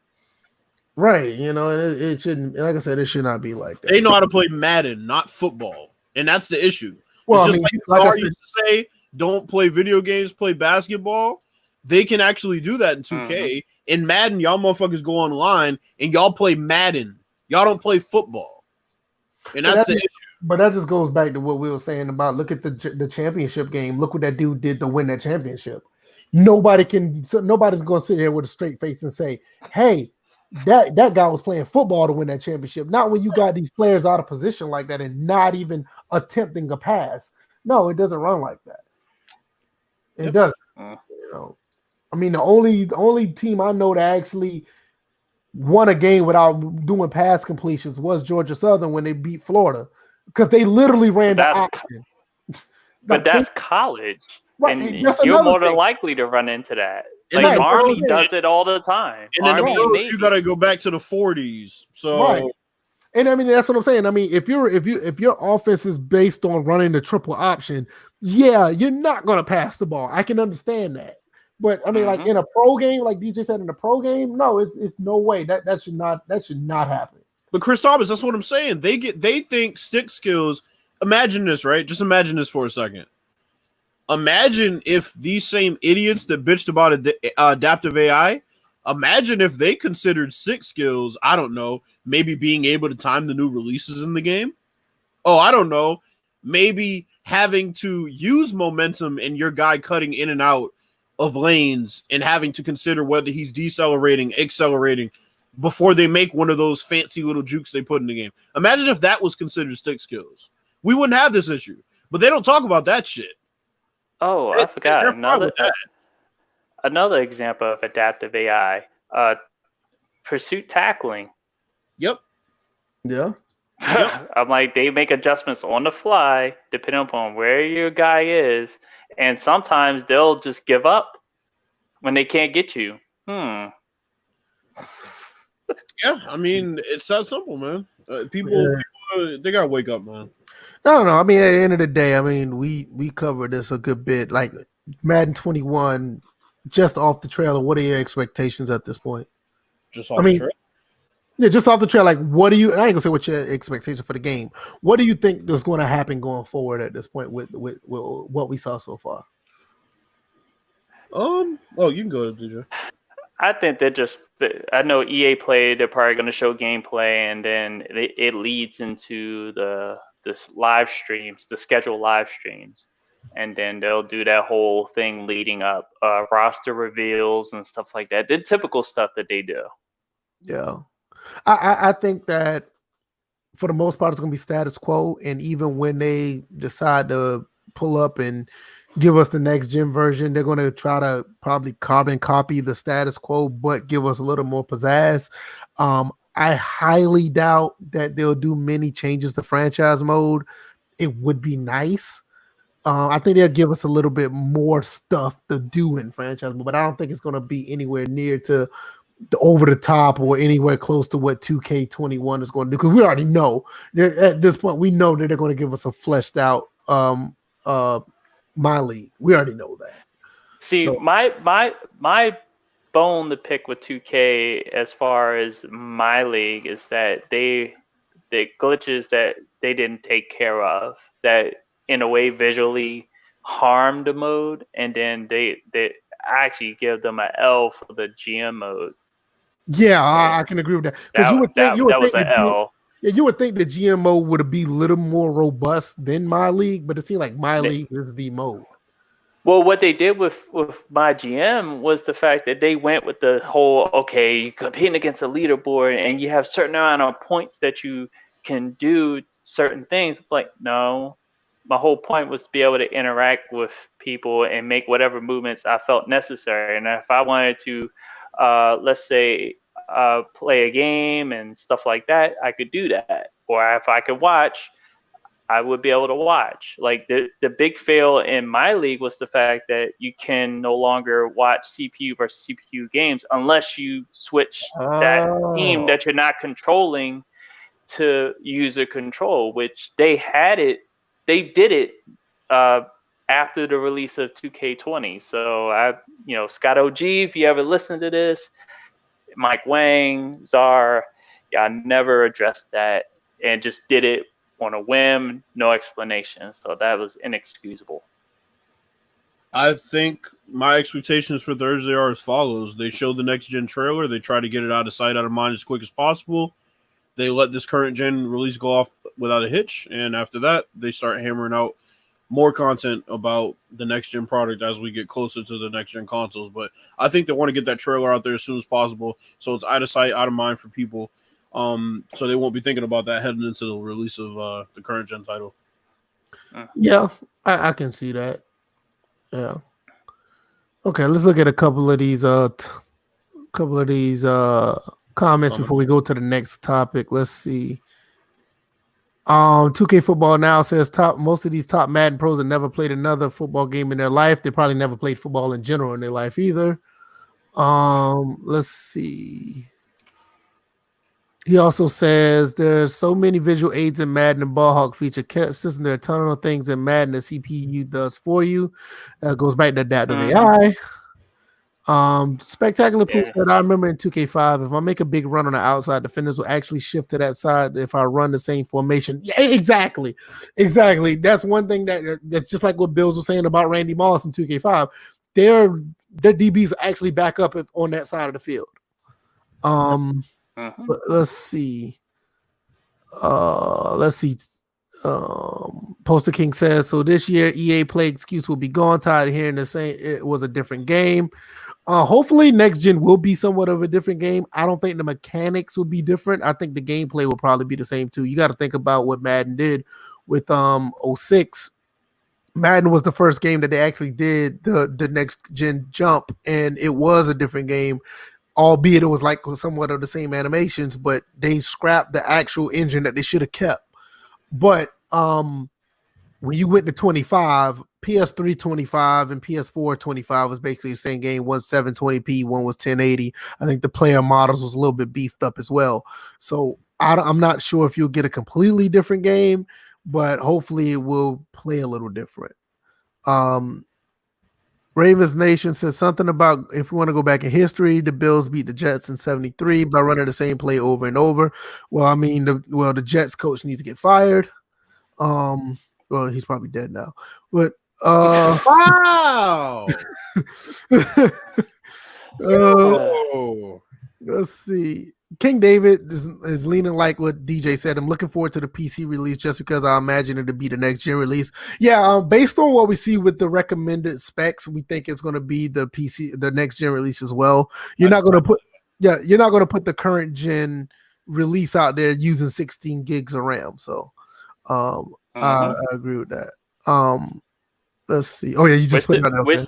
Right, you know, and it shouldn't, like I said, it should not be like that. They know how to play Madden, not football, and that's the issue. Well, it's just like I used to say, don't play video games, play basketball. They can actually do that in 2K. In Madden, y'all motherfuckers go online and y'all play Madden. Y'all don't play football, and that's the issue. But that just goes back to what we were saying about look at the championship game. Look what that dude did to win that championship. Nobody's going to sit here with a straight face and say, "Hey, that guy was playing football to win that championship." Not when you got these players out of position like that and not even attempting a pass. No, it doesn't run like that. It doesn't. You know, I mean, the only team I know that actually won a game without doing pass completions was Georgia Southern when they beat Florida. Because they literally ran the option. But that's college. Right. And you're more than likely to run into that. Like Army does it all the time. And then you got to go back to the 40s. So And I mean, that's what I'm saying. I mean, if your offense is based on running the triple option, yeah, you're not going to pass the ball. I can understand that. But I mean, like in a pro game, like DJ said, in a pro game, no, it's no way that should not happen. But Chris Thomas, that's what I'm saying. They think stick skills. Imagine this, right? Just imagine this for a second. Imagine if these same idiots that bitched about adaptive AI, imagine if they considered stick skills, I don't know, maybe being able to time the new releases in the game. Oh, I don't know. Maybe having to use momentum and your guy cutting in and out of lanes and having to consider whether he's decelerating, accelerating, before they make one of those fancy little jukes they put in the game. Imagine if that was considered stick skills. We wouldn't have this issue. But they don't talk about that shit. Oh, I forgot. Another example of adaptive AI. Pursuit tackling. Yep. Yeah. Yep. I'm like, they make adjustments on the fly, depending upon where your guy is. And sometimes they'll just give up when they can't get you. Yeah, I mean, it's that simple, man. People, they gotta wake up, man. No. I mean, at the end of the day, I mean, we covered this a good bit. Like Madden 21, just off the trailer. What are your expectations at this point? Just off the trailer. Yeah, just off the trailer. Like, what do you? I ain't gonna say what your expectation for the game. What do you think is going to happen going forward at this point with what we saw so far? Oh, you can go, DJ. I think I know EA Play, they're probably going to show gameplay, and then it leads into the live streams, the scheduled live streams, and then they'll do that whole thing leading up, roster reveals and stuff like that. The typical stuff that they do. Yeah, I think that for the most part it's going to be status quo, and even when they decide to pull up and give us the next gen version, they're going to try to probably carbon copy the status quo, but give us a little more pizzazz. I highly doubt that they'll do many changes to franchise mode. It would be nice. I think they'll give us a little bit more stuff to do in franchise mode, but I don't think it's going to be anywhere near to the over the top or anywhere close to what 2K21 is going to do. Because we already know at this point, we know that they're going to give us a fleshed out My League. We already know that. See, so, my bone to pick with 2K as far as My League is that the glitches that they didn't take care of, that in a way visually harmed the mode, and then actually give them an L for the GM mode. Yeah, I can agree with that. Because you would think was an L. Yeah, you would think the GMO would be a little more robust than My League, but it seemed like My League is the mode. Well, what they did with my GM was the fact that they went with the whole, okay, you're competing against a leaderboard and you have certain amount of points that you can do certain things. Like, no, my whole point was to be able to interact with people and make whatever movements I felt necessary. And if I wanted to, let's say, play a game and stuff like that, I could do that. Or if I could watch, I would be able to watch. Like the big fail in my league was the fact that you can no longer watch CPU versus CPU games unless you switch that team that you're not controlling to user control, which they did it after the release of 2K20. So Scott OG, if you ever listen to this, Mike Wang, Czar, I never addressed that and just did it on a whim, no explanation. So that was inexcusable. I think my expectations for Thursday are as follows. They show the next gen trailer. They try to get it out of sight, out of mind as quick as possible. They let this current gen release go off without a hitch. And after that, they start hammering out more content about the next gen product as we get closer to the next gen consoles. But I think they want to get that trailer out there as soon as possible, so it's out of sight, out of mind for people. So they won't be thinking about that heading into the release of the current gen title. Yeah, I can see that. Yeah. Okay, let's look at a couple of these comments before we go to the next topic. Let's see. 2K Football Now says most of these top Madden pros have never played another football game in their life. They probably never played football in general in their life either. Let's see. He also says there's so many visual aids in Madden and Ballhawk feature system. There are a ton of things in Madden the CPU does for you. Goes back to adaptive AI. Spectacular Pool said, I remember in 2K5, if I make a big run on the outside, defenders will actually shift to that side if I run the same formation. Yeah, exactly. That's one thing that's just like what Bills was saying about Randy Moss in 2K5. Their DBs actually back up on that side of the field. But let's see. Poster King says, so this year EA Play excuse will be gone. Tired of hearing the same. It was a different game. Hopefully next gen will be somewhat of a different game. I don't think the mechanics will be different. I think the gameplay will probably be the same too. You got to think about what Madden did with 06. Madden was the first game that they actually did the next gen jump, and it was a different game, albeit it was like somewhat of the same animations, but they scrapped the actual engine that they should have kept. But when you went to 25, PS3 25 and PS4 25 was basically the same game. One's 720p, one was 1080. I think the player models was a little bit beefed up as well. So I'm not sure if you'll get a completely different game, but hopefully it will play a little different. Ravens Nation says something about if we want to go back in history, the Bills beat the Jets in 73 by running the same play over and over. Well, I mean, the Jets coach needs to get fired. Well, he's probably dead now. But wow. Let's see. King David is leaning like what DJ said. I'm looking forward to the PC release just because I imagine it to be the next gen release. Yeah, based on what we see with the recommended specs, we think it's going to be the next gen release as well. You're not going to put the current gen release out there using 16 gigs of RAM. So I agree with that. Let's see. Oh yeah, you just put that.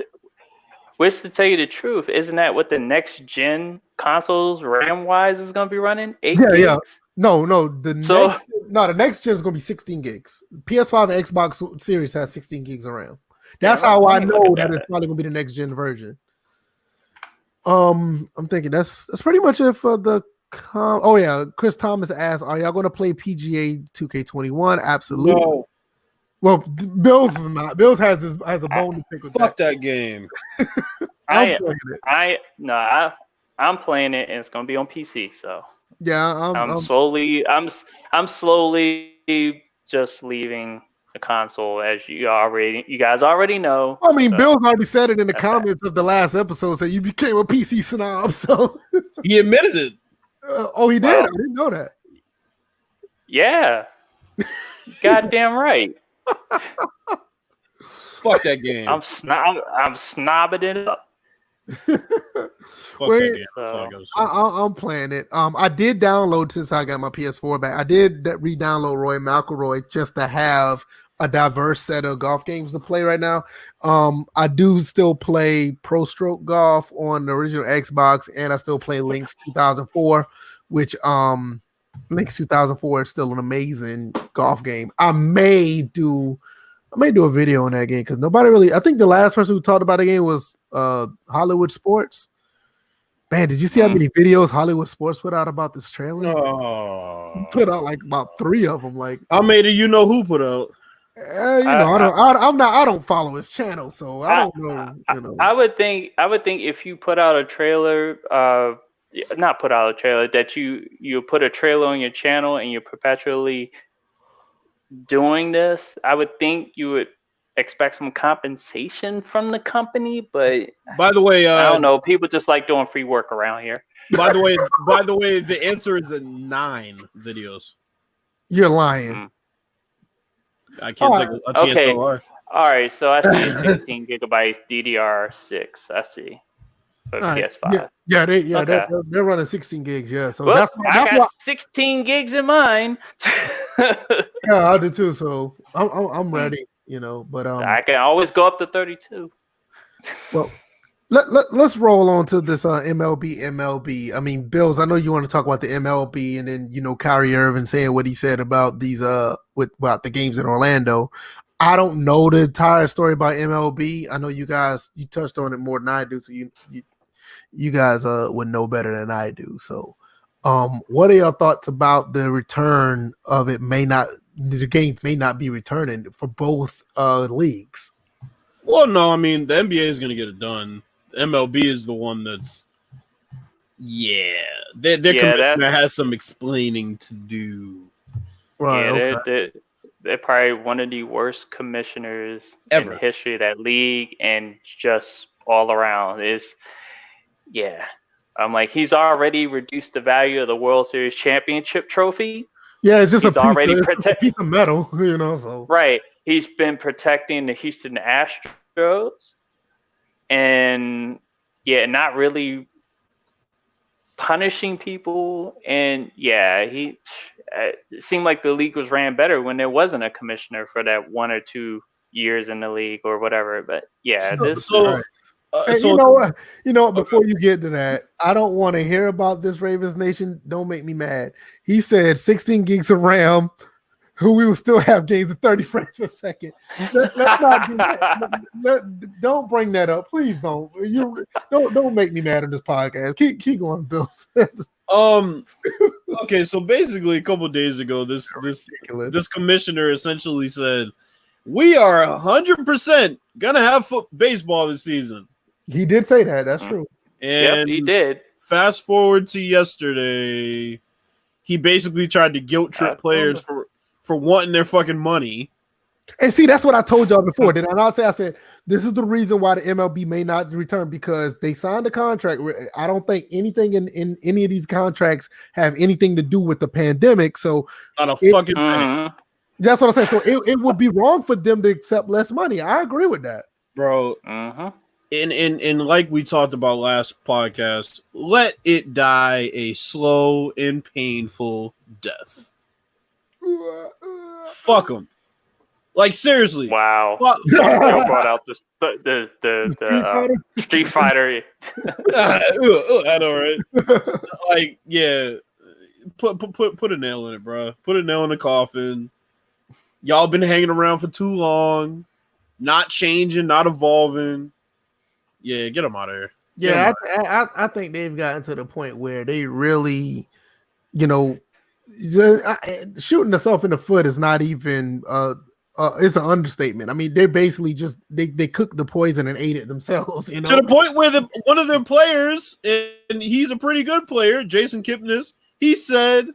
Which, to tell you the truth, isn't that what the next gen consoles RAM wise is going to be running? 8 gigs? Yeah. No. The next gen is going to be 16 gigs. PS5 and Xbox Series has 16 gigs of RAM. That's how I know that it's probably going to be the next gen version. I'm thinking that's pretty much it for the. Oh yeah, Chris Thomas asked, "Are y'all going to play PGA 2K21?" Absolutely. No. Well, Bills is not. Bills has a bone to pick with that. Fuck that game. I'm playing it, and it's gonna be on PC. So yeah, I'm slowly just leaving a console, as you guys already know. I mean, Bill's already said it in the comments of the last episode, so you became a PC snob. So he admitted it. Oh, he did. Well, I didn't know that. Yeah, goddamn right. Fuck that game. I'm snobbing it up. Wait, I'm playing it. I did download, since I got my PS4 back, I did re-download Roy McIlroy just to have a diverse set of golf games to play right now. I do still play Pro Stroke Golf on the original Xbox, and I still play Links 2004, which Links 2004 is still an amazing golf game. I may do a video on that game because nobody really. I think the last person who talked about the game was Hollywood Sports. Man, did you see how many videos Hollywood Sports put out about this trailer? Put out like about 3 of them. Like, how many do you know who put out? I don't follow his channel, so I don't know. I would think if you put out a trailer, not put out a trailer, that you put a trailer on your channel and you're perpetually doing this, I would think you would expect some compensation from the company. But by the way, I don't know. People just like doing free work around here. By the way, the answer is 9 videos. You're lying. I can't take a okay. All right, so I see 16 gigabytes DDR6. I see. For PS5. They're running 16 gigs. Yeah, so well, I got 16 gigs in mine. Yeah, I do too. So I'm ready. But I can always go up to 32. Well, let's roll on to this MLB. I mean, Bills, I know you want to talk about the MLB, and then Kyrie Irving saying what he said about these about the games in Orlando. I don't know the entire story about MLB. I know you touched on it more than I do, so you guys would know better than I do. So, what are your thoughts about the return of it? The games may not be returning for both leagues. Well, no, I mean the NBA is going to get it done. MLB is the one that's, their commissioner has some explaining to do. Right. Yeah, they're probably one of the worst commissioners ever in the history of that league, and just all around I'm like, he's already reduced the value of the World Series championship trophy. Yeah, it's just a piece of metal, So right, he's been protecting the Houston Astros, and not really punishing people, and it seemed like the league was ran better when there wasn't a commissioner for that 1 or 2 years in the league or whatever. But you know what? Before you get to that, I don't want to hear about this, Ravens Nation. Don't make me mad. He said 16 gigs of RAM. We will still have games of 30 frames per second. Let's not do that. Don't bring that up, please. Don't. Don't make me mad on this podcast. Keep going, Bill. Okay, so basically, a couple of days ago, this commissioner essentially said, "We are 100% gonna have baseball this season." He did say that. That's true. And he did. Fast forward to yesterday, he basically tried to guilt trip players for wanting their fucking money. And see, that's what I told y'all before. Did I not say? I said this is the reason why the MLB may not return, because they signed a contract. I don't think anything in any of these contracts have anything to do with the pandemic. So not a fucking penny. That's what I said. So it would be wrong for them to accept less money. I agree with that, bro. And like we talked about last podcast, let it die a slow and painful death. Fuck them. Like, seriously. Wow. Y'all brought out the Street Fighter. I know, right? Like, yeah. Put a nail in it, bro. Put a nail in the coffin. Y'all been hanging around for too long. Not changing, not evolving. Yeah, get them out of here. Yeah, I think they've gotten to the point where they really, shooting themselves in the foot is not even it's an understatement. I mean, they're basically just they cooked the poison and ate it themselves. To the point where one of their players, and he's a pretty good player, Jason Kipnis, he said,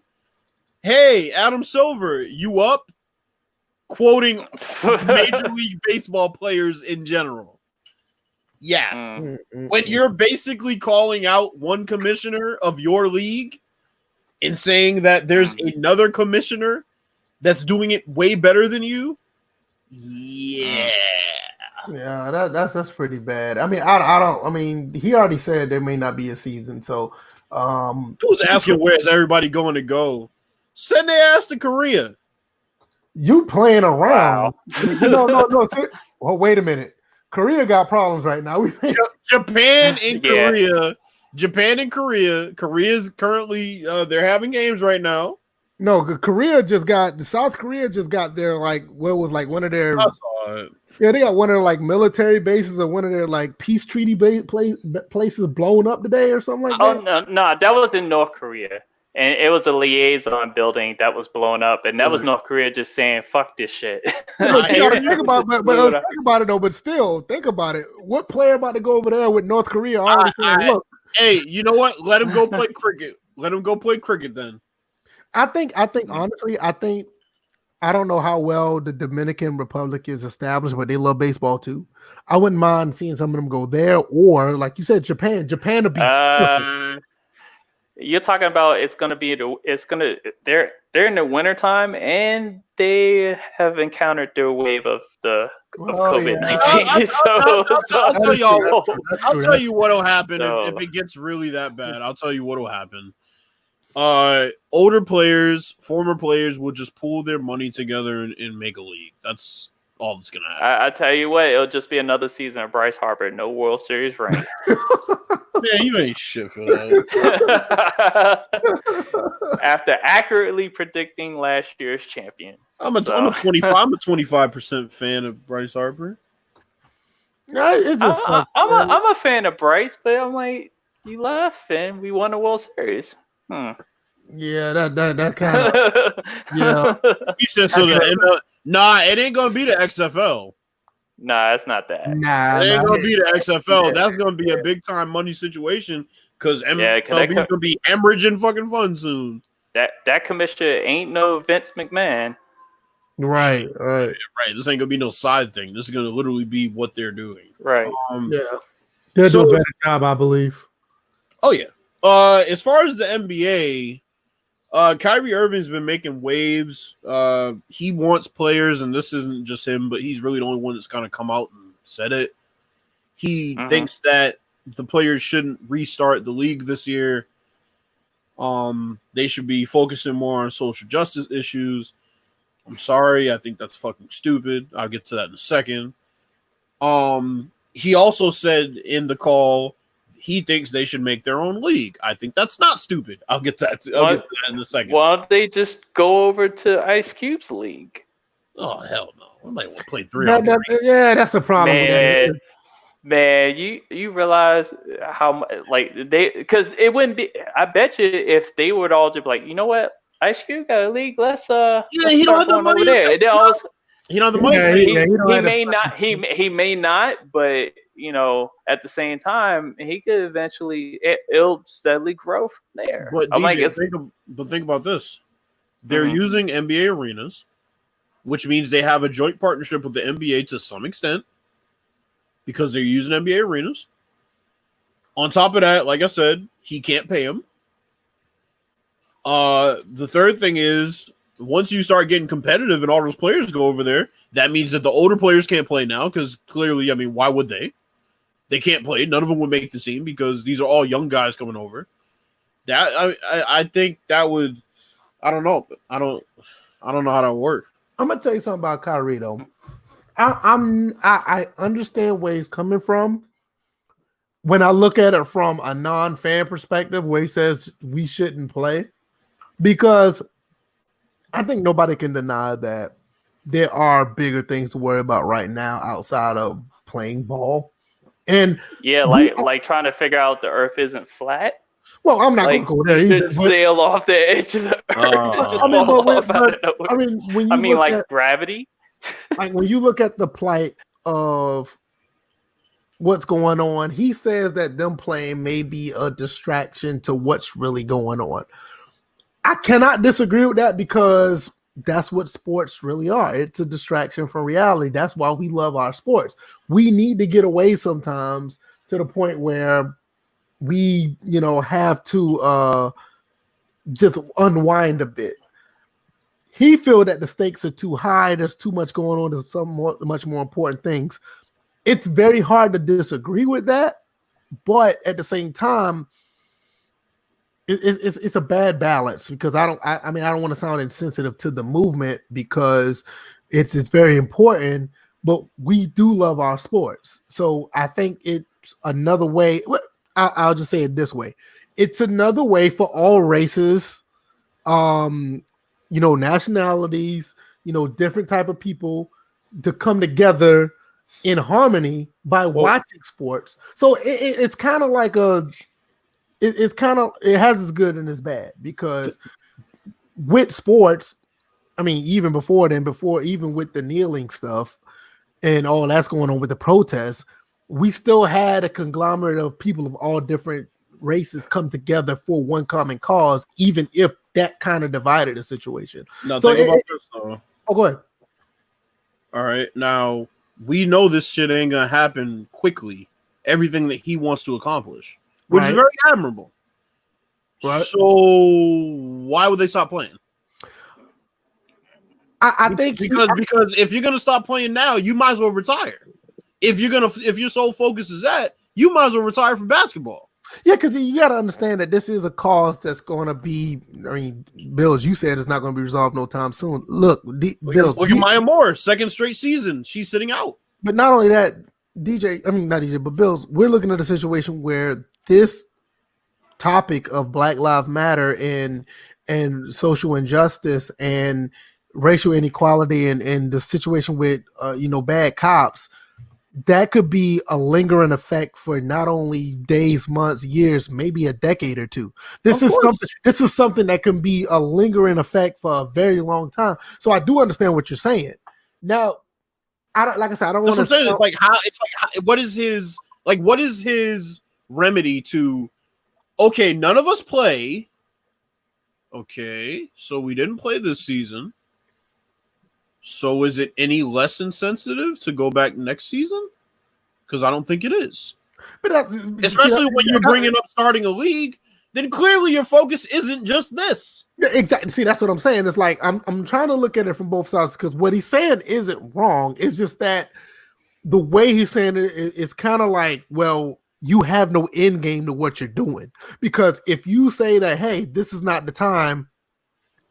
"Hey, Adam Silver, you up? quoting Major League Baseball players in general. Yeah. When you're basically calling out one commissioner of your league and saying that there's another commissioner that's doing it way better than you, yeah. Yeah, that's pretty bad. I mean, I don't. I mean, he already said there may not be a season. So, who's asking where is everybody going to go? Send their ass to Korea. You playing around? Wow. No. Well, wait a minute. Korea got problems right now. Japan and Korea. Japan and Korea. Korea's currently they're having games right now. No, South Korea just got their one of their. I saw it. Yeah, they got one of their like military bases or one of their like peace treaty places blown up today or something like that. Oh no, that was in North Korea, and it was a liaison building that was blown up, and that was North Korea just saying "fuck this shit." Think about it though. But still, think about it. What player about to go over there with North Korea already saying, "Look, hey, you know what? Let him go play cricket. Let him go play cricket then." I think honestly, I don't know how well the Dominican Republic is established, but they love baseball too. I wouldn't mind seeing some of them go there, or like you said, Japan. Japan would be. You're talking about they're in the wintertime and they have encountered their wave of COVID-19. I'll tell you what'll happen if it gets really that bad. I'll tell you what'll happen. Older players, former players will just pool their money together and make a league. That's all that's gonna happen. I tell you what, it'll just be another season of Bryce Harper, no World Series ring. Man, you ain't shit for that. After accurately predicting last year's champions. I'm a 25% fan of Bryce Harper. I'm a fan of Bryce, but I'm like, you left and we won the World Series. Yeah, that kind of yeah. He said so. It ain't gonna be the XFL. Nah, it's not that. It ain't gonna be the XFL. Yeah. That's gonna be a big time money situation because MLB gonna be hemorrhaging fucking fun soon. That commissioner ain't no Vince McMahon. Right. This ain't gonna be no side thing. This is gonna literally be what they're doing. Right. They'll do a better job, I believe. Oh yeah. As far as the NBA, Kyrie Irving's been making waves. He wants players, and this isn't just him, but he's really the only one that's kind of come out and said it. He thinks that the players shouldn't restart the league this year. They should be focusing more on social justice issues. I'm sorry, I think that's fucking stupid. I'll get to that in a second. He also said in the call he thinks they should make their own league. I think that's not stupid. I'll get to that in a second. Why don't they just go over to Ice Cube's league? Oh, hell no. I might want to play 3 Yeah, that's the problem. Man, you realize how because it wouldn't be. I bet you if they would all just be like, you know what, Ice Cube got a league. Let's he don't have the money. He don't have the money. He may not, but at the same time, he could eventually. It'll steadily grow from there. But think about this: they're using NBA arenas, which means they have a joint partnership with the NBA to some extent, because they're using NBA arenas. On top of that, like I said, he can't pay them. The third thing is, once you start getting competitive and all those players go over there, that means that the older players can't play now because clearly, I mean, why would they? They can't play. None of them would make the team because these are all young guys coming over. That I think that would. I don't know. I don't know how that would work. I'm gonna tell you something about Kyrie though. I understand where he's coming from. When I look at it from a non-fan perspective, where he says we shouldn't play, because I think nobody can deny that there are bigger things to worry about right now outside of playing ball. And like trying to figure out the Earth isn't flat. Well, I'm not going to go there either. Sail off the edge of the Earth. Like gravity. Like when you look at the plight of what's going on, he says that them playing may be a distraction to what's really going on. I cannot disagree with that because that's what sports really are. It's a distraction from reality. That's why we love our sports. We need to get away sometimes to the point where we, have to just unwind a bit. He feel that the stakes are too high. There's too much going on. There's much more important things. It's very hard to disagree with that, but at the same time, it's a bad balance because I don't want to sound insensitive to the movement because it's very important, but we do love our sports. So I think it's another way. I'll just say it this way: it's another way for all races, nationalities, different type of people to come together in harmony by watching sports. So it's kind of like it has its good and its bad because with sports, even before even with the kneeling stuff and all that's going on with the protests, we still had a conglomerate of people of all different races come together for one common cause, even if that kind of divided the situation. Now, think about this though. Oh, go ahead. All right. Now, we know this shit ain't going to happen quickly. Everything that he wants to accomplish, which is very admirable. Right. So why would they stop playing? I think because if you're going to stop playing now, you might as well retire. If your sole focus is that, you might as well retire from basketball. Yeah, because you got to understand that this is a cause that's going to be. Bills, you said it's not going to be resolved no time soon. Look, Bills. Look at Maya Moore, second straight season, she's sitting out. But not only that, not DJ, but Bills. We're looking at a situation where this topic of Black Lives Matter and social injustice and racial inequality and the situation with bad cops. That could be a lingering effect for not only days, months, years, maybe a decade or two. This is something that can be a lingering effect for a very long time. So I do understand what you're saying. Now, I don't want to say what is his remedy to? Okay, none of us play. Okay, so we didn't play this season. So is it any less insensitive to go back next season? Because I don't think it is. Especially when you're bringing up starting a league, then clearly your focus isn't just this. Exactly. See, that's what I'm saying. It's like I'm trying to look at it from both sides because what he's saying isn't wrong. It's just that the way he's saying it is kind of like, well, you have no end game to what you're doing. Because if you say that, hey, this is not the time,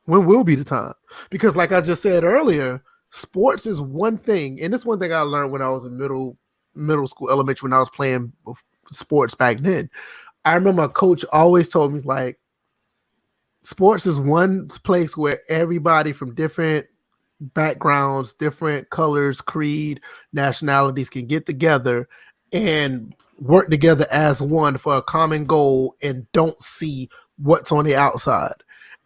when will be the time? Because like I just said earlier, sports is one thing, and it's one thing I learned when I was in middle school, elementary, when I was playing sports back then. I remember my coach always told me, like, sports is one place where everybody from different backgrounds, different colors, creed, nationalities can get together and work together as one for a common goal and don't see what's on the outside.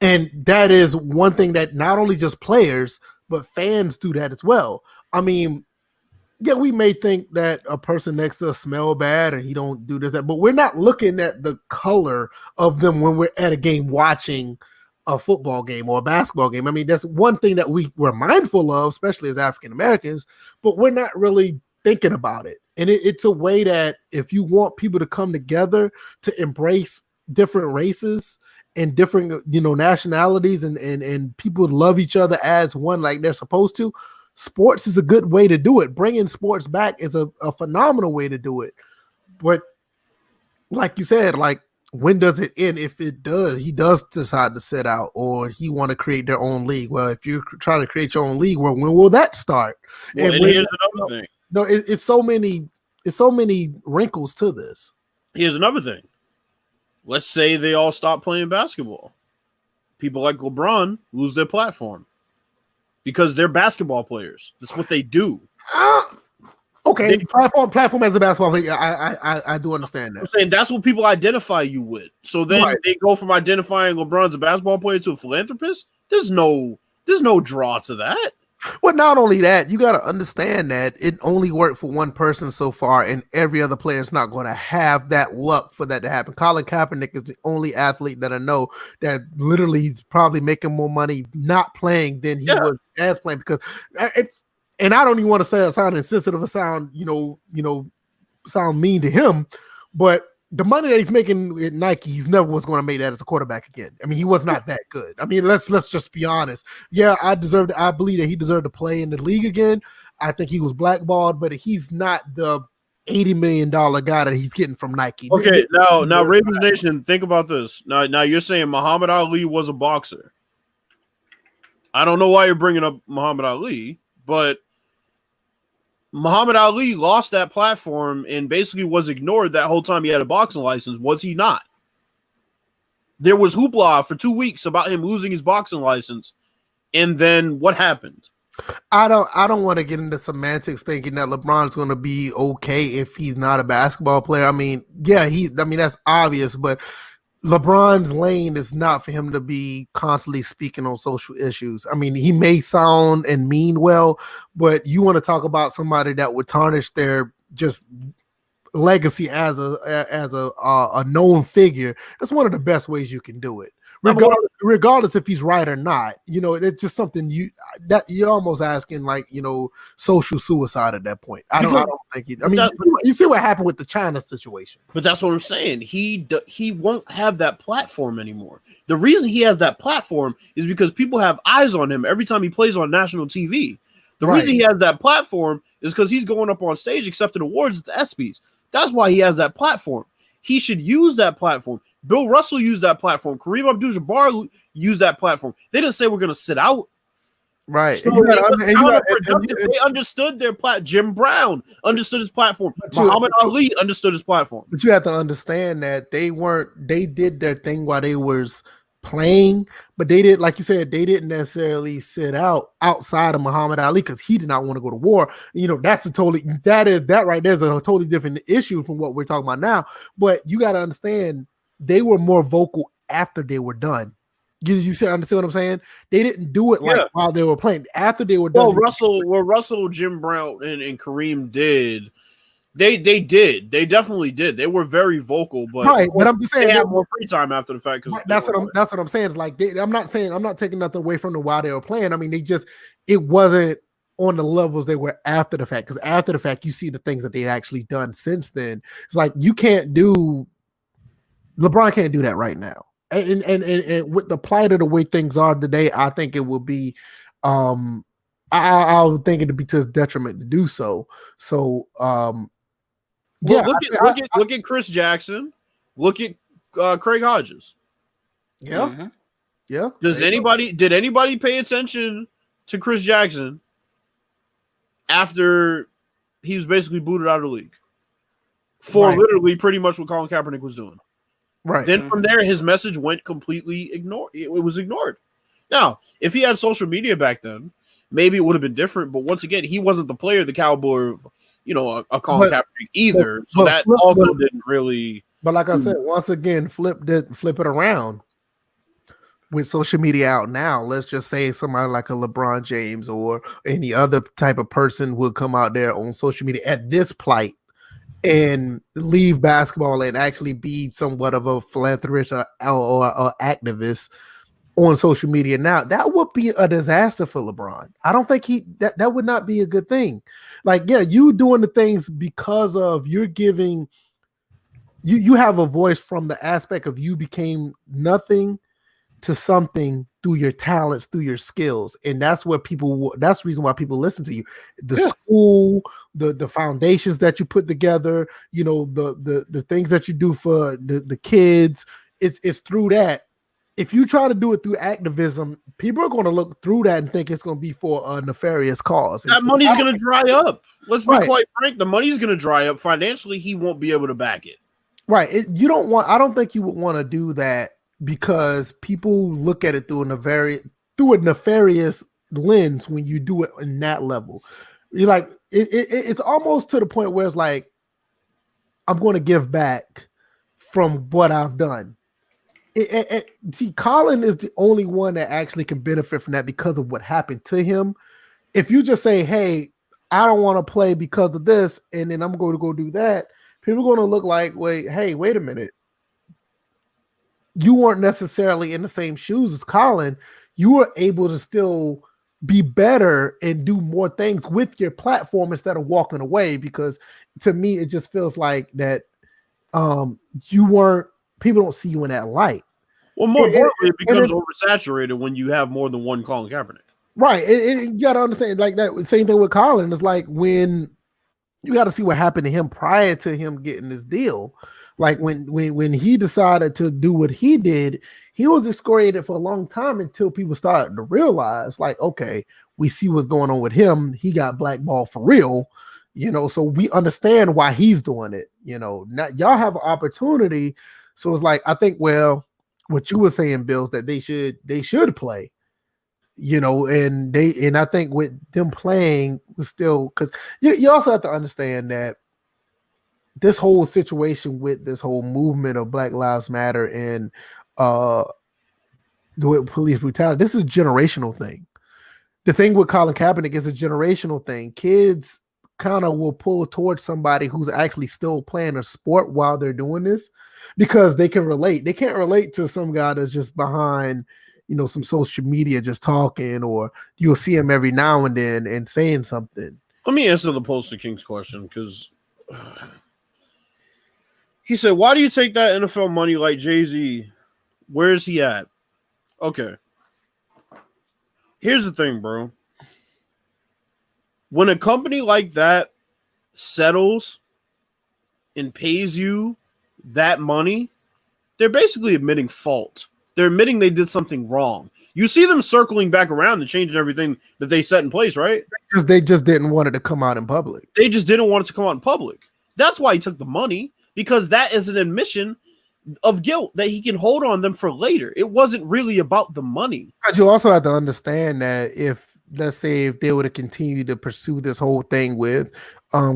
And that is one thing that not only just players, but fans do that as well. Yeah, we may think that a person next to us smell bad and he don't do this, that, but we're not looking at the color of them when we're at a game watching a football game or a basketball game. That's one thing that we're mindful of, especially as African Americans, but we're not really thinking about it. And it's a way that if you want people to come together to embrace different races and different, nationalities and people love each other as one like they're supposed to, sports is a good way to do it. Bringing sports back is a phenomenal way to do it. But like you said, like, when does it end? If it does, he does decide to sit out or he want to create their own league. Well, if you're trying to create your own league, well, when will that start? Well, and here's another thing. No, it's so many wrinkles to this. Here's another thing. Let's say they all stop playing basketball. People like LeBron lose their platform because they're basketball players. That's what they do. Okay, platform as a basketball player. I do understand that. I'm saying that's what people identify you with. So then they go from identifying LeBron as a basketball player to a philanthropist. There's no draw to that. Well, not only that, you got to understand that it only worked for one person so far, and every other player is not going to have that luck for that to happen. Colin Kaepernick is the only athlete that I know that literally is probably making more money not playing than he was as playing. Because, and I don't even want to say a sound insensitive, a sound sound mean to him, but the money that he's making at Nike, he's never was going to make that as a quarterback again. I mean, he was not that good. I mean, let's just be honest. Yeah, I believe that he deserved to play in the league again. I think he was blackballed, but he's not the $80 million guy that he's getting from Nike. Okay, now Ravens Nation, think about this. Now you're saying Muhammad Ali was a boxer. I don't know why you're bringing up Muhammad Ali, but Muhammad Ali lost that platform and basically was ignored that whole time he had a boxing license. Was he not? There was hoopla for 2 weeks about him losing his boxing license. And then what happened? I don't want to get into semantics thinking that LeBron's going to be okay if he's not a basketball player. I mean, yeah, that's obvious, but LeBron's lane is not for him to be constantly speaking on social issues. I mean, he may sound and mean well, but you want to talk about somebody that would tarnish their just legacy as a known figure. That's one of the best ways you can do it. Regardless if he's right or not, it's just something you're almost asking, like, social suicide at that point. I don't think it. I mean, you see what happened with the China situation. But that's what I'm saying. He won't have that platform anymore. The reason he has that platform is because people have eyes on him every time he plays on national TV. The reason he has that platform is because he's going up on stage accepting awards at the ESPYs. That's why he has that platform. He should use that platform. Bill Russell used that platform. Kareem Abdul-Jabbar used that platform. They didn't say we're going to sit out. Right. So they understood their platform. Jim Brown understood his platform. Muhammad Ali understood his platform. But you have to understand that they did their thing while they was playing, but they did, like you said, they didn't necessarily sit out outside of Muhammad Ali because he did not want to go to war. That right there's a totally different issue from what we're talking about now. But you got to understand, they were more vocal after they were done. You understand what I'm saying? They didn't do it while they were playing. After they were done. Russell, Jim Brown, and Kareem did. They did. They definitely did. They were very vocal, but but I'm just saying they had more free time after the fact. That's what I'm saying. It's like I'm not taking nothing away from them while they were playing. I mean, it wasn't on the levels they were after the fact. Because after the fact, you see the things that they actually done since then. It's like LeBron can't do that right now. And with the plight of the way things are today, I think it will be I would think it would be to his detriment to do so. So look at Chris Jackson. Look at Craig Hodges. Yeah. Mm-hmm. Yeah. Did anybody pay attention to Chris Jackson after he was basically booted out of the league for literally pretty much what Colin Kaepernick was doing? Right. Then from there, his message went completely ignored. It was ignored. Now, if he had social media back then, maybe it would have been different. But once again, he wasn't the player, the cowboy, a Colin Kaepernick either. So that also didn't really. But like I said, once again, flip it around. With social media out now, let's just say somebody like a LeBron James or any other type of person would come out there on social media at this plight and leave basketball and actually be somewhat of a philanthropist or activist on social media now. That would be a disaster for LeBron. I don't think that would not be a good thing. Like, yeah, you doing the things because of you're giving you have a voice from the aspect of you became nothing to something through your talents, through your skills. And that's the reason why people listen to you. The school, the foundations that you put together, the things that you do for the kids, it's through that. If you try to do it through activism, people are going to look through that and think it's going to be for a nefarious cause. That money's going to dry up. Let's be quite frank. The money's going to dry up. Financially, he won't be able to back it. Right. I don't think you would want to do that, because people look at it through a nefarious lens when you do it in that level. You're like, it's almost to the point where it's like, I'm going to give back from what I've done. See, Colin is the only one that actually can benefit from that because of what happened to him. if you just say, hey, I don't want to play because of this, and then I'm going to go do that, people are going to look like, wait a minute. You weren't necessarily in the same shoes as Colin. You were able to still be better and do more things with your platform instead of walking away, because to me, it just feels like that people don't see you in that light. Well, more importantly, it becomes oversaturated when you have more than one Colin Kaepernick. Right. You got to understand, like that same thing with Colin. It's like when you got to see what happened to him prior to him getting this deal. Like when he decided to do what he did, he was excoriated for a long time until people started to realize, like, okay, we see what's going on with him. He got blackballed for real, so we understand why he's doing it. Now y'all have an opportunity. So it's like, I think, well, what you were saying, Bills, that they should play, and I think with them playing was still, because you also have to understand that this whole situation with this whole movement of Black Lives Matter and with police brutality, this is a generational thing. The thing with Colin Kaepernick is a generational thing. Kids kind of will pull towards somebody who's actually still playing a sport while they're doing this, because they can relate. They can't relate to some guy that's just behind, some social media just talking, or you'll see him every now and then and saying something. Let me answer the Poster King's question, because he said, why do you take that NFL money like Jay-Z? Where is he at? Okay. Here's the thing, bro. When a company like that settles and pays you that money, they're basically admitting fault. They're admitting they did something wrong. You see them circling back around and changing everything that they set in place, right? Because they just didn't want it to come out in public. They just didn't want it to come out in public. That's why he took the money, because that is an admission of guilt that he can hold on them for later. It wasn't really about the money. But you also have to understand that if they would have continued to pursue this whole thing with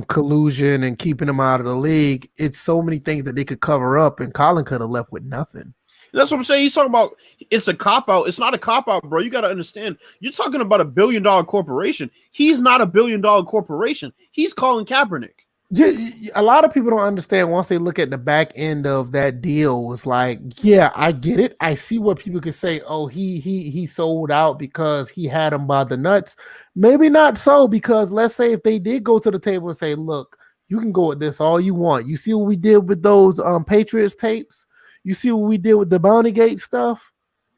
collusion and keeping them out of the league, it's so many things that they could cover up, and Colin could have left with nothing. That's what I'm saying. He's talking about it's a cop-out. It's not a cop-out, bro. You got to understand. You're talking about $1 billion corporation. He's not $1 billion corporation. He's Colin Kaepernick. Yeah, a lot of people don't understand once they look at the back end of that deal. It's like, yeah, I get it. I see what people could say. Oh, he sold out because he had him by the nuts. Maybe not so, because let's say if they did go to the table and say, look, you can go with this all you want. You see what we did with those Patriots tapes? You see what we did with the Bounty Gate stuff?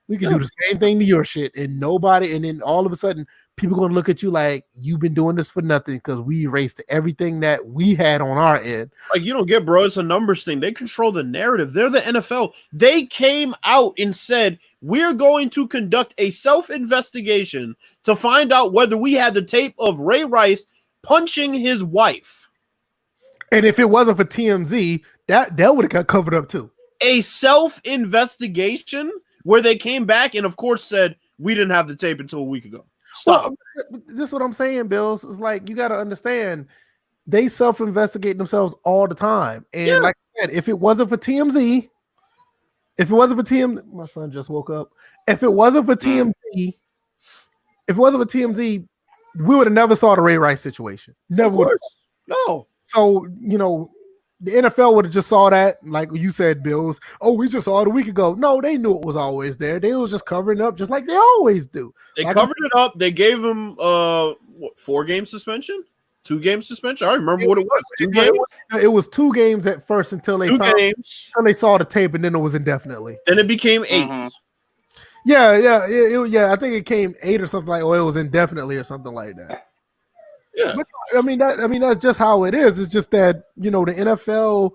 We can do the same thing to your shit, and then all of a sudden, people going to look at you like you've been doing this for nothing because we erased everything that we had on our end. Like, you don't get, bro. It's a numbers thing. They control the narrative. They're the NFL. They came out and said, we're going to conduct a self-investigation to find out whether we had the tape of Ray Rice punching his wife. And if it wasn't for TMZ, that would have got covered up too. A self-investigation where they came back and, of course, said, we didn't have the tape until a week ago. Stop. Well, this is what I'm saying, Bills. It's like, you got to understand, they self-investigate themselves all the time. And like I said, if it wasn't for TMZ, my son just woke up. If it wasn't for TMZ, we would have never saw the Ray Rice situation. Never would have. No. So, the NFL would have just saw that, like you said, Bills. Oh, we just saw it a week ago. No, they knew it was always there. They was just covering it up just like they always do. They covered it up. They gave him 4-game suspension? 2-game suspension? I don't remember what it was. 2 games? It was 2 games at first until they saw the tape, and then it was indefinitely. Then it became 8. Mm-hmm. Yeah. I think it came 8 or something like, or it was indefinitely or something like that. Yeah, but, that's just how it is. It's just that the NFL,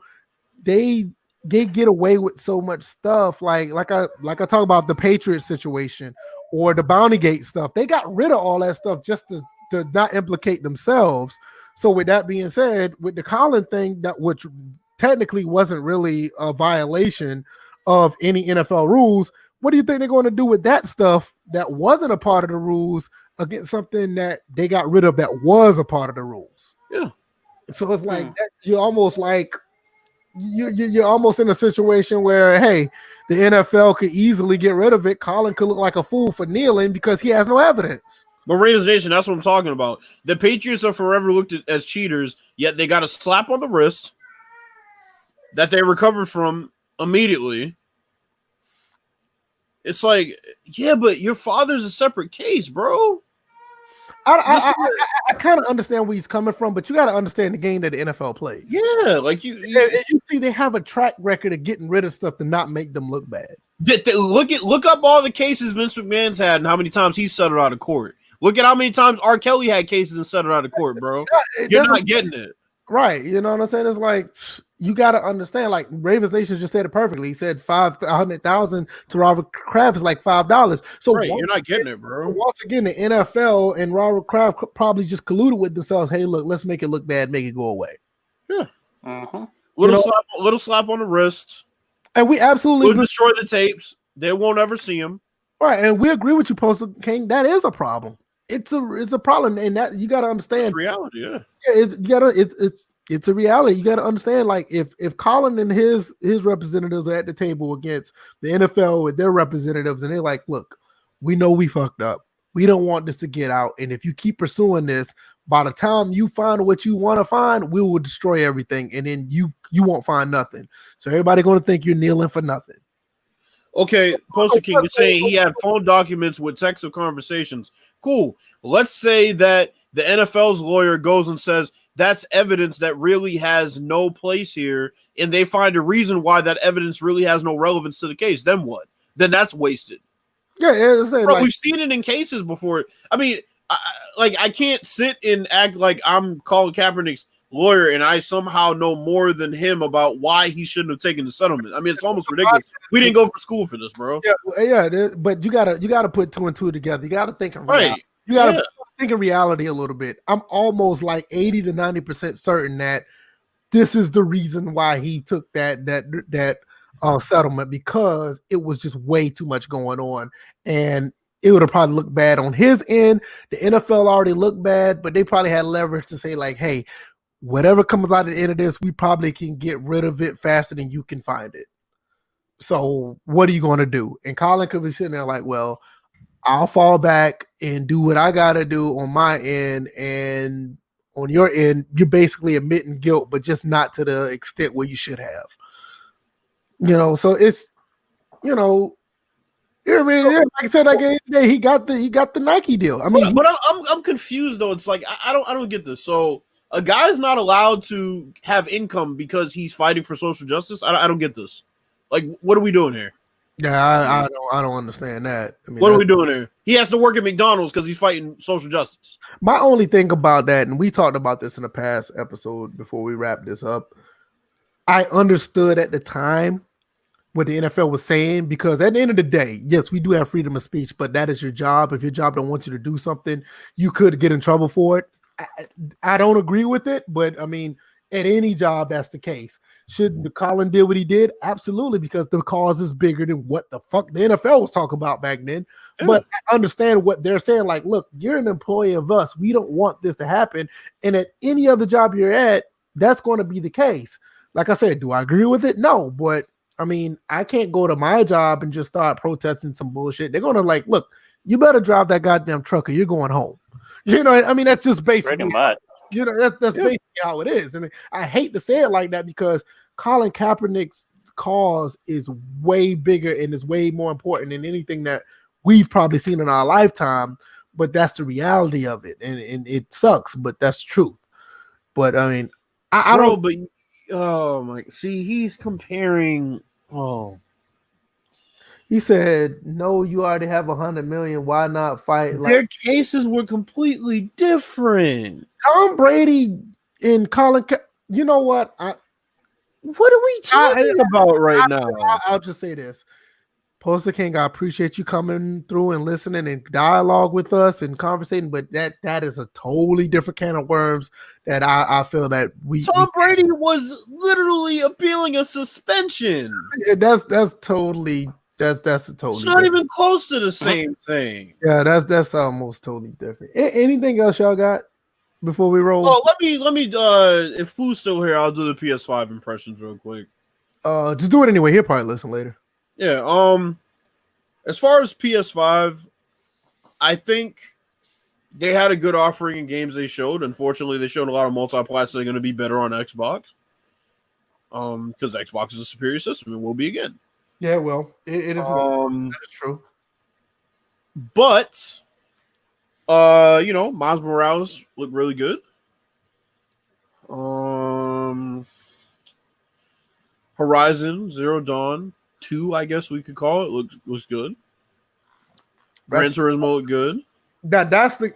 they get away with so much stuff. Like I talk about the Patriots situation or the Bounty Gate stuff. They got rid of all that stuff just to not implicate themselves. So with that being said, with the Colin thing, which technically wasn't really a violation of any NFL rules, what do you think they're going to do with that stuff that wasn't a part of the rules against something that they got rid of that was a part of the rules? Yeah. So it's like you're almost like you're almost in a situation where, hey, the NFL could easily get rid of it. Colin could look like a fool for kneeling because he has no evidence. But Ravens Nation, that's what I'm talking about. The Patriots are forever looked at as cheaters, yet they got a slap on the wrist that they recovered from immediately. It's like, yeah, but your father's a separate case, bro. I kind of understand where he's coming from, but you got to understand the game that the NFL plays. Yeah, like you see, they have a track record of getting rid of stuff to not make them look bad. Look up all the cases Vince McMahon's had and how many times he's settled out of court. Look at how many times R. Kelly had cases and settled out of court, bro. You're not getting it. Right. You know what I'm saying? It's like, you got to understand, like Ravens Nation just said it perfectly. He said 500,000 to Robert Kraft is like $5. So right, you're not getting it, bro. Once again, the NFL and Robert Kraft probably just colluded with themselves. Hey, look, let's make it look bad, make it go away. Yeah. Little slap on the wrist. And we absolutely we'll destroy the tapes. They won't ever see them. Right, and we agree with you, Poster King. That is a problem. It's a problem, and that you got to understand. It's reality, yeah. It's a reality. You got to understand. Like if Colin and his representatives are at the table against the NFL with their representatives, and they're like, "Look, we know we fucked up. We don't want this to get out, and if you keep pursuing this, by the time you find what you want to find, we will destroy everything, and then you won't find nothing. So everybody going to think you're kneeling for nothing." Okay, Poster King, you're saying he had phone documents with text of conversations. Cool. Let's say that the NFL's lawyer goes and says that's evidence that really has no place here, and they find a reason why that evidence really has no relevance to the case. Then what? Then that's wasted. Yeah, Bro, we've seen it in cases before. I mean, I can't sit and act like I'm Colin Kaepernick's lawyer and I somehow know more than him about why he shouldn't have taken the settlement. I mean, it's almost ridiculous. We didn't go for school for this, bro. Yeah, but you gotta put two and two together. You gotta think of reality. You gotta think of reality a little bit. I'm almost like 80 to 90% certain that this is the reason why he took that settlement, because it was just way too much going on, and it would have probably looked bad on his end. The NFL already looked bad, but they probably had leverage to say like, hey, whatever comes out at the end of this, we probably can get rid of it faster than you can find it. So what are you going to do? And Colin could be sitting there like, well, I'll fall back and do what I got to do on my end. And on your end, you're basically admitting guilt, but just not to the extent where you should have. So it's, like I said, he got the Nike deal. I mean, but I'm confused though. It's like, I don't get this. So a guy's not allowed to have income because he's fighting for social justice. I don't get this. Like, what are we doing here? Yeah, I don't understand that. I mean, what are we doing here? He has to work at McDonald's because he's fighting social justice. My only thing about that, and we talked about this in a past episode before we wrap this up, I understood at the time what the NFL was saying, because at the end of the day, yes, we do have freedom of speech, but that is your job. If your job don't want you to do something, you could get in trouble for it. I don't agree with it, but I mean, at any job, that's the case. Should Colin did what he did? Absolutely, because the cause is bigger than what the fuck the NFL was talking about back then. Yeah. But I understand what they're saying. Like, look, you're an employee of us. We don't want this to happen. And at any other job you're at, that's going to be the case. Like I said, do I agree with it? No, but I mean, I can't go to my job and just start protesting some bullshit. They're going to like, look, you better drive that goddamn truck or you're going home. I mean, that's just basically pretty much. That's basically how it is. I mean, I hate to say it like that because Colin Kaepernick's cause is way bigger and is way more important than anything that we've probably seen in our lifetime. But that's the reality of it, and it sucks, but that's the truth. But I mean, I don't. But oh my, see, he's comparing. Oh. He said, "No, you already have 100 million. Why not fight?" Their cases were completely different. Tom Brady and Colin. You know what? What are we talking about right now? I'll just say this, Poster King. I appreciate you coming through and listening and dialogue with us and conversating. But that is a totally different can of worms that I feel that Tom Brady was literally appealing a suspension. That's totally. That's a totally. It's not even close to the same thing. Yeah, that's almost totally different. Anything else y'all got before we roll? Oh, let me. If Pooh's still here, I'll do the PS5 impressions real quick. Just do it anyway. He'll probably listen later. Yeah. As far as PS5, I think they had a good offering in games they showed. Unfortunately, they showed a lot of multi-plats that are going to be better on Xbox. Because Xbox is a superior system and will be again. Yeah, well, it is. That is true. But, Miles Morales looked really good. Horizon Zero Dawn 2, I guess we could call it, looks good. Gran Turismo looked good. That's the.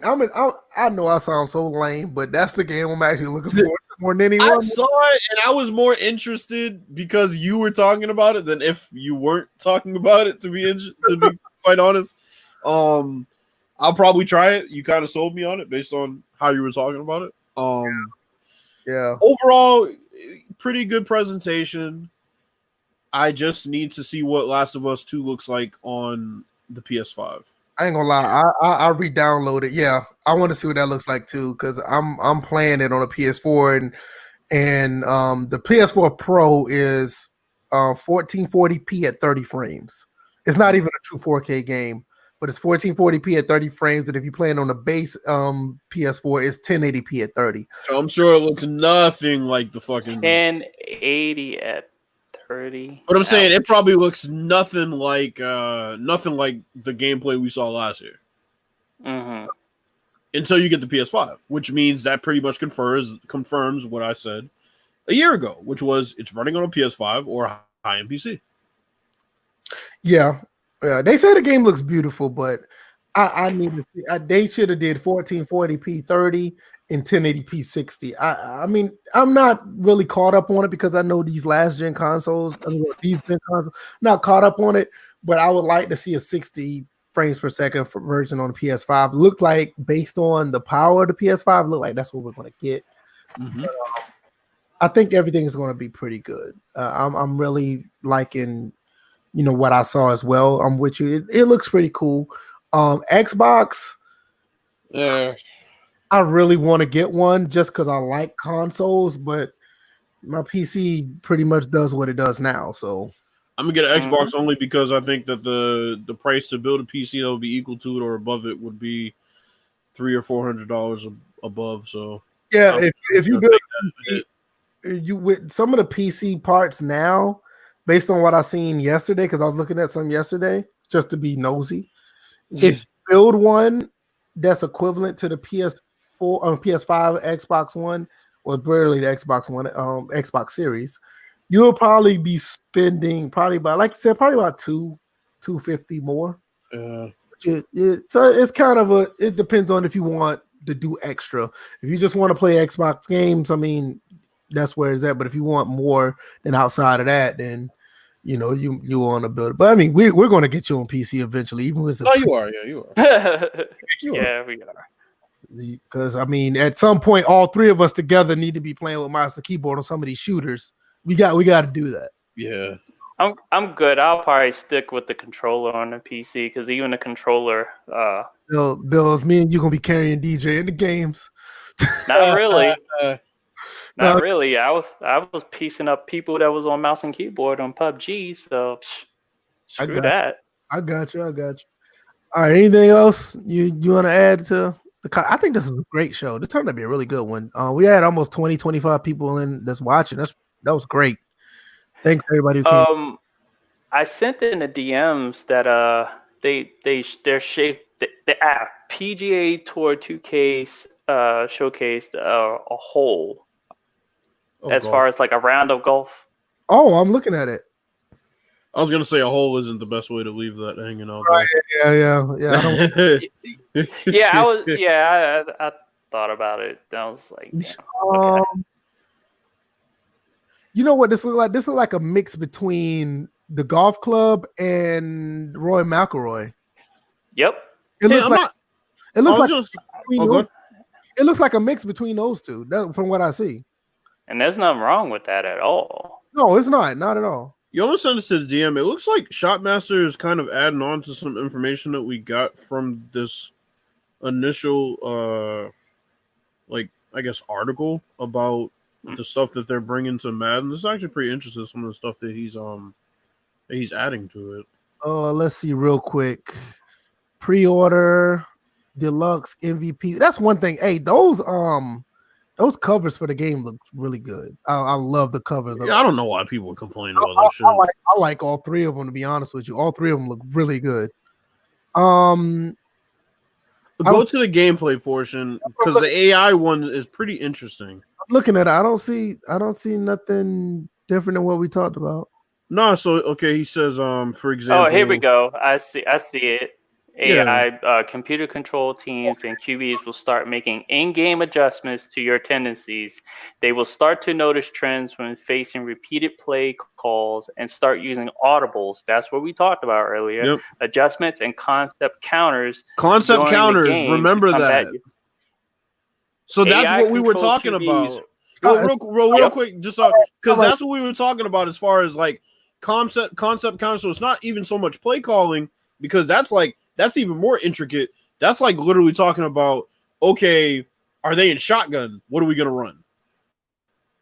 I know I sound so lame, but that's the game I'm actually looking forward to more than anyone. I saw it and I was more interested because you were talking about it than if you weren't talking about it. To be quite honest, I'll probably try it. You kind of sold me on it based on how you were talking about it. Yeah. Overall, pretty good presentation. I just need to see what Last of Us 2 looks like on the PS5. I ain't gonna lie, I re-downloaded. Yeah, I want to see what that looks like too, because I'm playing it on a PS4 and the PS4 Pro is 1440p at 30 frames. It's not even a true 4K game, but it's 1440p at 30 frames. And if you're playing on the base PS4, it's 1080p at 30. So I'm sure it looks nothing like the fucking 1080 at 30. But I'm saying it probably looks nothing like the gameplay we saw last year. Mm-hmm. Until you get the PS5, which means that pretty much confirms what I said a year ago, which was it's running on a PS5 or a high-end PC. Yeah, they say the game looks beautiful, but I need to see. They should have did 1440p 30 and 1080p 60. I mean, I'm not really caught up on it because I know these gen consoles, not caught up on it, but I would like to see a 60 frames per second version on the PS5. Look like, based on the power of the PS5, look like that's what we're going to get. Mm-hmm. But, I think everything is going to be pretty good. I'm really liking, what I saw as well. I'm with you. It looks pretty cool. Xbox. Yeah. I really want to get one just because I like consoles, but my PC pretty much does what it does now. So I'm gonna get an Xbox only because I think that the price to build a PC that would be equal to it or above it would be $300 or $400 above. So yeah, if you build you with some of the PC parts now, based on what I seen yesterday, because I was looking at some yesterday just to be nosy. If you build one that's equivalent to the PS4, PS5, Xbox One, or barely the Xbox One, Xbox Series, you'll probably be spending like you said, about $250 more. So it's kind of it depends on if you want to do extra. If you just want to play Xbox games, I mean, that's where it's at. But if you want more than outside of that, then you want to build it. But I mean, we're going to get you on PC eventually, even with you are. Yeah, we are. Because I mean, at some point, all three of us together need to be playing with mouse and keyboard on some of these shooters. We got to do that. Yeah, I'm good. I'll probably stick with the controller on the PC because even the controller. Bills, me and you gonna be carrying DJ in the games. Not really. Not really. I was piecing up people that was on mouse and keyboard on PUBG. So screw that. I got you. All right. Anything else you want to add to? I think this is a great show. This turned out to be a really good one. We had almost 20-25 people in that's watching. That was great. Thanks to everybody who came. I sent in the DMs that they're shaped. The PGA Tour 2K showcased a hole as far as like a round of golf. Oh, I'm looking at it. I was gonna say a hole isn't the best way to leave that hanging out. Right, yeah. I thought about it. I was like, okay. You know what this looks like? This looks like a mix between the golf club and Roy McIlroy. Yep. It looks like a mix between those two, from what I see. And there's nothing wrong with that at all. No, it's not at all. You almost sent us to the DM. It looks like Shotmaster is kind of adding on to some information that we got from this initial, article about the stuff that they're bringing to Madden. This is actually pretty interesting. Some of the stuff that he's adding to it. Let's see real quick. Pre-order. Deluxe MVP. That's one thing. Hey, those covers for the game look really good. I love the covers. Yeah, I don't know why people complain about that shit. I like all three of them, to be honest with you. All three of them look really good. Go to the gameplay portion because the AI one is pretty interesting. I'm looking at it. I don't see nothing different than what we talked about. No, so okay, he says, for example. Oh, here we go. I see it. AI computer control teams and QBs will start making in-game adjustments to your tendencies. They will start to notice trends when facing repeated play calls and start using audibles. That's what we talked about earlier. Yep. Adjustments and concept counters. Remember that. So that's AI what we were talking QBs. about. Real quick, just because that's what we were talking about as far as like concept counters. So it's not even so much play calling because that's even more intricate. That's like literally talking about, okay, are they in shotgun? What are we going to run?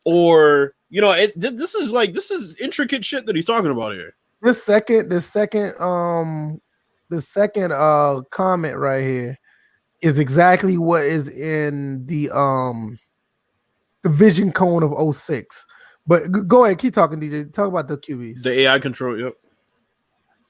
Or, this is intricate shit that he's talking about here. The second comment right here is exactly what is in the vision cone of 06. But go ahead, keep talking, DJ. Talk about the QBs. The AI control, yep.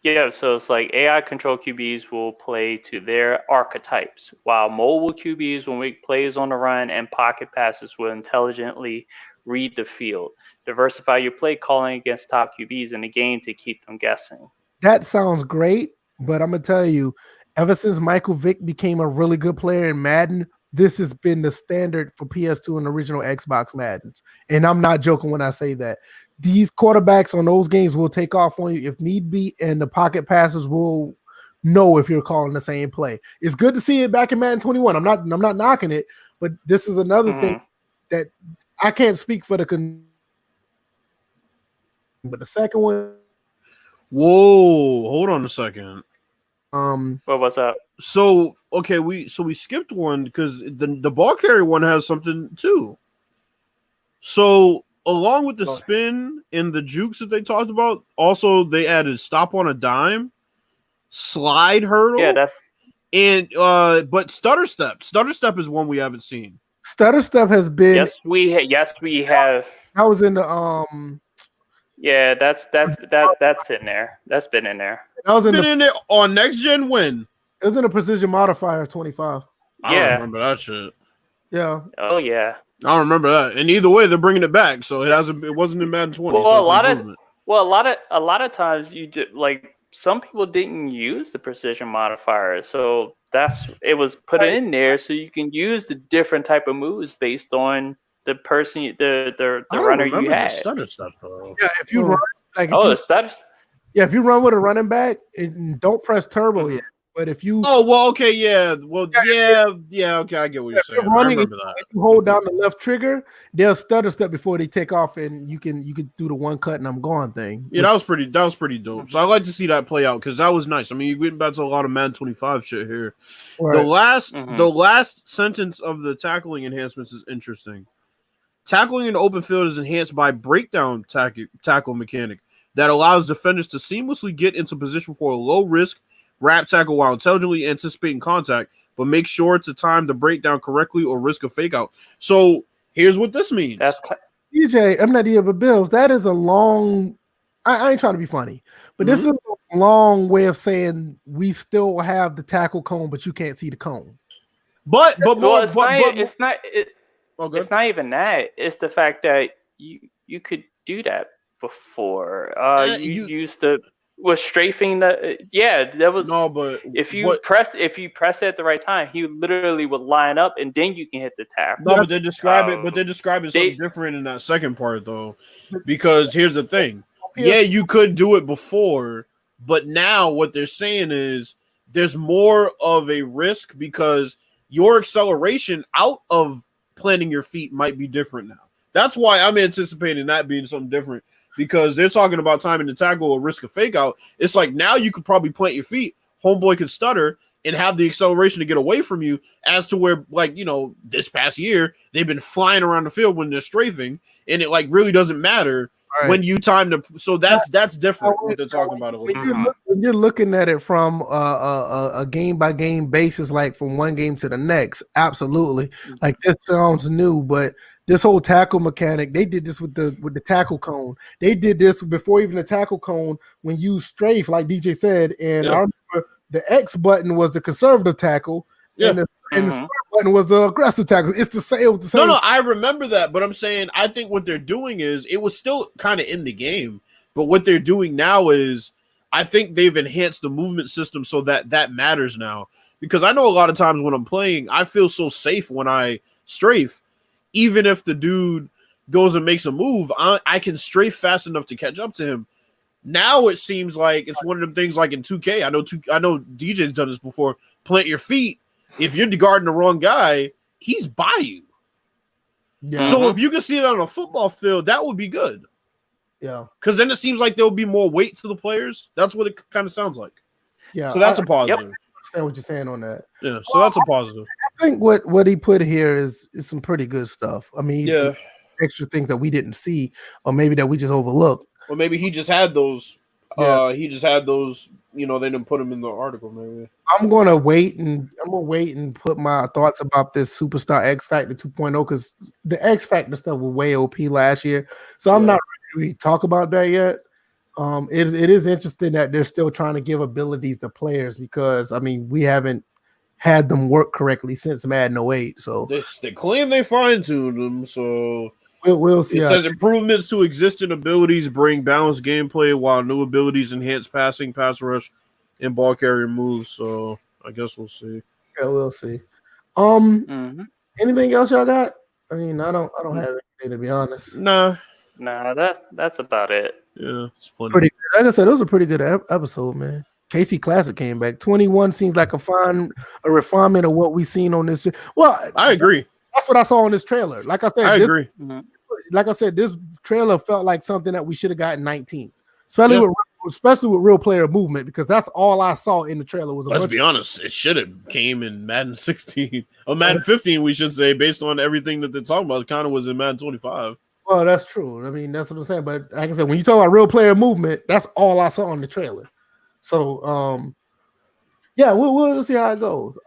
Yeah, so it's like AI control QBs will play to their archetypes, while mobile QBs will make plays on the run and pocket passes will intelligently read the field. Diversify your play calling against top QBs in the game to keep them guessing. That sounds great, but I'm going to tell you, ever since Michael Vick became a really good player in Madden, this has been the standard for PS2 and original Xbox Maddens. And I'm not joking when I say that. These quarterbacks on those games will take off on you if need be, and the pocket passers will know if you're calling the same play. It's good to see it back in Madden 21. I'm not knocking it, but this is another thing that I can't speak for but the second one. Whoa, hold on a second. What's up? So okay, we skipped one because the ball carrier one has something too. So along with the spin and the jukes that they talked about, also they added stop on a dime, slide hurdle. Yeah, but stutter step. Stutter step is one we haven't seen. Stutter step has been. Yes, we have. That was in the Yeah, that's in there. That's been in there. That was in there on next gen. When it was in a precision modifier 25. I don't remember that shit. Yeah. Oh yeah. I don't remember that. And either way, they're bringing it back, so it wasn't in Madden 20. Well, so a lot of times you just like some people didn't use the precision modifier, so it was put in there so you can use the different type of moves based on the person, the runner you had. Stutter stuff, bro. Yeah, if you run the stutter. Yeah, if you run with a running back, and don't press turbo yet. But if you okay, yeah. Okay, I get what you're saying. Running, I remember that. If you hold down the left trigger, they'll stutter step before they take off, and you can do the one cut and I'm gone thing. Yeah, that was pretty dope. So I like to see that play out because that was nice. I mean, you're getting back to a lot of Madden 25 shit here. Right. The last sentence of the tackling enhancements is interesting. Tackling in the open field is enhanced by breakdown tackle mechanic that allows defenders to seamlessly get into position for a low risk wrap tackle while intelligently anticipating contact, but make sure to time the breakdown correctly or risk a fake out. So here's what this means. DJ, I'm not here, but Bills, that is a long. I ain't trying to be funny, but this is a long way of saying we still have the tackle cone, but you can't see the cone. It's not even that. It's the fact that you could do that before. You used to. Was strafing that was but if you press it at the right time, he literally would line up and then you can hit the tackle. No, but they describe it something different in that second part though. Because here's the thing. Yeah, you could do it before, but now what they're saying is there's more of a risk because your acceleration out of planting your feet might be different now. That's why I'm anticipating that being something different. Because they're talking about timing the tackle or risk of fake out. It's like now you could probably plant your feet, homeboy could stutter and have the acceleration to get away from you, as to where, like, this past year they've been flying around the field when they're strafing, and it like really doesn't matter when you time to. So that's different. What they're talking about. When you're looking at it from a game by game basis, like from one game to the next, absolutely. Like this sounds new, but this whole tackle mechanic, they did this with the tackle cone. They did this before even the tackle cone when you strafe, like DJ said, and I remember the X button was the conservative tackle, and the square button was the aggressive tackle. It's the same. No, I remember that, but I'm saying I think what they're doing is it was still kind of in the game, but what they're doing now is I think they've enhanced the movement system so that matters now. Because I know a lot of times when I'm playing, I feel so safe when I strafe. Even if the dude goes and makes a move, I can strafe fast enough to catch up to him. Now it seems like it's one of them things like in 2K. I know DJ's done this before. Plant your feet. If you're guarding the wrong guy, he's by you. Yeah. So if you can see it on a football field, that would be good. Yeah. Because then it seems like there will be more weight to the players. That's what it kind of sounds like. Yeah. So that's a positive. Yep. I understand what you're saying on that. Yeah. So that's a positive. I think what he put here is some pretty good stuff. I mean, extra things that we didn't see, or maybe that we just overlooked. Or maybe he just had those. He just had those. They didn't put them in the article. Maybe I'm gonna wait and put my thoughts about this Superstar X Factor 2.0 because the X Factor stuff was way OP last year. So I'm not ready to talk about that yet. It is interesting that they're still trying to give abilities to players because I mean we haven't had them work correctly since Madden 08. So they claim they fine-tuned them. So we'll see. It says improvements to existing abilities bring balanced gameplay, while new abilities enhance passing, pass rush, and ball carrier moves. So I guess we'll see. Yeah, we'll see. Anything else y'all got? I mean, I don't have anything to be honest. Nah, that's about it. Yeah, it's plenty. Pretty good. Like I said, it was a pretty good episode, man. KC Classic came back. 21 seems like a refinement of what we've seen on this. Well, I agree. That's what I saw on this trailer. Like I said, I agree. Like I said, this trailer felt like something that we should have gotten 19, especially with real player movement, because that's all I saw in the trailer. Let's be honest, it should have came in Madden 16 or Madden 15, we should say, based on everything that they're talking about. It kind of was in Madden 25. Well, that's true. I mean, that's what I'm saying. But like I said, when you talk about real player movement, that's all I saw in the trailer. So, we'll see how it goes.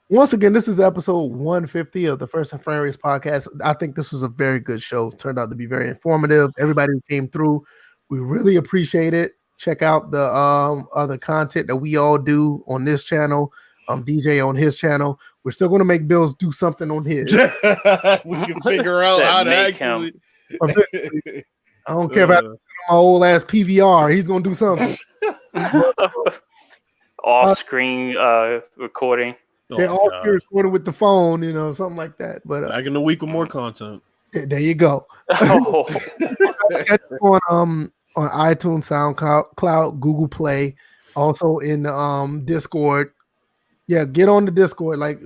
Once again, this is episode 150 of the First and Framerates podcast. I think this was a very good show. Turned out to be very informative. Everybody who came through, we really appreciate it. Check out the other content that we all do on this channel. DJ on his channel. We're still going to make Bills do something on his. We can figure out how to actually. I don't care about my old ass PVR. He's going to do something. Off-screen recording. They're all recording with the phone, something like that. But back in the week with more content. There you go. on iTunes, SoundCloud, Google Play, also in the Discord. Yeah, get on the Discord, like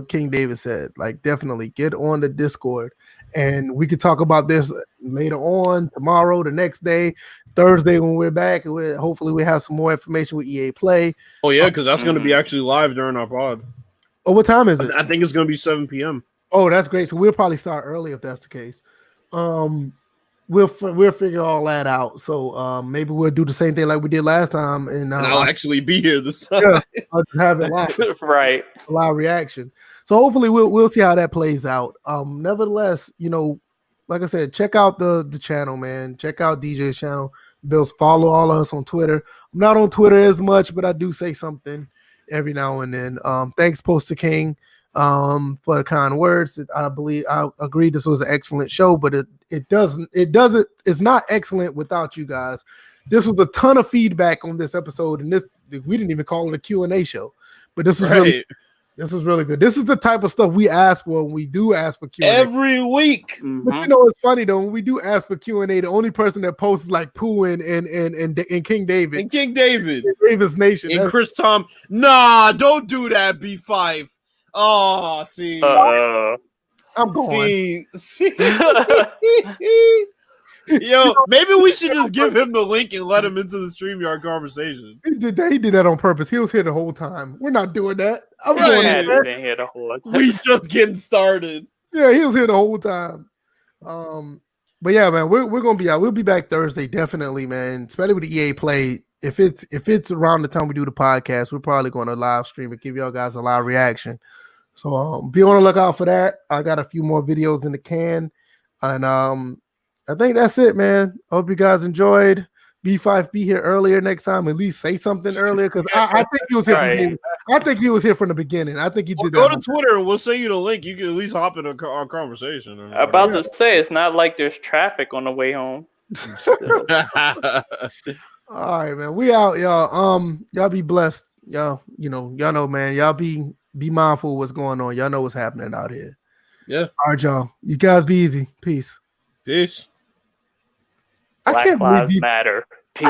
King David said. Like, definitely get on the Discord, and we could talk about this later on, tomorrow, the next day, Thursday when we're back. Hopefully, we have some more information with EA Play. Oh yeah, because that's going to be actually live during our pod. Oh, what time is it? I think it's going to be 7 p.m. Oh, that's great. So we'll probably start early if that's the case. We'll figure all that out. So maybe we'll do the same thing like we did last time, and I'll actually be here this time. Yeah, I'll just have it live, right? A live reaction. So hopefully we'll see how that plays out. Nevertheless, like I said, check out the channel, man. Check out DJ's channel. Bills, follow all of us on Twitter. I'm not on Twitter as much, but I do say something every now and then. Thanks, Poster King, for the kind words. I agree this was an excellent show, but it's not excellent without you guys. This was a ton of feedback on this episode, and we didn't even call it a Q&A show, but this was really good. This is the type of stuff we ask for when we do ask for Q&A every week. But it's funny though, when we do ask for Q&A, the only person that posts is like Pooh and King David. And King David. Davis Nation. And Chris Tom. Nah, don't do that, B5. Oh, see. I'm going. See. Yo, maybe we should just give him the link and let him into the StreamYard conversation. He did that on purpose. He was here the whole time. We're not doing that. I'm going been here the whole time. We just getting started. Yeah, he was here the whole time. But yeah, man, we're gonna be out. We'll be back Thursday, definitely, man. Especially with the EA Play. If it's around the time we do the podcast, we're probably going to live stream and give y'all guys a live reaction. So be on the lookout for that. I got a few more videos in the can, and I think that's it, man. Hope you guys enjoyed. B5 be here earlier next time. At least say something earlier because I think he was here. Right. I think he was here from the beginning. I think he did. Go to Twitter and we'll send you the link. You can at least hop in our conversation. About to say it's not like there's traffic on the way home. All right, man. We out, y'all. Y'all be blessed. Y'all know, man. Y'all be mindful of what's going on. Y'all know what's happening out here. Yeah. All right, y'all. You guys be easy. Peace. Peace. Black Lives Matter. Peace.